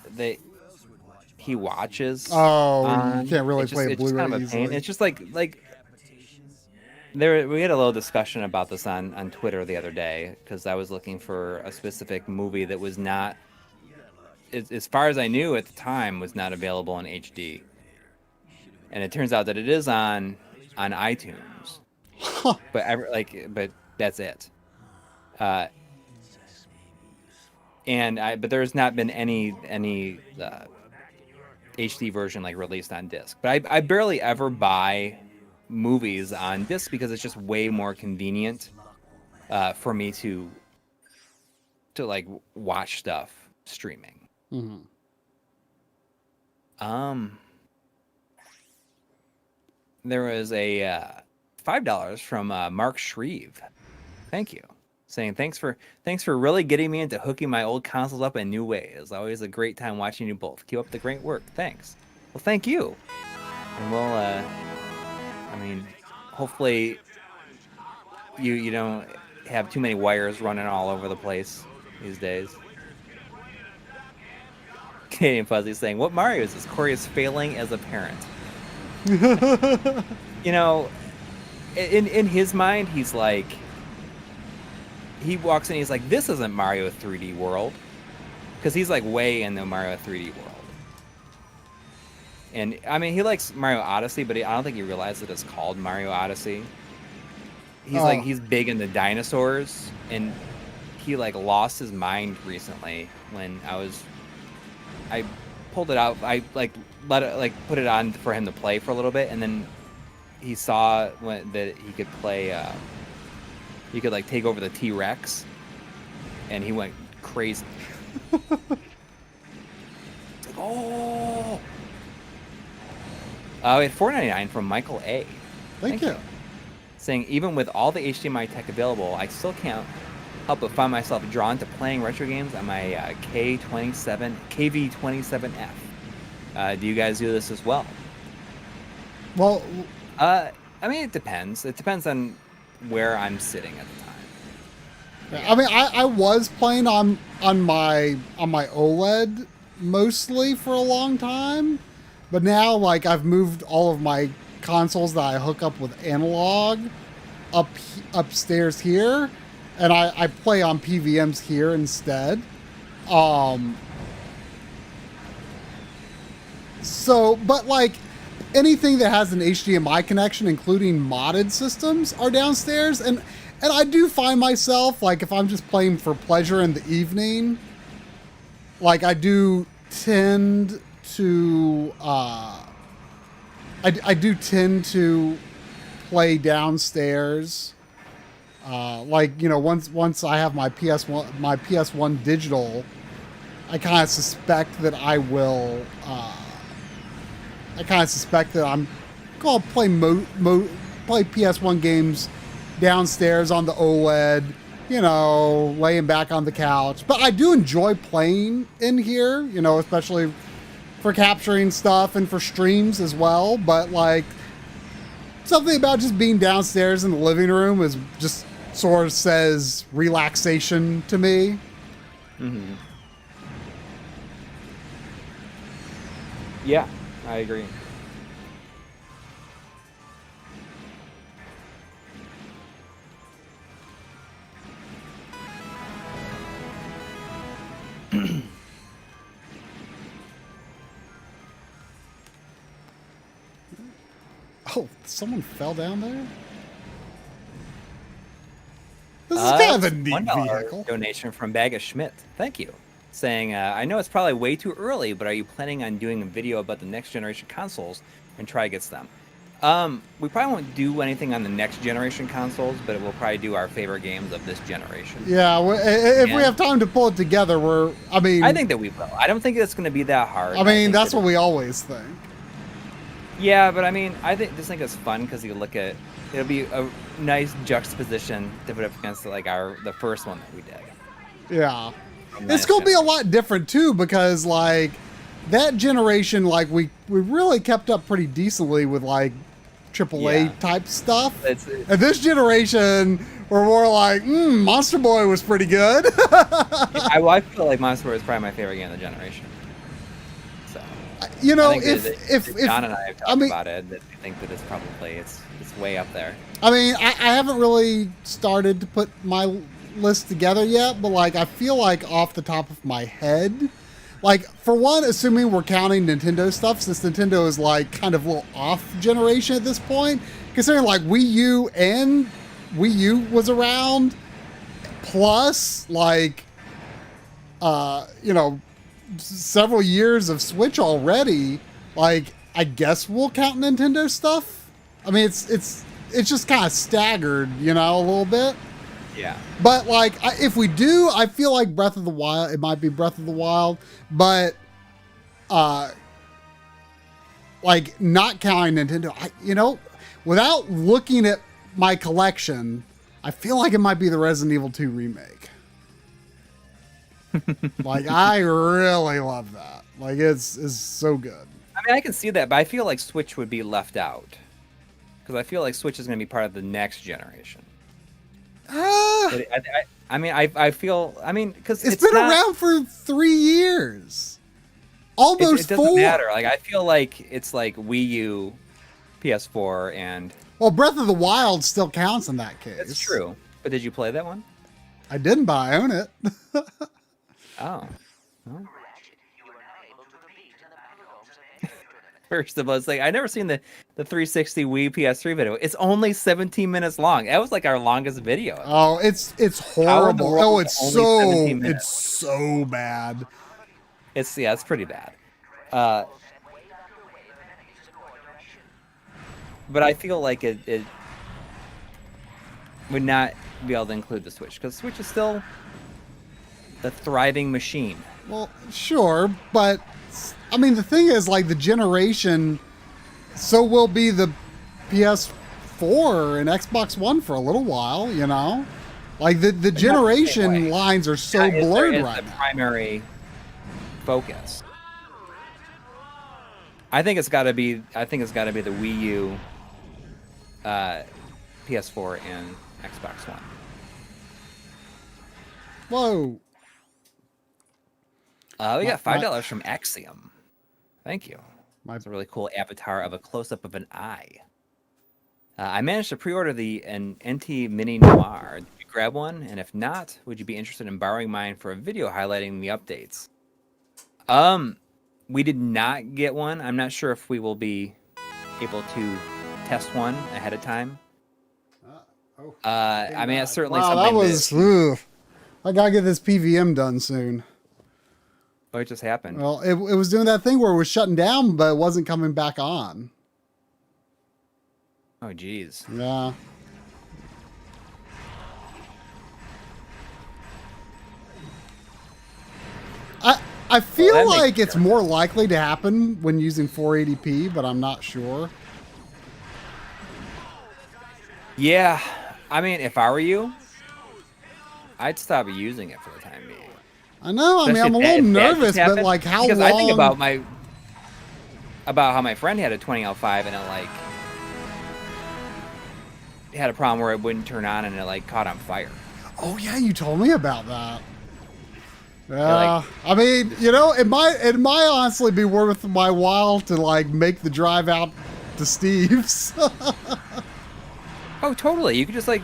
he watches. Oh, you can't really play a Blu-ray Blu-ray kind of easily. It's just like we had a little discussion about this on Twitter the other day, because I was looking for a specific movie that was not, as far as I knew at the time, was not available in HD. And it turns out that it is on iTunes. But that's it. But there's not been any HD version released on disc. But I barely ever buy movies on disc because it's just way more convenient for me to watch stuff streaming. Mm-hmm. There was a $5 from Marc Shreve. Thank you. Saying thanks for really getting me into hooking my old consoles up in new ways. Always a great time watching you both. Keep up the great work. Thanks. Well, thank you. And we'll hopefully you don't have too many wires running all over the place these days. Canadian Fuzzy saying, "What Mario is this? Coury is failing as a parent." In his mind, he's like, he walks in, he's like, this isn't Mario 3D World, because he's like way in the Mario 3D World. And I mean, he likes Mario Odyssey, but I don't think he realizes that it's called Mario Odyssey. He's big into dinosaurs, and he lost his mind recently when I pulled it out. I let it put it on for him to play for a little bit, and then he saw that he could play. He could take over the T-Rex, and he went crazy. Oh! We had $4.99 from Michael A. Thank you. Saying, even with all the HDMI tech available, I still can't help but find myself drawn to playing retro games on my KV27F. Do you guys do this as well? Well, I mean, it depends. It depends on where I'm sitting at the time. I mean, I was playing on my OLED mostly for a long time, but now I've moved all of my consoles that I hook up with analog upstairs here, and I play on PVMs here instead. So, but anything that has an HDMI connection, including modded systems, are downstairs, and I do find myself if I'm just playing for pleasure in the evening, I do tend to I do tend to play downstairs. Once I have my PS1 digital, I kind of suspect that I will. I kind of suspect that I'm going to play PS1 games downstairs on the OLED, laying back on the couch. But I do enjoy playing in here, especially for capturing stuff and for streams as well. But something about just being downstairs in the living room is just sort of says relaxation to me. Mm-hmm. Yeah, I agree. Oh, someone fell down there? This is kind of a neat $1 vehicle. donation from Bag of Schmidt. Thank you. Saying, I know it's probably way too early, but are you planning on doing a video about the next generation consoles and try against them? We probably won't do anything on the next generation consoles, but we'll probably do our favorite games of this generation. Yeah, if we have time to pull it together, I think that we will. I don't think it's going to be that hard. I mean, that's what we always think. Yeah, but I mean, just think it's fun because you look at, it'll be a nice juxtaposition to put up against like the first one that we did. Yeah. It's going to be a lot different too, because like that generation, like we really kept up pretty decently with like AAA type stuff. And this generation, we're more like, Monster Boy was pretty good. I feel like Monster Boy is probably my favorite game of the generation. So, you know, if John and I have talked about it, that I think that it's probably it's way up there. I mean, I haven't really started to put my list together yet, but like I feel like off the top of my head, like for one, assuming we're counting Nintendo stuff, since Nintendo is like kind of a little off generation at this point, considering like Wii U and Wii U was around, plus like you know, several years of Switch already, like I guess we'll count Nintendo stuff. I mean, it's just kind of staggered, you know, a little bit. Yeah. But like, if we do, I feel like Breath of the Wild. It might be Breath of the Wild, but like not counting Nintendo. You know, without looking at my collection, I feel like it might be the Resident Evil 2 remake. Like, I really love that. Like, it's so good. I mean, I can see that, but I feel like Switch would be left out because I feel like Switch is going to be part of the next generation. I mean, because it's been around for 3 years, almost it 4. Doesn't matter. Like, I feel like it's like Wii U, PS4, and Breath of the Wild still counts in that case. That's true. But did you play that one? I didn't, but I own it. Oh. Well. First of all, it's like I never seen the 360 Wii PS3 video. It's only 17 minutes long. That was like our longest video. Oh, it's horrible. Oh, it's so bad. It's pretty bad. But I feel like it would not be able to include the Switch because Switch is still the thriving machine. Well, sure, but I mean, the thing is, like, the generation, so will be the PS4 and Xbox One for a little while, you know? Like, the generation lines are so blurred right now. Primary focus. I think it's got to be the Wii U, PS4, and Xbox One. Whoa. We got $5 from Axiom. Thank you. It's a really cool avatar of a close-up of an eye. I managed to pre-order an NT Mini Noir. Did you grab one? And if not, would you be interested in borrowing mine for a video highlighting the updates? We did not get one. I'm not sure if we will be able to test one ahead of time. I mean, it's certainly something that was... I gotta get this PVM done soon. What just happened? Well, it was doing that thing where it was shutting down, but it wasn't coming back on. Oh, geez. Yeah. I feel like it's more likely to happen when using 480p, but I'm not sure. Yeah. I mean, if I were you, I'd stop using it for the time being. I know. I mean, I'm a little nervous, but like, how long? Because I think about how my friend had a 20L5 and it like had a problem where it wouldn't turn on and it like caught on fire. Oh yeah, you told me about that. Yeah, like, I mean, you know, it might honestly be worth my while to like make the drive out to Steve's. oh, totally. You could just like,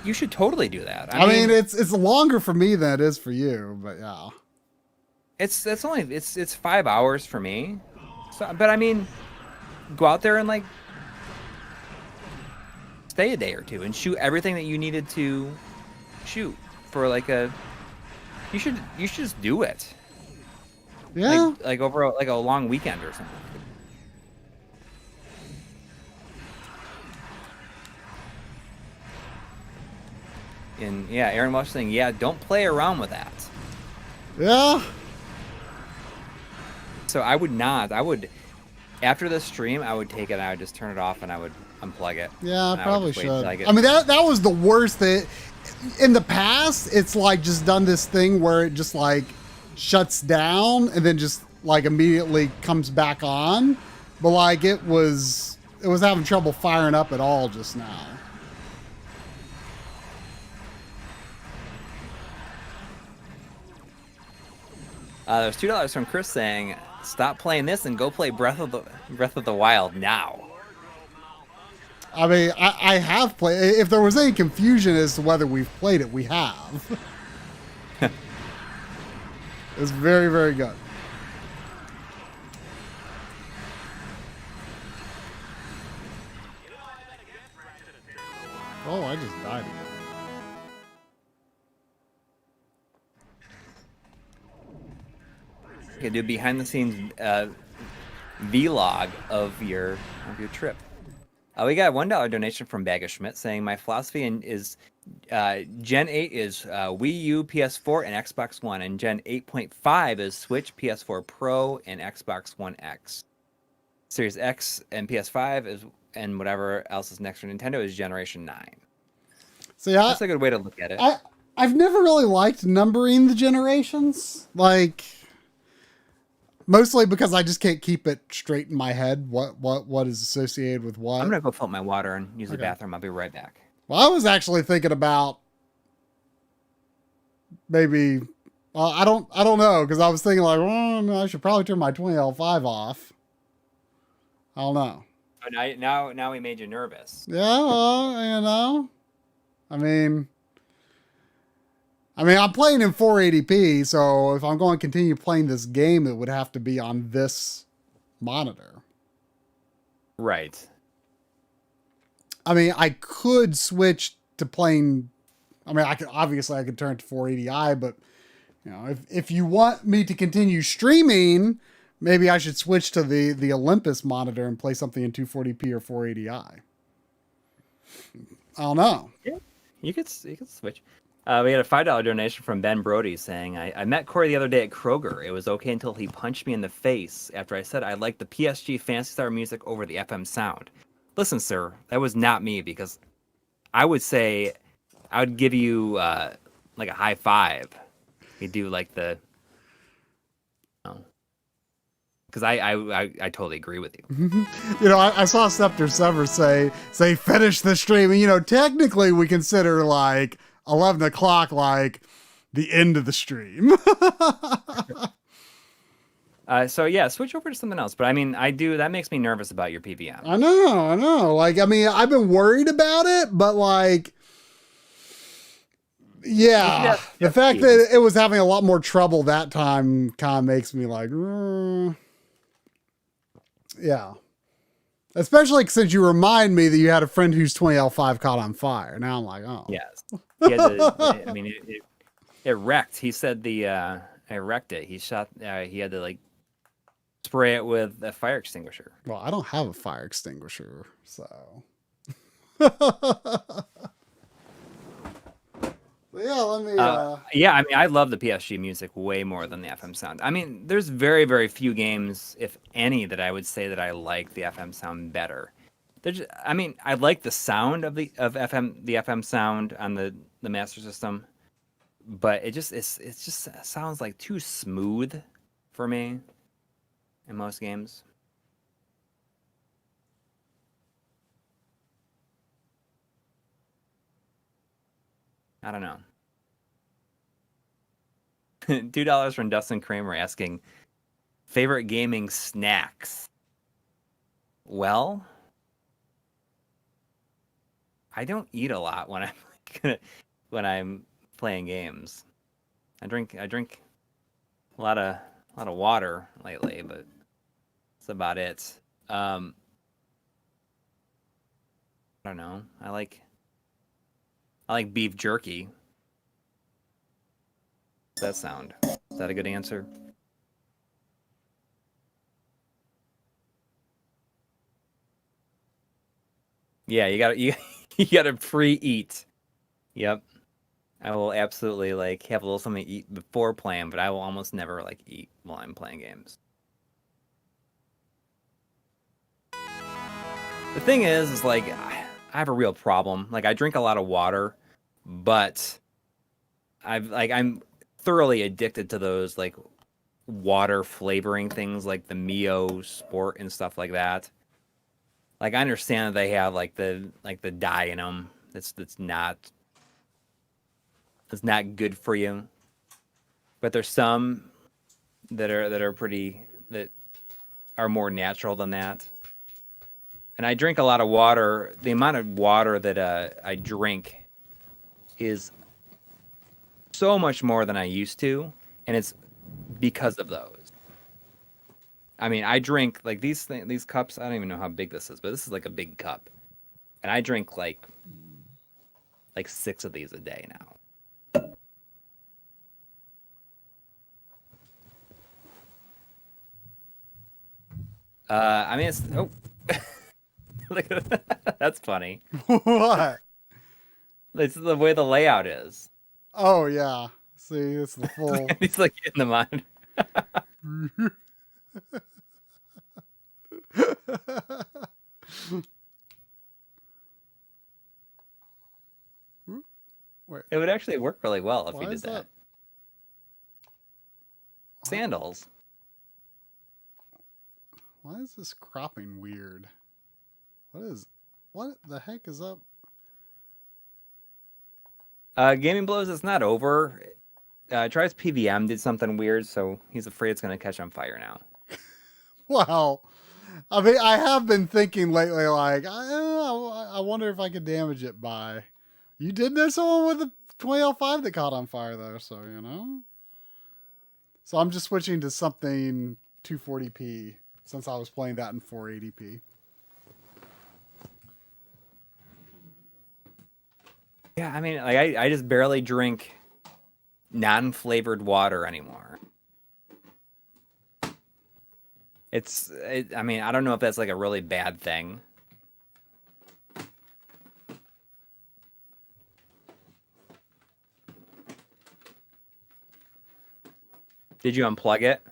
you should totally do that. I mean, it's longer for me than it is for you, but yeah. It's 5 hours for me. So, but I mean, go out there and like stay a day or two and shoot everything that you needed to shoot for like a. You should just do it. Yeah. Like over a long weekend or something. And yeah, Aaron Walsh saying, yeah, don't play around with that. Yeah. So I would not. I would, after the stream, I would take it and I would just turn it off and I would unplug it. Yeah, I probably should. I mean, that was the worst thing. In the past, it's like just done this thing where it just like shuts down and then just like immediately comes back on. But like it was having trouble firing up at all just now. There's $2 from Chris saying, "Stop playing this and go play Breath of the Wild now." I mean, I have played. If there was any confusion as to whether we've played it, we have. It's very, very good. Oh, I just died again. Okay, do behind the scenes vlog of your trip. We got a $1 donation from Bagger Schmidt saying my philosophy is Gen 8 is Wii U, PS4, and Xbox One, and Gen 8.5 is Switch, PS4 Pro, and Xbox One X. Series X and PS5 is, and whatever else is next for Nintendo is Generation 9. So yeah, that's a good way to look at it. I've never really liked numbering the generations, like mostly because I just can't keep it straight in my head. What is associated with what? I'm gonna go fill up my water and use the bathroom. I'll be right back. Well, I was actually thinking about maybe. Well, I don't know, because I was thinking like, no, I should probably turn my 20L5 off. I don't know. Oh, now we made you nervous. Yeah, well, you know, I mean, I'm playing in 480p, so if I'm going to continue playing this game, it would have to be on this monitor. Right. I mean, I could switch to playing. I mean, I could turn it to 480i, but you know, if you want me to continue streaming, maybe I should switch to the Olympus monitor and play something in 240p or 480i. I don't know. Yeah, you could switch. We had a $5 donation from Ben Brody saying, I met Coury the other day at Kroger. It was okay until he punched me in the face after I said I liked the PSG Fancy Star music over the FM sound. Listen, sir, that was not me, because I would say I would give you like a high five. You do like the... Because I totally agree with you. You know, I saw Scepter Sever say finish the stream. And, you know, technically we consider like 11 o'clock like the end of the stream. So yeah, switch over to something else. But I mean, that makes me nervous about your PVM. I know. Like, I mean, I've been worried about it, but like, yeah, the fact that it was having a lot more trouble that time kind of makes me like, yeah. Especially since you remind me that you had a friend whose 20L5 caught on fire. Now I'm like, oh. Yes. He had to, I mean, it wrecked. He said it wrecked it. He had to like spray it with a fire extinguisher. Well, I don't have a fire extinguisher, so. Yeah, let me. Yeah, I mean, I love the PSG music way more than the FM sound. I mean, there's very, very few games, if any, that I would say that I like the FM sound better. I mean, I like the sound of the FM sound on the Master System, but it just sounds like too smooth for me in most games. I don't know. $2 from Dustin Kramer asking, favorite gaming snacks? Well, I don't eat a lot when I'm playing games. I drink a lot of water lately, but that's about it. I don't know. I like beef jerky. Does that sound? Is that a good answer? Yeah, you gotta pre-eat. Yep. I will absolutely have a little something to eat before playing, but I will almost never eat while I'm playing games. The thing is I have a real problem. I drink a lot of water, but I'm thoroughly addicted to those water flavoring things like the Mio Sport and stuff like that. I understand that they have the dye in them. That's not good for you. But there's some that are more natural than that. And I drink a lot of water. The amount of water that I drink is so much more than I used to, and it's because of those. I mean, I drink these cups. I don't even know how big this is, but this is a big cup, and I drink like 6 of these a day now. I mean, it's look at that. That's funny. What? It's the way the layout is. Oh yeah. See, it's the full. He's in the mud. Wait, It would actually work really well if why you did is that. Sandals. Why is this cropping weird? What the heck is up? Gaming Blows is not over. Tries PVM did something weird, so he's afraid it's going to catch on fire now. Wow. I mean, I have been thinking lately, I wonder if I could damage it by. You did know someone with a 2005 that caught on fire, though, so, you know. So I'm just switching to something 240p since I was playing that in 480p. Yeah, I mean, I just barely drink non-flavored water anymore. I mean, I don't know if that's a really bad thing. Did you unplug it?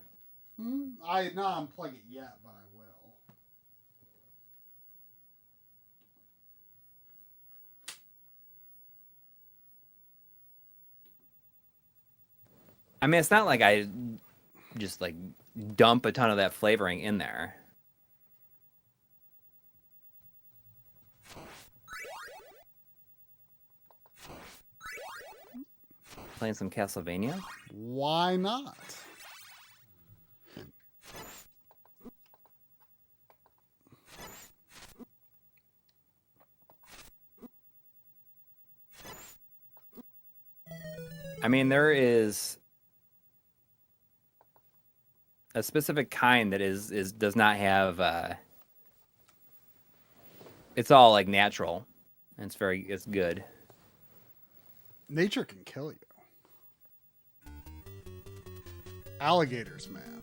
I not unplug it yet, but I will. I mean, it's not like I just dump a ton of that flavoring in there. Playing some Castlevania? Why not? I mean, there is a specific kind that does not have it's all natural. And it's good. Nature can kill you. Alligators, man.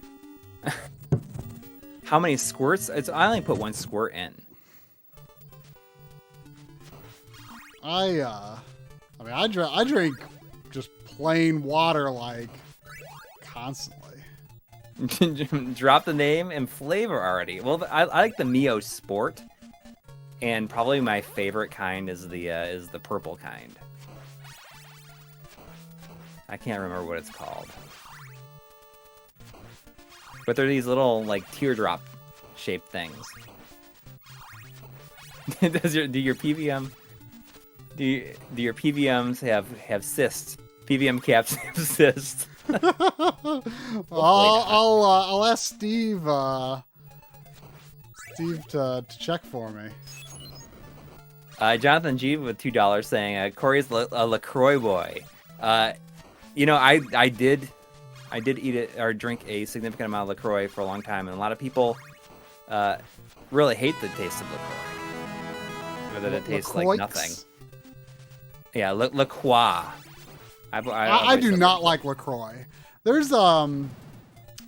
How many squirts? I only put 1 squirt in. I mean, I drink just plain water constantly. Drop the name and flavor already. Well, I like the Mio Sport, and probably my favorite kind is the purple kind. I can't remember what it's called. But they're these little teardrop shaped things. Do your PVM Do your PVMs have cysts? PVM caps have cysts. I'll ask Steve to check for me. Jonathan G with $2 saying Coury's a LaCroix boy. You know, I did eat it or drink a significant amount of LaCroix for a long time, and a lot of people really hate the taste of LaCroix. Or that it tastes like nothing. Yeah, LaCroix. I do not like LaCroix. There's I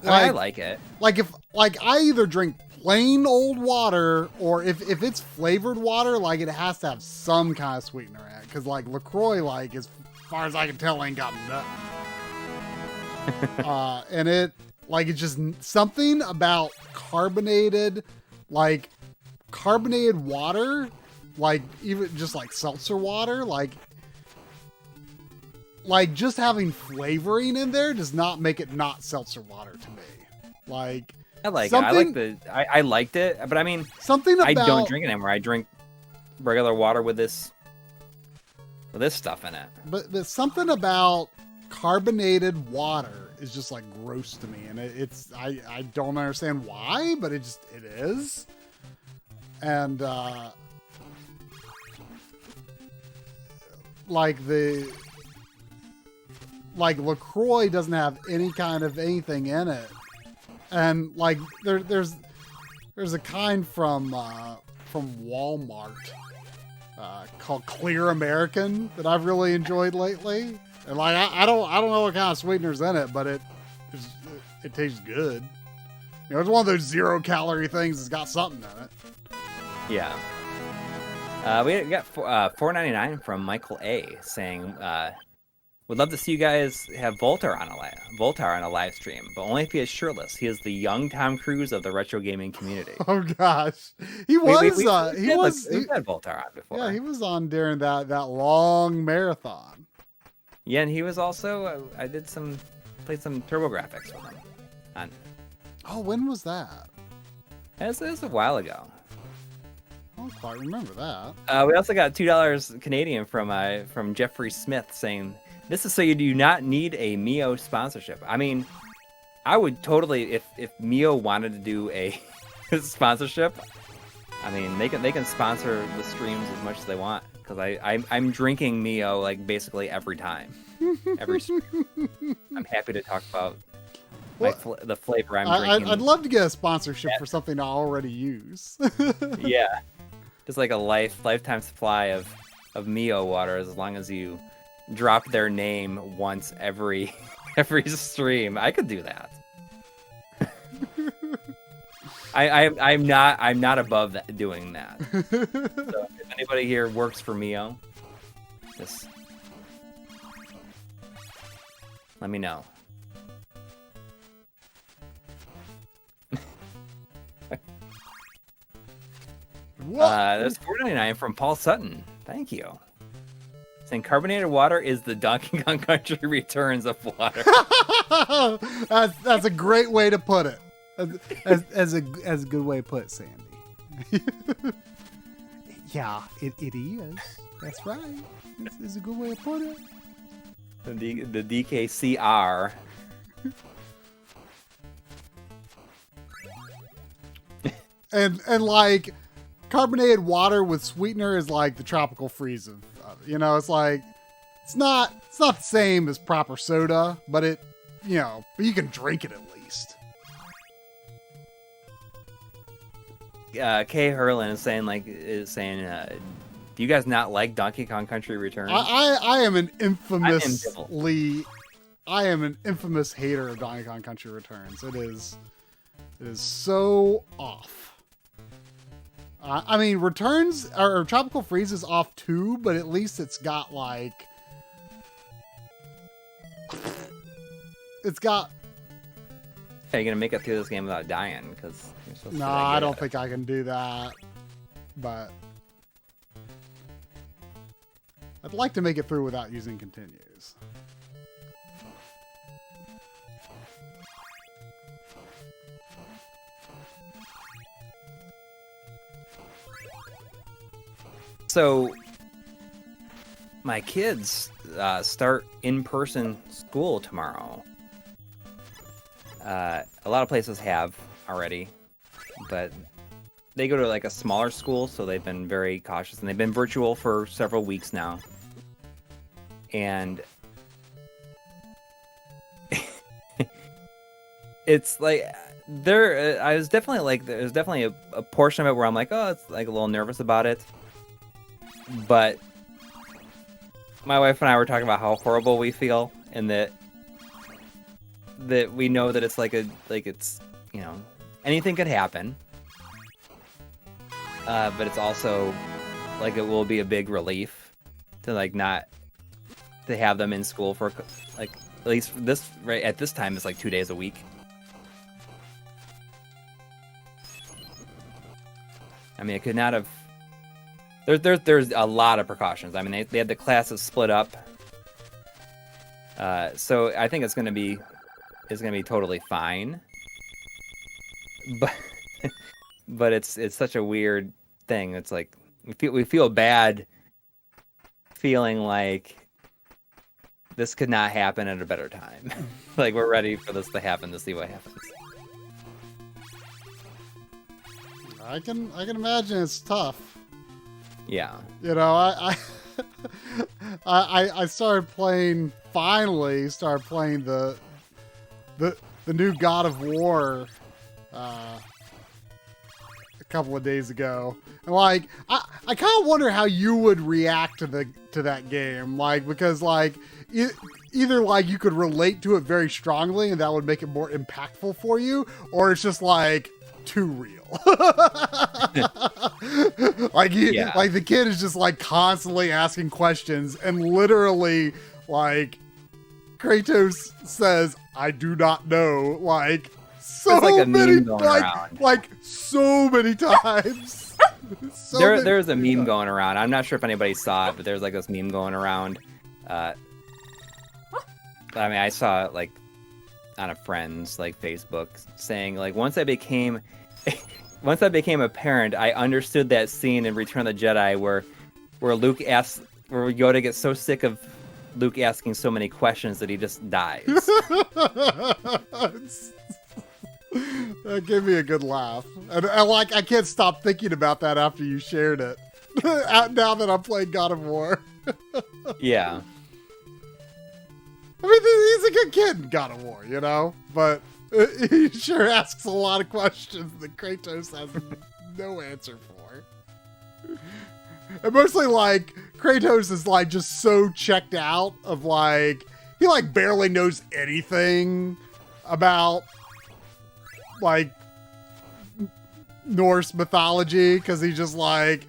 like it. Like if I either drink plain old water or if it's flavored water, like it has to have some kind of sweetener in it. Because like LaCroix, like as far as I can tell, ain't got nothing. And it's just something about carbonated water, like even just like seltzer water, like just having flavoring in there does not make it not seltzer water to me. Like I like it. I liked it, but I mean something about, I don't drink it anymore. I drink regular water with this stuff in it. But something about carbonated water is just like gross to me, and it's I don't understand why, but it is. And LaCroix doesn't have any kind of anything in it, and like there's a kind from Walmart called Clear American that I've really enjoyed lately, and like I don't know what kind of sweetener's in it, but it tastes good. You know, it's one of those 0-calorie things that's got something in it. Yeah. We got $4.99 from Michael A saying, would love to see you guys have Voltar on a live stream, but only if he is shirtless. He is the young Tom Cruise of the retro gaming community. Oh gosh, he had Voltar on before. Yeah, he was on during that long marathon. Yeah, and he was also I played some TurboGrafx with him. Oh, when was that? It was a while ago. I don't quite remember that. We also got $2 Canadian from Jeffrey Smith saying, this is so you do not need a Mio sponsorship. I mean, I would totally, if Mio wanted to do a sponsorship, I mean, they can sponsor the streams as much as they want, because I'm drinking Mio like basically every time. Every stream. I'm happy to talk about the flavor I'm drinking. I'd love to get a sponsorship for something I already use. Yeah. Just like a lifetime supply of Mio water, as long as you drop their name once every stream. I could do that. I'm not above doing that. So if anybody here works for Mio, just let me know. There's $4.99 from Paul Sutton. Thank you. Saying carbonated water is the Donkey Kong Country Returns of water. that's a great way to put it. As a good way to put it, Sandy. Yeah, it is. That's right. It's a good way to put it. The DKCR. and like carbonated water with sweetener is like the tropical freeze of you know, it's like it's not the same as proper soda, but but you can drink it at least. Kay Herlin is saying do you guys not like Donkey Kong Country Returns? I am an infamous hater of Donkey Kong Country Returns. It is so off. I mean, Returns or Tropical Freeze is off too, but at least it's got like Are you gonna make it through this game without dying? Because no, I don't think I can do that. But I'd like to make it through without using continues. So my kids start in-person school tomorrow. A lot of places have already, but they go to like a smaller school, so they've been very cautious, and they've been virtual for several weeks now. And it's like there's definitely a portion of it where I'm like, oh, it's like a little nervous about it. But my wife and I were talking about how horrible we feel, and that we know that it's it's, you know, anything could happen. But it's also like it will be a big relief to like not to have them in school for like at least right at this time it's like 2 days a week. I mean, it could not have. There's a lot of precautions. I mean, they had the classes split up, so I think it's gonna be totally fine. But it's such a weird thing. It's like we feel bad, feeling like this could not happen at a better time. Like we're ready for this to happen to see what happens. I can imagine it's tough. Yeah. You know, I finally started playing the new God of War a couple of days ago. And like I kind of wonder how you would react to that game, like, because like either like you could relate to it very strongly and that would make it more impactful for you, or it's just like too real. Like the kid is just like constantly asking questions, and literally like Kratos says, "I do not know," like so like many, around. like so many times. There's a meme going around. I'm not sure if anybody saw it, but there's like this meme going around. I mean, I saw it like on a friend's like Facebook saying like once I became a parent, I understood that scene in Return of the Jedi where Yoda gets so sick of Luke asking so many questions that he just dies. That gave me a good laugh, and like I can't stop thinking about that after you shared it. Now that I'm playing God of War. Yeah. I mean, he's a good kid in God of War, you know, but he sure asks a lot of questions that Kratos has no answer for. And mostly, like, Kratos is, like, just so checked out of, like, he, like, barely knows anything about, like, Norse mythology, because he just, like,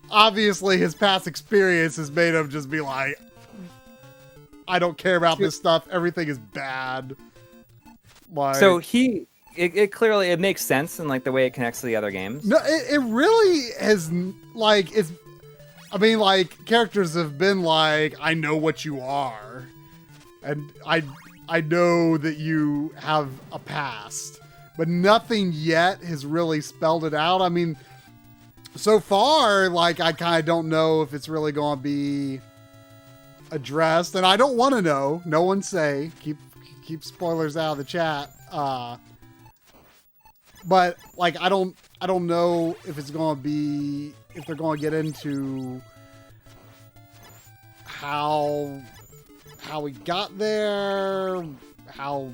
obviously his past experience has made him just be like, I don't care about this stuff. Everything is bad. Like, so it clearly makes sense in like the way it connects to the other games. No, it really has, like, I mean, like, characters have been like, I know what you are, and I know that you have a past, but nothing yet has really spelled it out. I mean, so far, like, I kind of don't know if it's really going to be addressed, and I don't want to know. No one say. Keep spoilers out of the chat. But like I don't know if it's going to be, if they're going to get into how he got there, how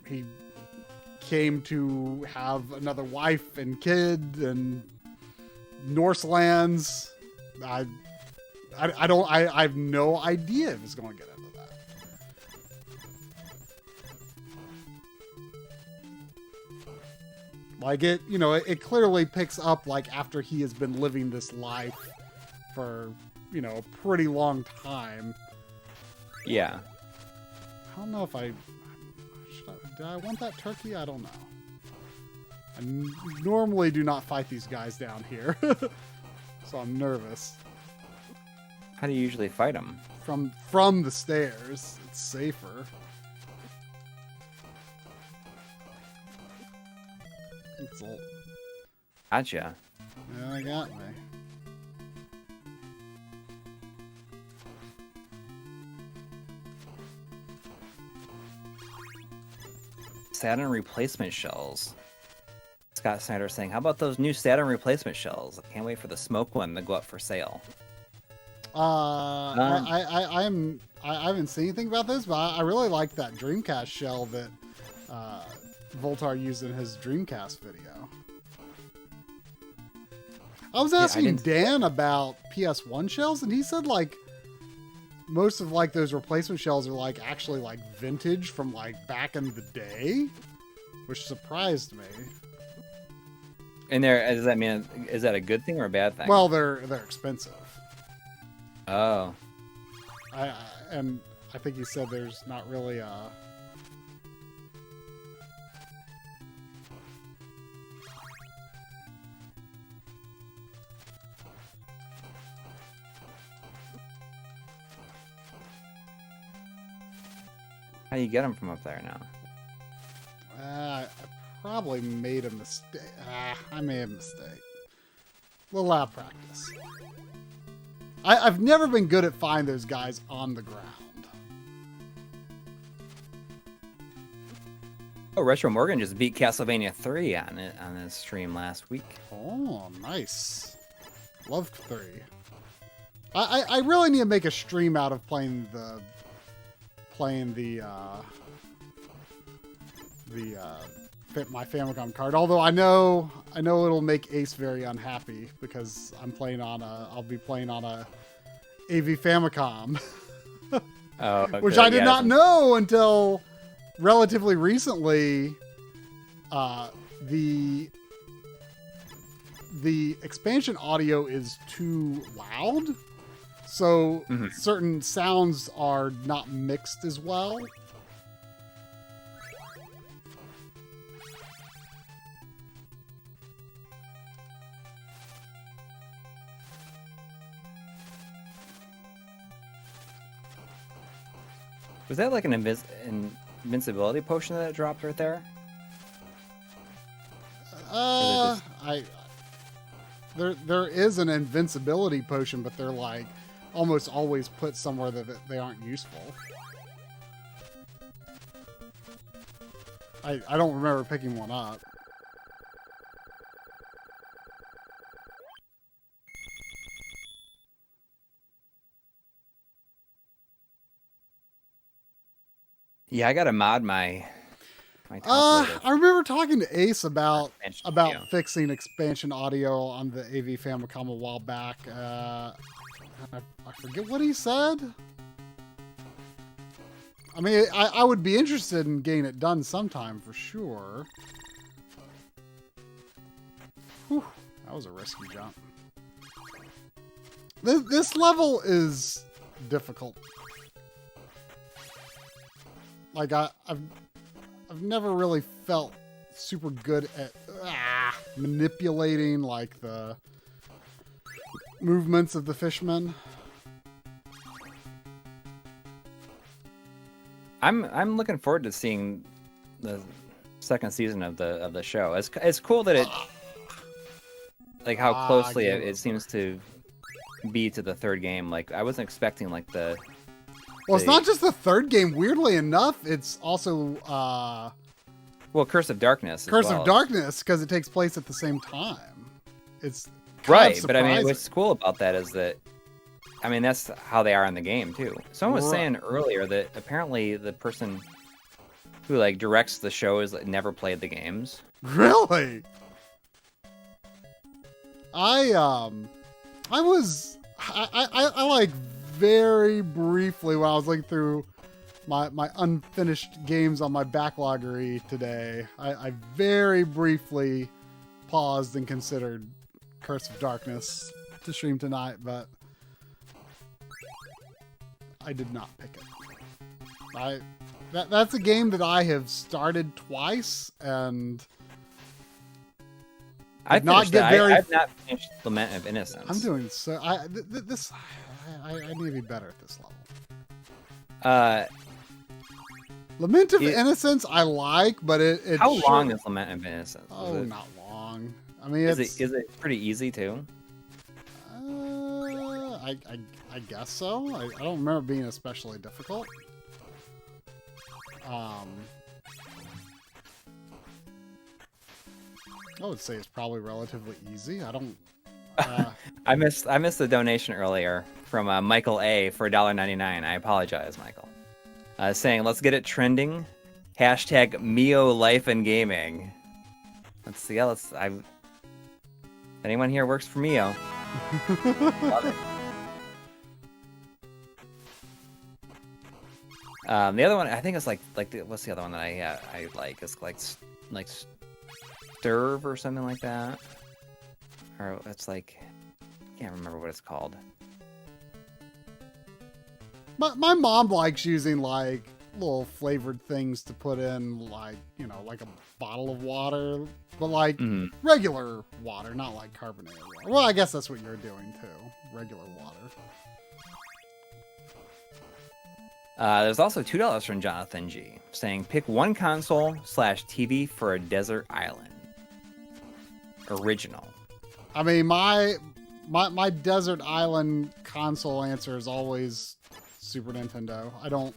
he came to have another wife and kid and Norse lands. I have no idea if it's going to get into that. Like it, you know, it clearly picks up like after he has been living this life for, you know, a pretty long time. Yeah. I don't know if did I want that turkey? I don't know. I normally do not fight these guys down here. So I'm nervous. How do you usually fight them? From the stairs. It's safer. It's all... Gotcha. Yeah, they got me. Saturn replacement shells. Scott Snyder saying, "How about those new Saturn replacement shells? I can't wait for the smoke one to go up for sale." I haven't seen anything about this, but I really like that Dreamcast shell that Voltar used in his Dreamcast video. I was asking Dan about PS1 shells, and he said like most of like those replacement shells are like actually like vintage from like back in the day, which surprised me. And does that mean, is that a good thing or a bad thing? Well, they're expensive. Oh. And I think he said there's not really a... How do you get them from up there now? I probably made a mistake. I made a mistake. A little lab practice. I've never been good at finding those guys on the ground. Oh, Retro Morgan just beat Castlevania 3 on his stream last week. Oh, nice. Loved 3. I really need to make a stream out of playing the my Famicom card. Although I know it'll make Ace very unhappy because I'll be playing on a AV Famicom. Oh, okay. Which I did not know until relatively recently. The expansion audio is too loud, so certain sounds are not mixed as well. Was that like an invincibility potion that it dropped right there? There is an invincibility potion, but they're like almost always put somewhere that they aren't useful. I don't remember picking one up. Yeah, I gotta mod my top I remember talking to Ace about audio. fixing expansion audio on the AV Famicom a while back. I forget what he said. I mean, I would be interested in getting it done sometime for sure. Whew, that was a risky jump. This level is difficult. Like I've never really felt super good at manipulating like the movements of the fishman. I'm looking forward to seeing the second season of the show. It's cool that it like how closely it seems to be to the third game. Like I wasn't expecting like the. Well, it's not just the third game. Weirdly enough, it's also well, Curse of Darkness. Curse of Darkness, because it takes place at the same time. It's right, but I mean, what's cool about that is that, I mean, that's how they are in the game too. Someone was saying earlier that apparently the person who like directs the show is like, never played the games. Really? I like very briefly when I was looking through my unfinished games on my backloggery today, I very briefly paused and considered Curse of Darkness to stream tonight, but I did not pick it. That's a game that I have started twice and I've not finished Lament of Innocence. I'm doing so. I need to be better at this level. Lament of Innocence I like, but it how long is Lament of Innocence? Oh, not long. I mean, is it pretty easy too? I guess so. I don't remember it being especially difficult. I would say it's probably relatively easy. I don't. I missed the donation earlier from Michael A for $1.99. I apologize, Michael. Saying, let's get it trending. Hashtag Mio Life and Gaming. Let's see. Anyone here works for Mio? Love it. The other one, I think it's what's the other one that I like? It's like Stirve or something like that. Or it's like, I can't remember what it's called. My mom likes using like little flavored things to put in, like, you know, like a bottle of water, but like regular water, not like carbonated water. Well, I guess that's what you're doing too, regular water. There's also $2 from Jonathan G saying, pick one console/TV for a desert island. Original. I mean, my desert island console answer is always Super Nintendo. I don't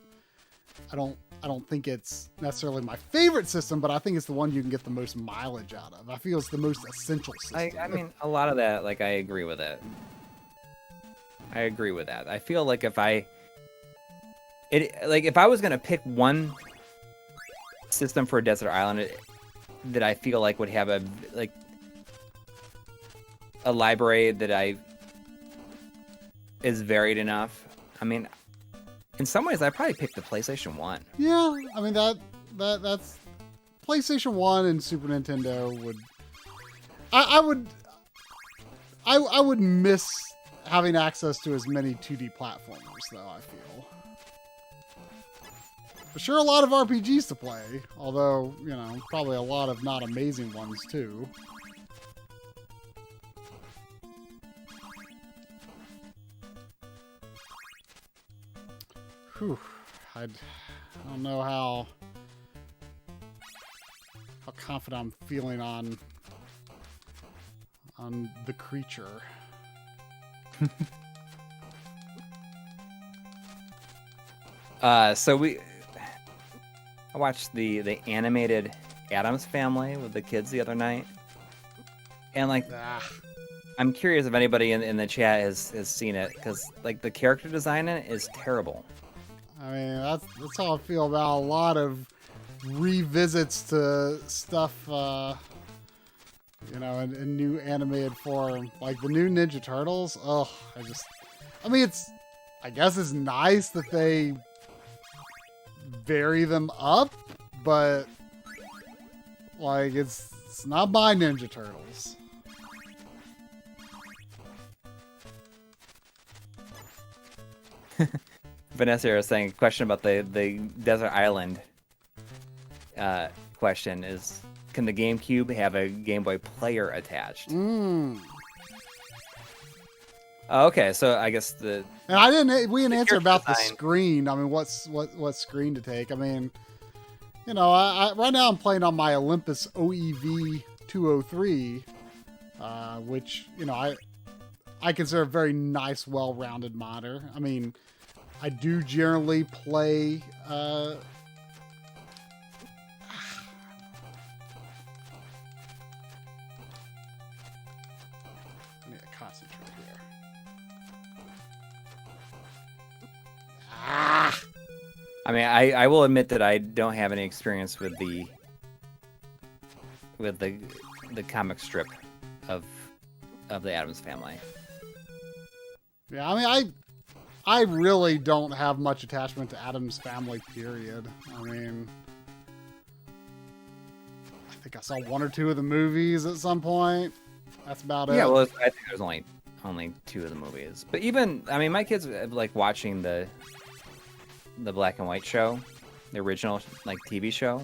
think it's necessarily my favorite system, but I think it's the one you can get the most mileage out of. I feel it's the most essential system. I mean, a lot of that, like, I agree with it. I feel like if I was gonna pick one system for a desert island that I feel like would have a library that is varied enough. I mean, in some ways, I'd probably pick the PlayStation 1. Yeah, I mean that's PlayStation 1 and Super Nintendo would. I would miss having access to as many 2D platformers, though. I feel. For sure, a lot of RPGs to play, although, you know, probably a lot of not amazing ones too. Whew. I don't know how confident I'm feeling on the creature. I watched the animated Addams Family with the kids the other night, and like, I'm curious if anybody in the chat has seen it, because like the character design in it is terrible. I mean, that's how I feel about a lot of revisits to stuff, you know, in new animated form, like the new Ninja Turtles. Oh, I guess it's nice that they vary them up, but like it's not my Ninja Turtles. Vanessa is saying a question about the desert island question is, can the GameCube have a Game Boy Player attached? Okay, so I guess we didn't answer about the screen. I mean, what screen to take? I mean, you know, I right now I'm playing on my Olympus OEV 203, which, you know, I consider a very nice, well-rounded monitor. I mean, I do generally play. I need to concentrate here. I mean, I will admit that I don't have any experience with the comic strip of the Addams Family. Yeah, I mean, I really don't have much attachment to Addams Family, period. I mean, I think I saw one or two of the movies at some point. That's about it. Yeah, well, I think there's only 2 of the movies. But even, I mean, my kids like watching the black and white show, the original like TV show.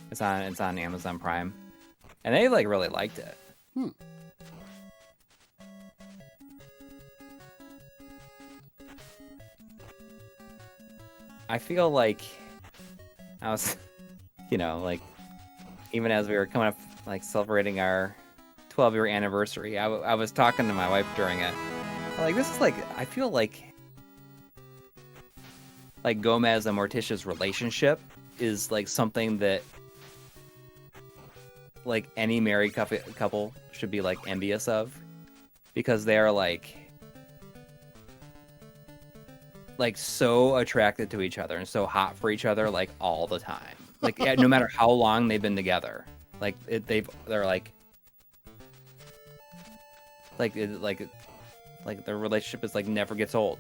It's on Amazon Prime, and they like really liked it. I feel like I was, you know, like, even as we were coming up, like, celebrating our 12-year anniversary, I was talking to my wife during it. Like, this is like, I feel like Gomez and Morticia's relationship is like something that like any married couple should be like envious of, because they are like so attracted to each other and so hot for each other like all the time. Like no matter how long they've been together, like they're like their relationship is like never gets old.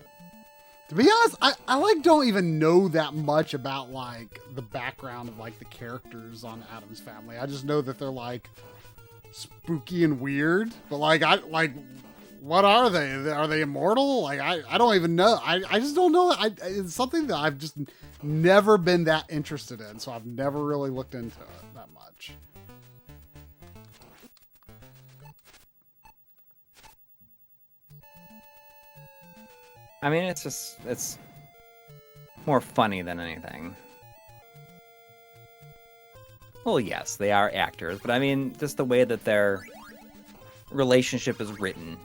To be honest, I like don't even know that much about like the background of like the characters on Addams Family. I just know that they're like spooky and weird, but like what are they? Are they immortal? Like I don't even know. I just don't know. It's something that I've just never been that interested in, so I've never really looked into it that much. I mean, it's more funny than anything. Well, yes, they are actors, but I mean, just the way that their relationship is written.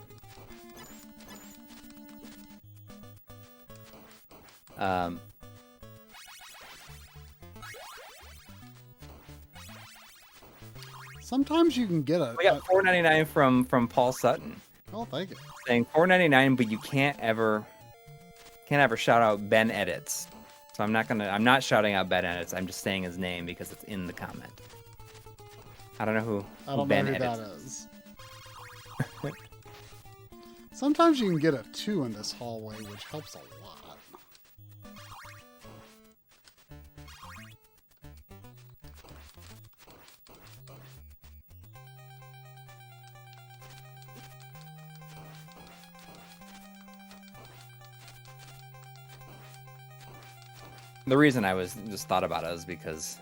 Sometimes you can get We got $4.99 from Paul Sutton. Oh, thank you. Saying $4.99, but you can't ever shout out Ben Edits. So I'm not shouting out Ben Edits. I'm just saying his name because it's in the comment. I don't know who Ben Edits that is. Sometimes you can get a 2 in this hallway, which helps a lot. The reason I was just thought about it is because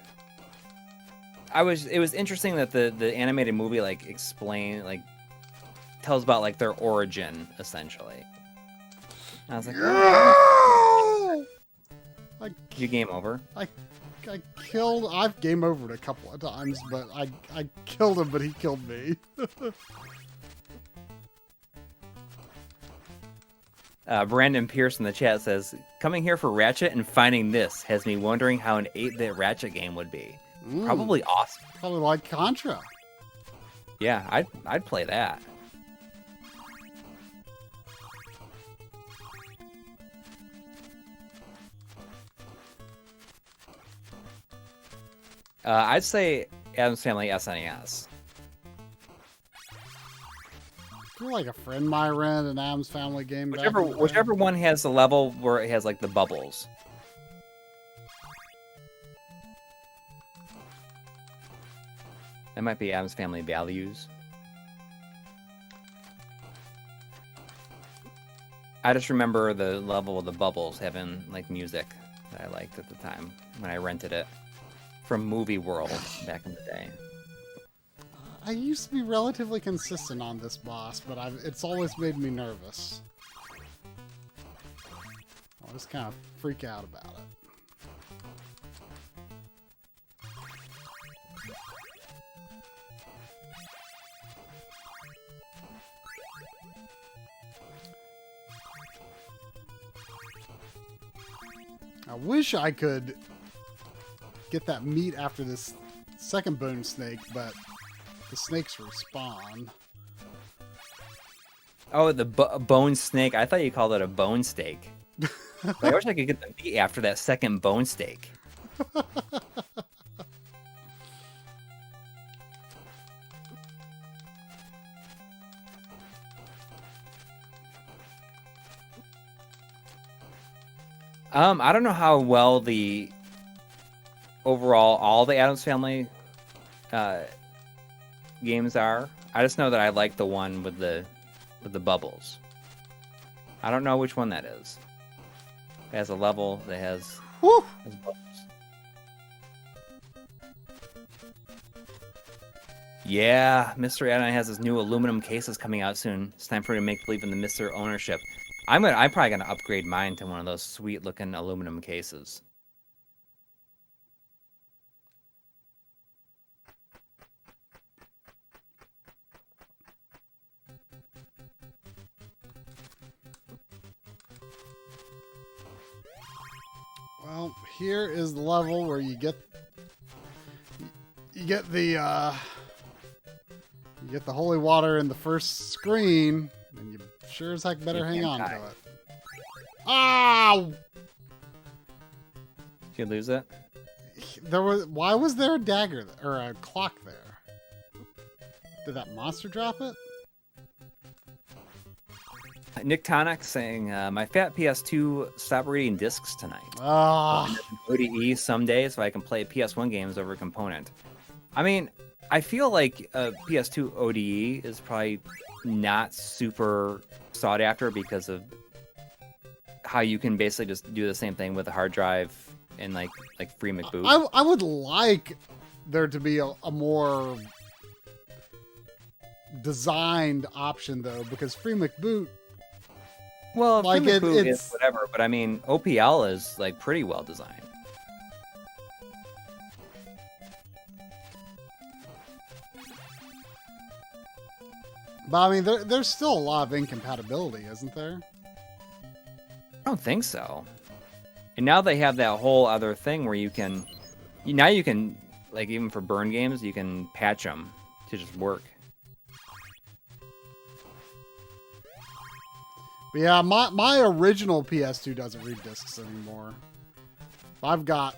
it was interesting that the animated movie tells about like their origin essentially. I was like, you game over? I've game overed a couple of times, but I killed him, but he killed me. Brandon Pierce in the chat says, coming here for Ratchet and finding this has me wondering how an 8-bit Ratchet game would be. Probably awesome. Probably like Contra. Yeah, I'd play that. I'd say Addams Family SNES. I feel like a friend might rent an Addams Family game. Whichever one has the level where it has like the bubbles. That might be Addams Family Values. I just remember the level of the bubbles having like music that I liked at the time when I rented it from Movie World back in the day. I used to be relatively consistent on this boss, but it's always made me nervous. I just kind of freak out about it. I wish I could get that meat after this second bone snake, but the snakes respawn. Oh, the bone snake. I thought you called it a bone steak. I wish I could get the meat after that second bone steak. I don't know how well the overall all the Addams Family games are. I just know that I like the one with the bubbles. I don't know which one that is. It has a level that has bubbles. Yeah, Mr. Adon has his new aluminum cases coming out soon. It's time for me to make believe in the Mr. Ownership. I'm probably gonna upgrade mine to one of those sweet looking aluminum cases. Well, here is the level where you get the get the holy water in the first screen, then you sure as heck better You hang can't on die. to it. Ow! Did you lose it? Why was there a dagger or a clock there? Did that monster drop it? Nick Tonic saying, my fat PS2 stopped reading discs tonight. Ah, ODE someday so I can play PS1 games over component. I mean, I feel like PS2 ODE is probably not super sought after because of how you can basically just do the same thing with a hard drive and like free McBoot. I would like there to be a more designed option though, because free McBoot. Well, like free McBoot it's is whatever, but I mean, OPL is like pretty well designed. But I mean, there's still a lot of incompatibility, isn't there? I don't think so. And now they have that whole other thing where you can, like even for burn games, you can patch them to just work. But yeah, my original PS2 doesn't read discs anymore. I've got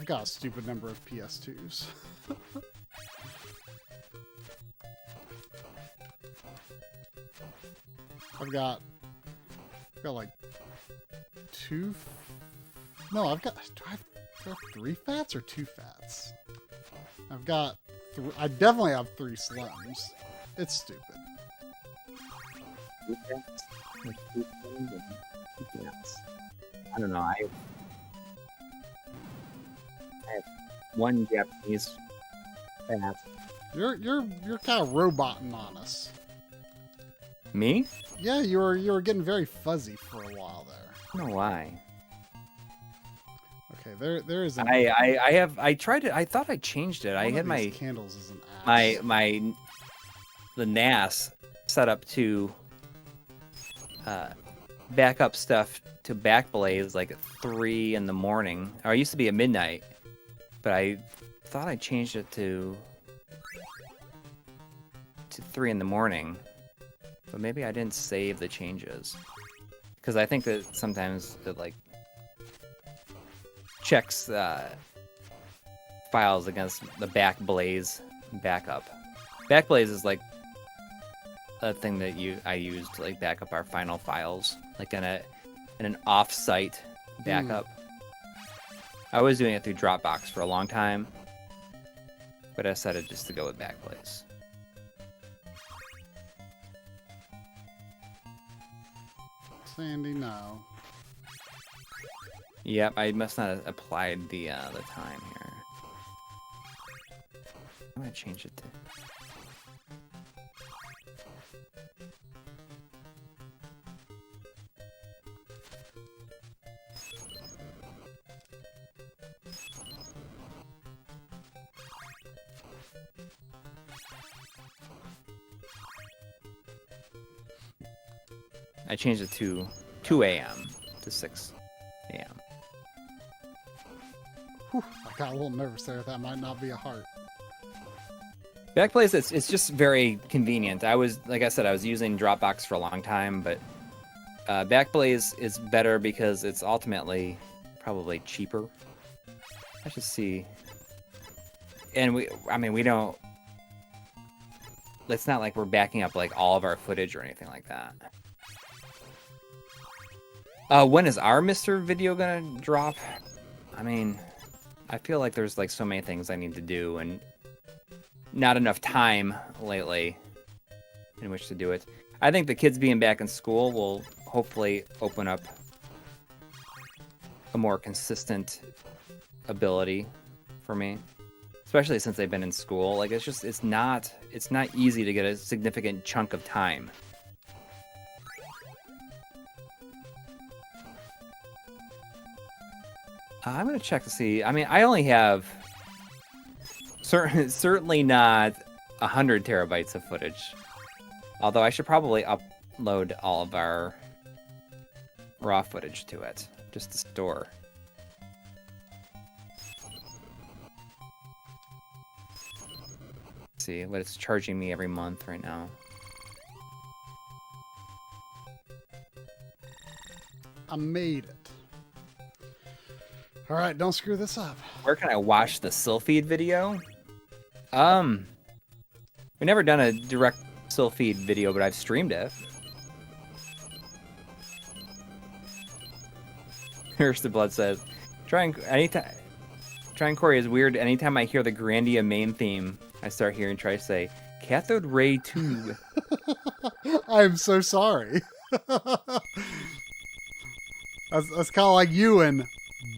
a stupid number of PS2s. I've got like two. No, I've got. Do I have 3 fats or 2 fats? I've got. I definitely have 3 slims. It's stupid. I don't know. I have one Japanese fat. You're kind of roboting on us. Me? Yeah, you were getting very fuzzy for a while there. I don't know why. Okay, there is. I tried to. I thought I changed it. I had my candles as an axe. the NAS set up to back up stuff to Backblaze like at 3 in the morning. Or it used to be at midnight, but I thought I changed it to 3 in the morning. But maybe I didn't save the changes because I think that sometimes it like checks files against the Backblaze backup. Backblaze is like a thing that I use to like back up our final files, like in an off-site backup. I was doing it through Dropbox for a long time, but I decided just to go with Backblaze. Sandy, no. Yep, I must not have applied the time here. I'm gonna change it to. I changed it to 2 a.m. to 6 a.m. Whew, I got a little nervous there. That might not be a heart. Backblaze, it's just very convenient. Like I said, I was using Dropbox for a long time, but Backblaze is better because it's ultimately probably cheaper. Let's just see. And we don't. It's not like we're backing up like all of our footage or anything like that. When is our Mr. video gonna drop? I mean, I feel like there's like so many things I need to do and not enough time lately in which to do it. I think the kids being back in school will hopefully open up a more consistent ability for me, especially since they've been in school. Like it's not easy to get a significant chunk of time. I'm gonna check to see. I mean, I only have certainly not 100 terabytes of footage. Although I should probably upload all of our raw footage to it, just to store. see what it's charging me every month right now. I made it. All right, don't screw this up. Where can I watch the Sylpheed video? We've never done a direct Sylpheed video, but I've streamed it. Here's the Blood says, trying Coury is weird. Anytime I hear the Grandia main theme, I start hearing Try say, Cathode Ray 2. I'm so sorry. That's kind of like you and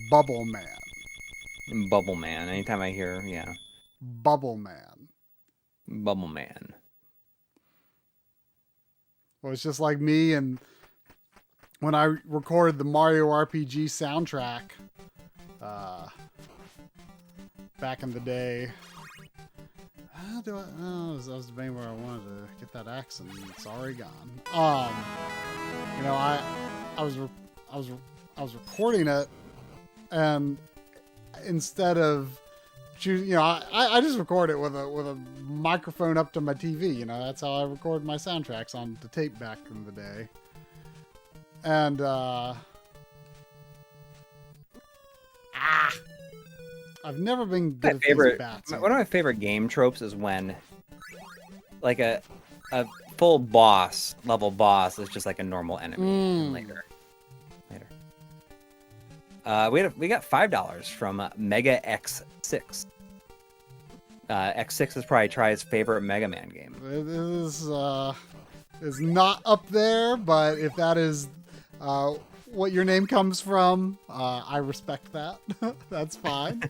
Bubble Man. Bubble Man. Anytime I hear, yeah. Bubble Man. Bubble Man. Well, it's just like me and when I recorded the Mario RPG soundtrack back in the day. I was debating where I wanted to get that axe and it's already gone. You know, I was recording it, and instead of choosing, you know, I just record it with a microphone up to my TV. You know, that's how I record my soundtracks on the tape back in the day. And I've never been good at these bats. One of my favorite game tropes is when, like, a full level boss is just like a normal enemy. Later. We got $5 from Mega X6. X6 is probably Try's favorite Mega Man game. It is not up there, but if that is what your name comes from, I respect that. That's fine.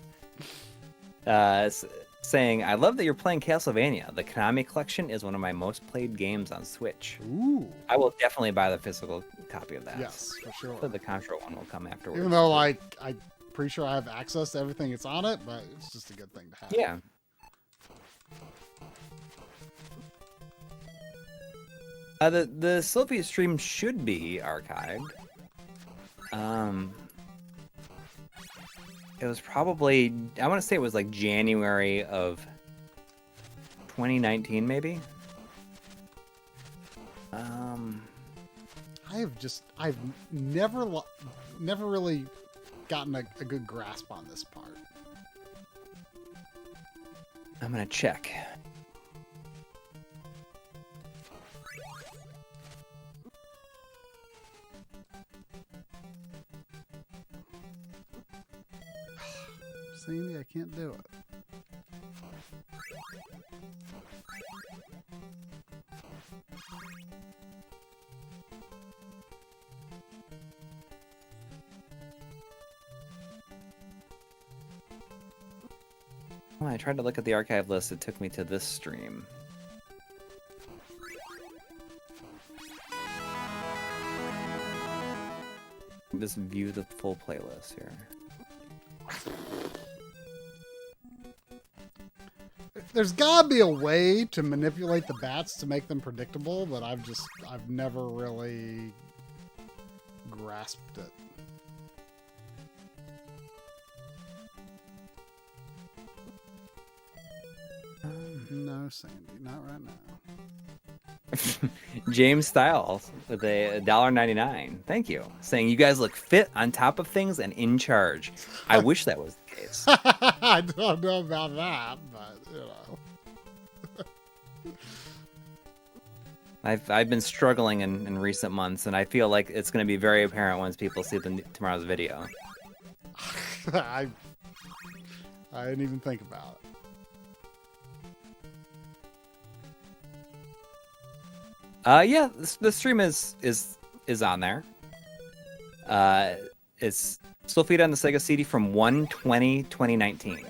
Saying, I love that you're playing Castlevania. The Konami collection is one of my most played games on Switch. Ooh. I will definitely buy the physical copy of that. Yes, for sure. So the Contra one will come afterwards. Even though, like, I'm pretty sure I have access to everything that's on it, but it's just a good thing to have. Yeah. The Sylphie stream should be archived. It was probably, I want to say it was like January of 2019, maybe. I've never really gotten a good grasp on this part. I'm gonna check. Sandy, I can't do it. When I tried to look at the archive list, it took me to this stream. Just view the full playlist here. There's gotta be a way to manipulate the bats to make them predictable, but I've never really grasped it. No, Sandy, not right now. James Styles with a $1.99. Thank you. Saying you guys look fit, on top of things, and in charge. I wish that was the case. I don't know about that, but you know. I've been struggling in recent months, and I feel like it's going to be very apparent once people see tomorrow's video. I didn't even think about it. Yeah, the stream is on there. It's still feed on the Sega CD from 1/20/2019.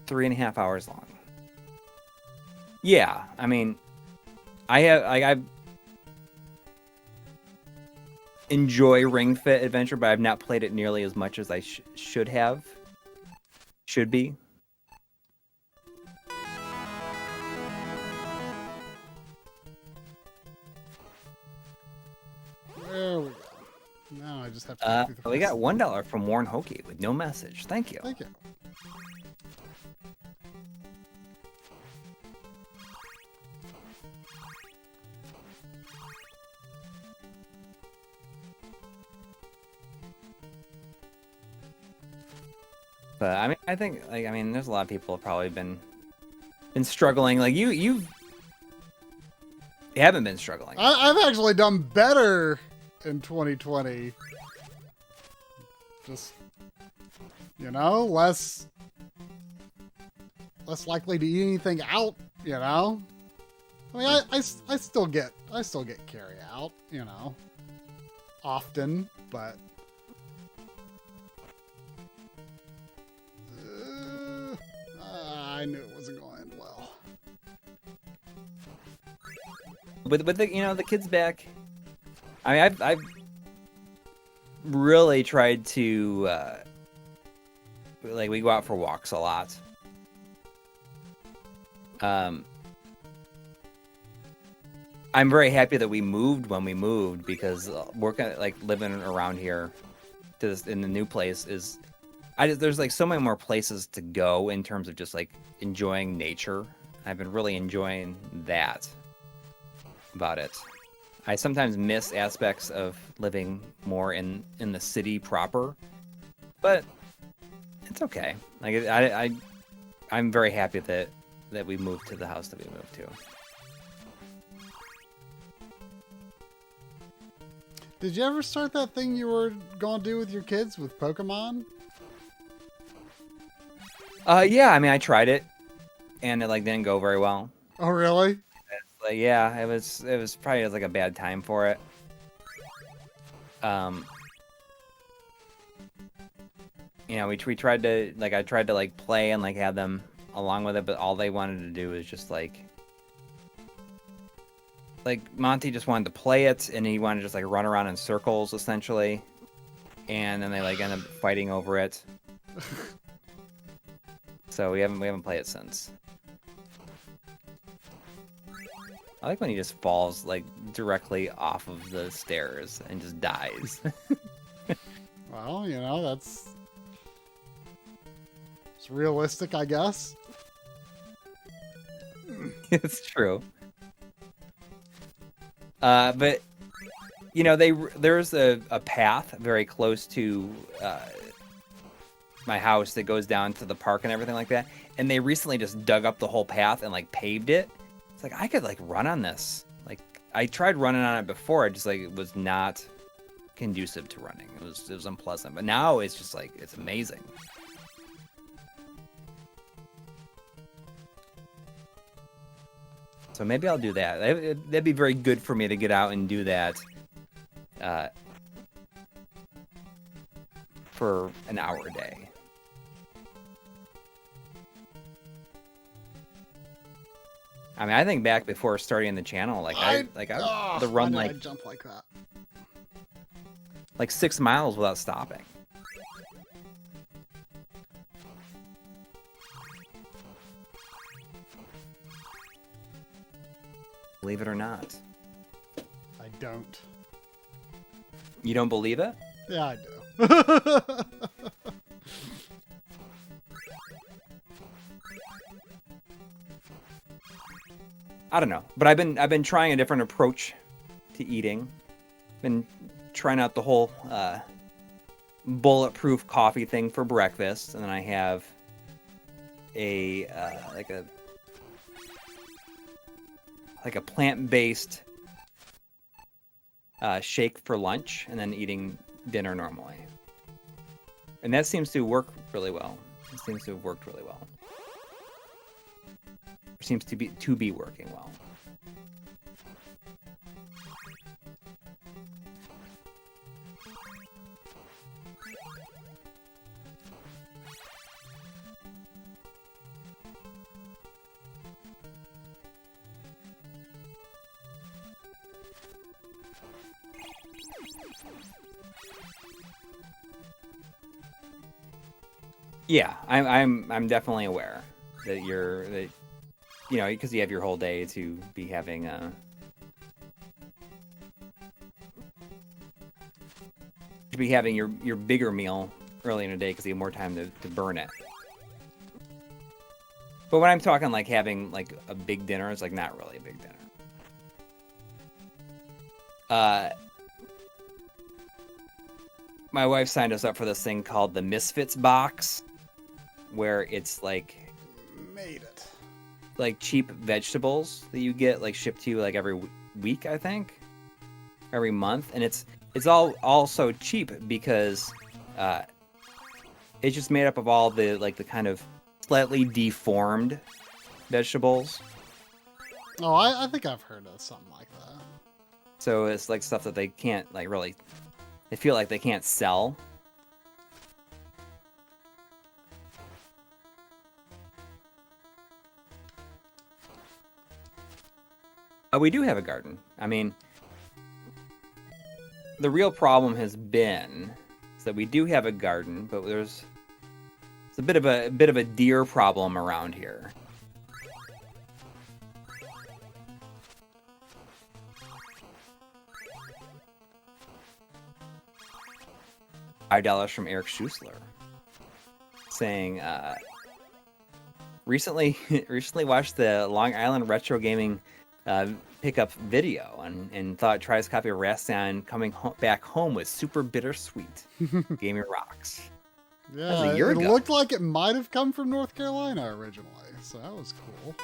Three and a half hours long. Yeah, I mean, I enjoy Ring Fit Adventure, but I've not played it nearly as much as I should be. There we go. No, I just have to go through the We got rest. $1 from Warren Hokie with no message. Thank you. Thank you. But I mean, I think there's a lot of people have probably been struggling. Like you haven't been struggling. I've actually done better in 2020. Just, less likely to eat anything out, I mean, I still get carry out, often, but I knew it wasn't going to end well. With the the kids back, I mean, I've really tried to we go out for walks a lot. I'm very happy that we moved when we moved, because working living around here in the new place is there's so many more places to go in terms of just enjoying nature. I've been really enjoying that about it. I sometimes miss aspects of living more in the city proper, but it's okay. I'm very happy that we moved to the house that we moved to. Did you ever start that thing you were going to do with your kids with Pokemon? Yeah, I mean, I tried it, and it didn't go very well. Oh, really? Yeah, it was probably a bad time for it. We tried to I tried to play and have them along with it, but all they wanted to do was just Monty just wanted to play it, and he wanted to just run around in circles essentially, and then they end up fighting over it. So we haven't played it since. I like when he just falls directly off of the stairs and just dies. Well, it's realistic, I guess. It's true. But there's a path very close to my house that goes down to the park and everything like that, and they recently just dug up the whole path and paved it. It's I could run on this. I tried running on it before. It just it was not conducive to running. It was unpleasant. But now it's just it's amazing. So maybe I'll do that. That'd be very good for me to get out and do that for an hour a day. I mean, I think back before starting the channel, I would run why did I jump like that? 6 miles without stopping. Believe it or not. I don't. You don't believe it? Yeah, I do. I don't know, but I've been trying a different approach to eating. Been trying out the whole bulletproof coffee thing for breakfast, and then I have a plant-based shake for lunch, and then eating dinner normally. And that seems to work really well. It seems to have worked really well. It seems to be working well. Yeah, I'm definitely aware that because you have your whole day to be having be having your bigger meal early in the day because you have more time to burn it. But when I'm talking like having like a big dinner, it's like not really a big dinner. My wife signed us up for this thing called the Misfits box, where it's like Made it. like cheap vegetables that you get like shipped to you like every week, I think, every month, and it's all also cheap because it's just made up of all the like the kind of slightly deformed vegetables. Oh, I think I've heard of something like that. So it's like stuff that they can't like really, they feel like they can't sell. We do have a garden. I mean, the real problem has been is that we do have a garden, but it's a bit of a deer problem around here. $5 from Eric Schussler saying, recently watched the Long Island Retro Gaming pickup video and thought try his copy of Rastan coming back home was super bittersweet. Gaming rocks. Yeah, a year it ago. looked like it might have come from North Carolina originally, so that was cool.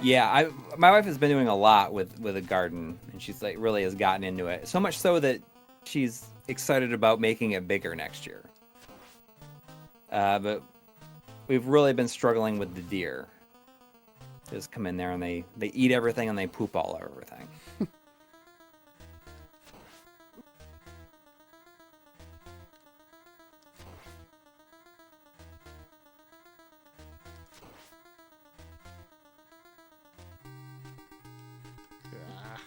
Yeah, my wife has been doing a lot with a garden, and she's like really has gotten into it. So much so that she's excited about making it bigger next year. But we've really been struggling with the deer. They just come in there and they eat everything and they poop all over everything. Yeah.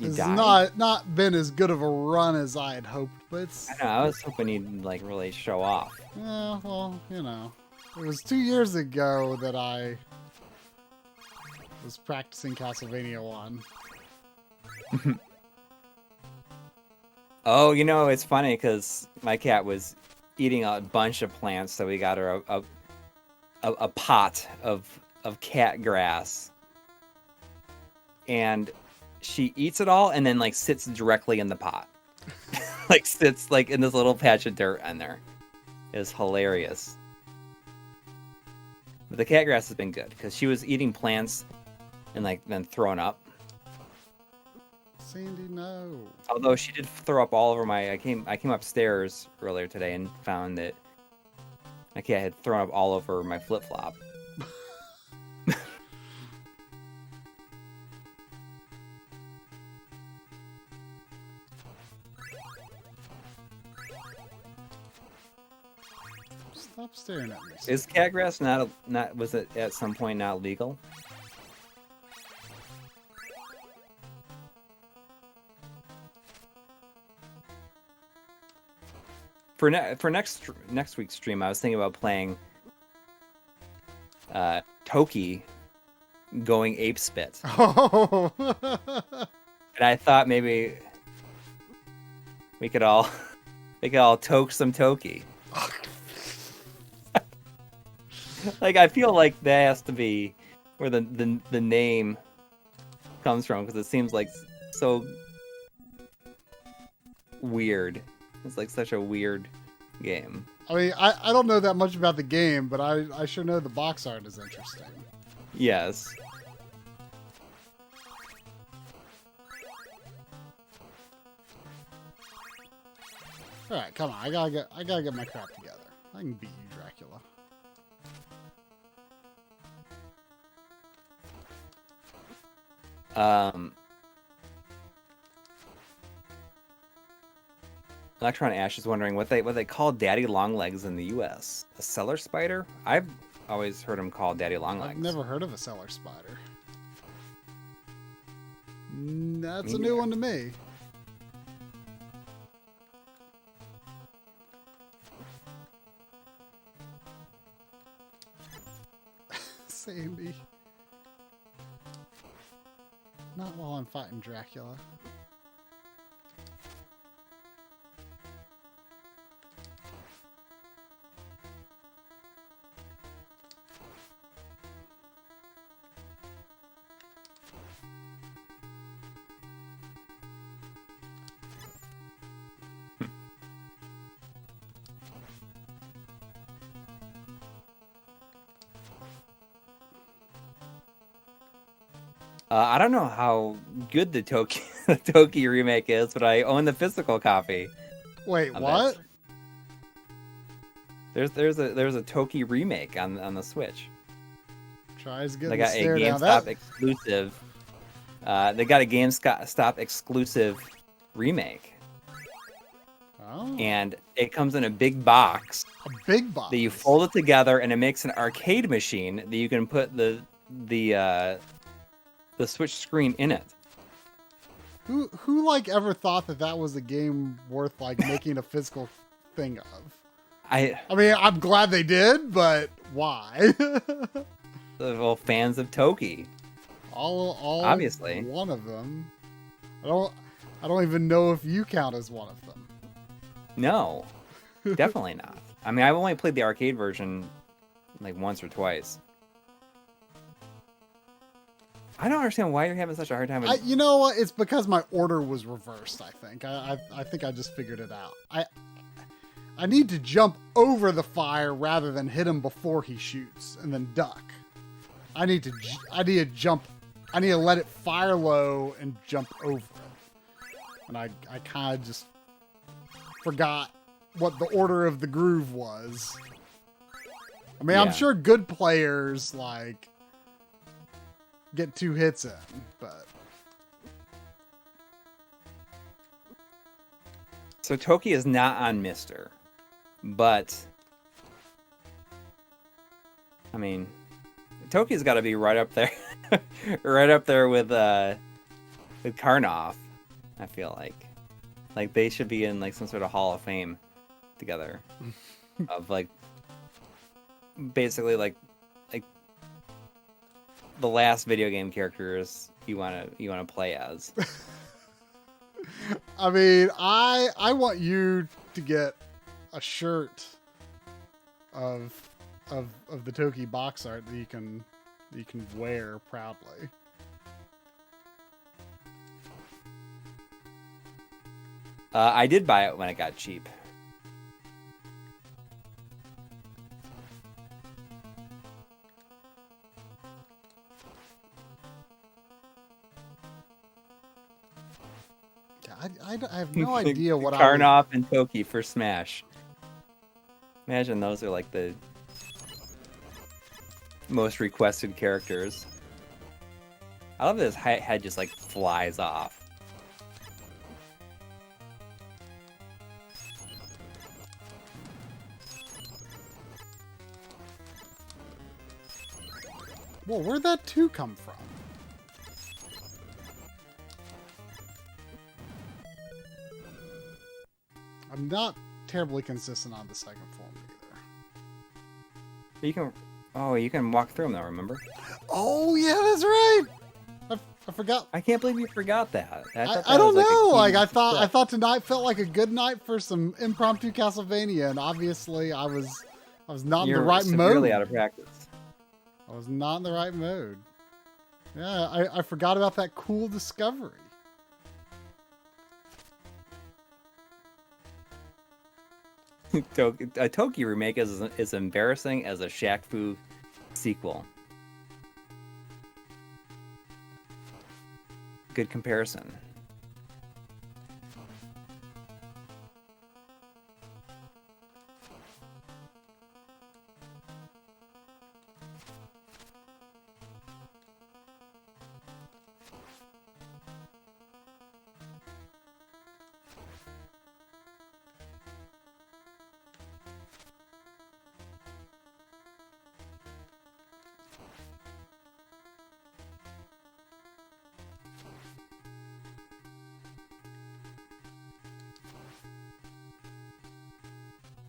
You It's died? not been as good of a run as I had hoped, but it's I know. I was hoping you'd like really show off. yeah, well, you know. It was 2 years ago that I was practicing Castlevania 1. Oh, you know, it's funny because my cat was eating a bunch of plants, so we got her a pot of cat grass, and she eats it all and then like sits directly in the pot, like sits like in this little patch of dirt on there. It's hilarious. But the cat grass has been good because she was eating plants and like then throwing up. Sandy, no. Although she did throw up all over my, I came upstairs earlier today and found that my cat had thrown up all over my flip flop. Stop staring at me. Is cat grass not was it at some point not legal? For next week's stream, I was thinking about playing Toki going ape spit. Oh. And I thought maybe we could all toke some Toki. Like I feel like that has to be where the name comes from because it seems like so weird. It's like such a weird game. I mean, I don't know that much about the game, but I sure know the box art is interesting. Yes. All right, come on. I gotta get my crap together. I can beat you, Dracula. Electron Ash is wondering what they call daddy longlegs in the U.S. A cellar spider? I've always heard them called daddy longlegs. I've never heard of a cellar spider. That's Me a new neither. one to me. Sandy. Not while I'm fighting Dracula. I don't know how good the Toki the Toki remake is, but I own the physical copy. Wait, of what? it. There's a Toki remake on the Switch. Tries getting They the got a stare down. GameStop That, exclusive. They got a GameStop exclusive remake, oh, and it comes in a big box a big box. that you fold it together, and it makes an arcade machine that you can put the Switch screen in it. Who like ever thought that that was a game worth like making a physical thing of? I mean, I'm glad they did, but why? Well, fans of Toki. all Obviously. one of them. I don't even know if you count as one of them. No, definitely not. I mean, I've only played the arcade version like once or twice. I don't understand why you're having such a hard time with... You know what? It's because my order was reversed, I think. I think I just figured it out. I need to jump over the fire rather than hit him before he shoots and then duck. I need to jump. I need to let it fire low and jump over it. And I kind of just forgot what the order of the groove was. I mean, Yeah. I'm sure good players like get 2 hits in, but So Toki is not on Mister, but I mean, Toki's got to be right up there, right up there with Karnoff. I feel like they should be in like some sort of Hall of Fame together, of like basically like the last video game characters you wanna play as. I mean, I want you to get a shirt of the Toki box art that you can wear proudly. I did buy it when it got cheap. I have no idea what I would... Karnoff and Toki for Smash. Imagine those are like the most requested characters. I love that his head just like flies off. Whoa, where'd that 2 come from? I'm not terribly consistent on the second form either. You can walk through them though, remember? Oh yeah, that's right. I forgot. I can't believe you forgot that. I don't know. Like I thought tonight felt like a good night for some impromptu Castlevania, and obviously I was not in the right mode. Severely out of practice. I was not in the right mode. Yeah, I forgot about that cool discovery. A Toki remake is as embarrassing as a Shaq Fu sequel. Good comparison.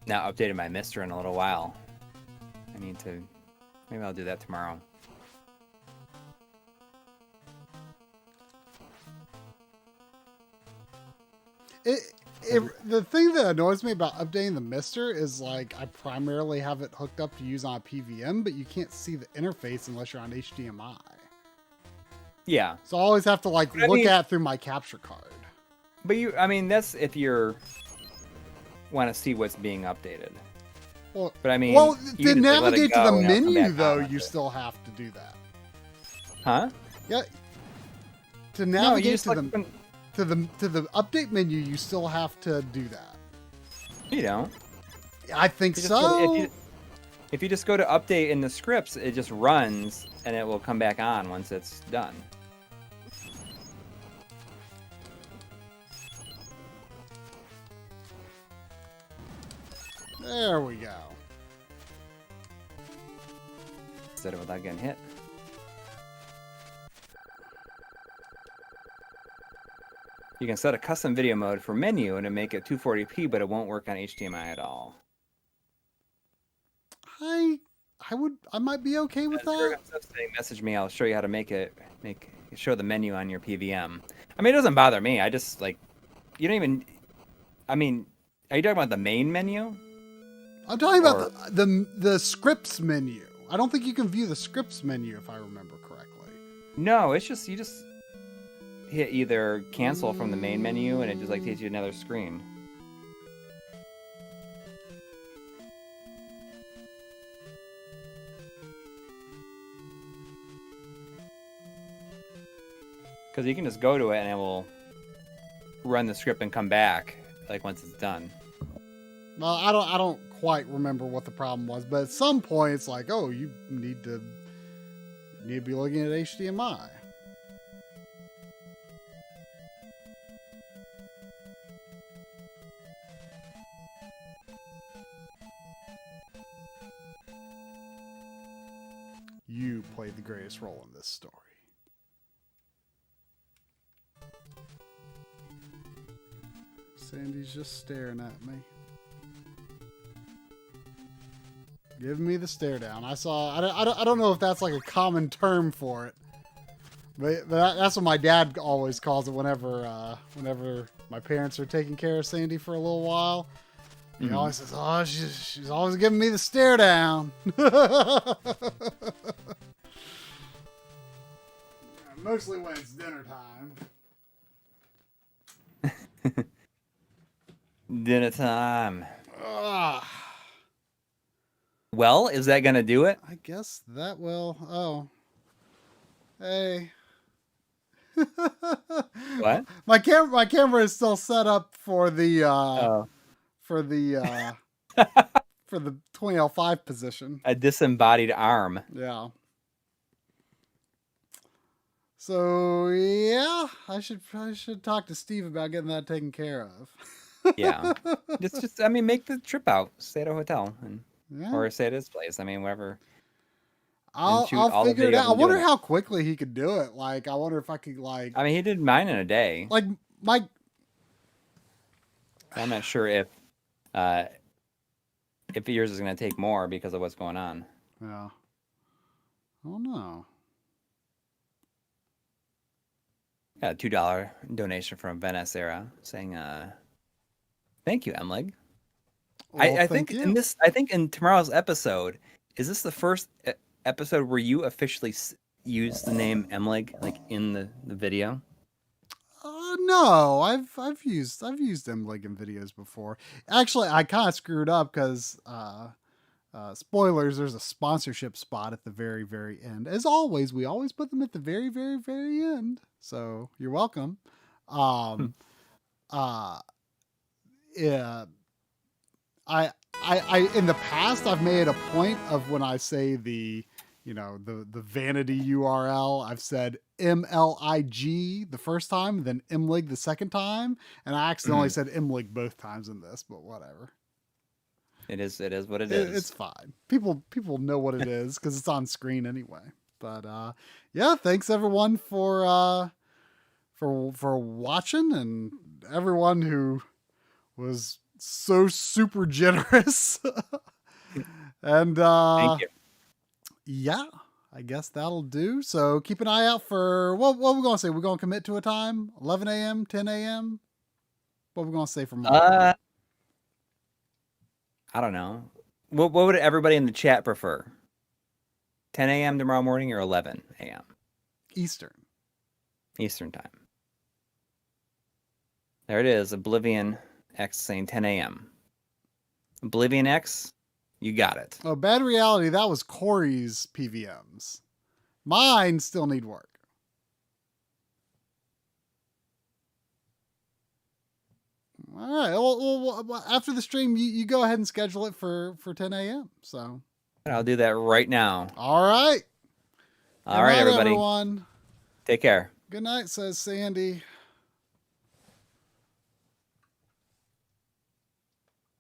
Now updated my Mister in a little while. Maybe I'll do that tomorrow. The thing that annoys me about updating the Mister is like I primarily have it hooked up to use on a PVM, but you can't see the interface unless you're on HDMI. Yeah. So I always have to like look at it through my capture card. But that's if you're want to see what's being updated. Well, but I mean, to navigate to the menu though, you still have to do that. Huh? Yeah. To navigate to the update menu, you still have to do that. You don't. I think so. If you just go to update in the scripts, it just runs and it will come back on once it's done. There we go. Instead of without getting hit. You can set a custom video mode for menu and make it 240p, but it won't work on HDMI at all. I might be okay with that. Message me. I'll show you how to show the menu on your PVM. I mean, it doesn't bother me. I just like, you don't even. I mean, are you talking about the main menu? I'm talking about the scripts menu. I don't think you can view the scripts menu if I remember correctly. No, it's just you just hit either cancel from the main menu and it just like takes you to another screen. Because you can just go to it and it will run the script and come back like once it's done. Well, I don't quite remember what the problem was, but at some point it's like, oh, you need to be looking at HDMI. You played the greatest role in this story. Sandy's just staring at me. Give me the stare down. I don't know if that's like a common term for it, but that's what my dad always calls it whenever my parents are taking care of Sandy for a little while. He always says, "Oh, she's always giving me the stare down." Mostly when it's dinner time. Dinner time. Well, is that gonna do it? I guess that will. Oh, hey. What? My camera is still set up for the for the 20L5 position. A disembodied arm. Yeah. So yeah, I should talk to Steve about getting that taken care of. Yeah. Just make the trip out. Stay at a hotel Yeah. or stay at his place. I mean, whatever. I'll figure it out. I wonder how quickly he could do it. Like, I wonder if I could like. I mean, he did mine in a day. Like I'm not sure if yours is going to take more because of what's going on. Yeah. I don't know. Got a $2 donation from Venice Era saying, "Thank you, MLiG." Well, I think in tomorrow's episode, is this the first episode where you officially use the name MLiG like in the video? No, I've used MLiG in videos before. Actually, I kind of screwed up because spoilers. There's a sponsorship spot at the very, very end. As always, we always put them at the very, very, very end. So you're welcome. Yeah. I in the past I've made a point of when I say the vanity URL, I've said MLiG the first time, then MLiG the second time, and I accidentally said MLiG both times in this, but whatever. It is what it is. It's fine. People know what it is because it's on screen anyway. But yeah, thanks everyone for watching, and everyone who was so super generous. And Thank you. Yeah, I guess that'll do. So keep an eye out for what we're gonna say. We're gonna commit to a time: 11 a.m., 10 a.m. What are we gonna say for Marc? I don't know. What would everybody in the chat prefer? 10 a.m. tomorrow morning or 11 a.m. Eastern. Eastern time. There it is. Oblivion X saying 10 a.m. Oblivion X, you got it. Oh, Bad Reality, that was Coury's PVMs. Mine still need work. All right. Well, after the stream, you go ahead and schedule it for 10 a.m. So I'll do that right now. all right. All right, everybody. Everyone. Take care. Good night, says Sandy.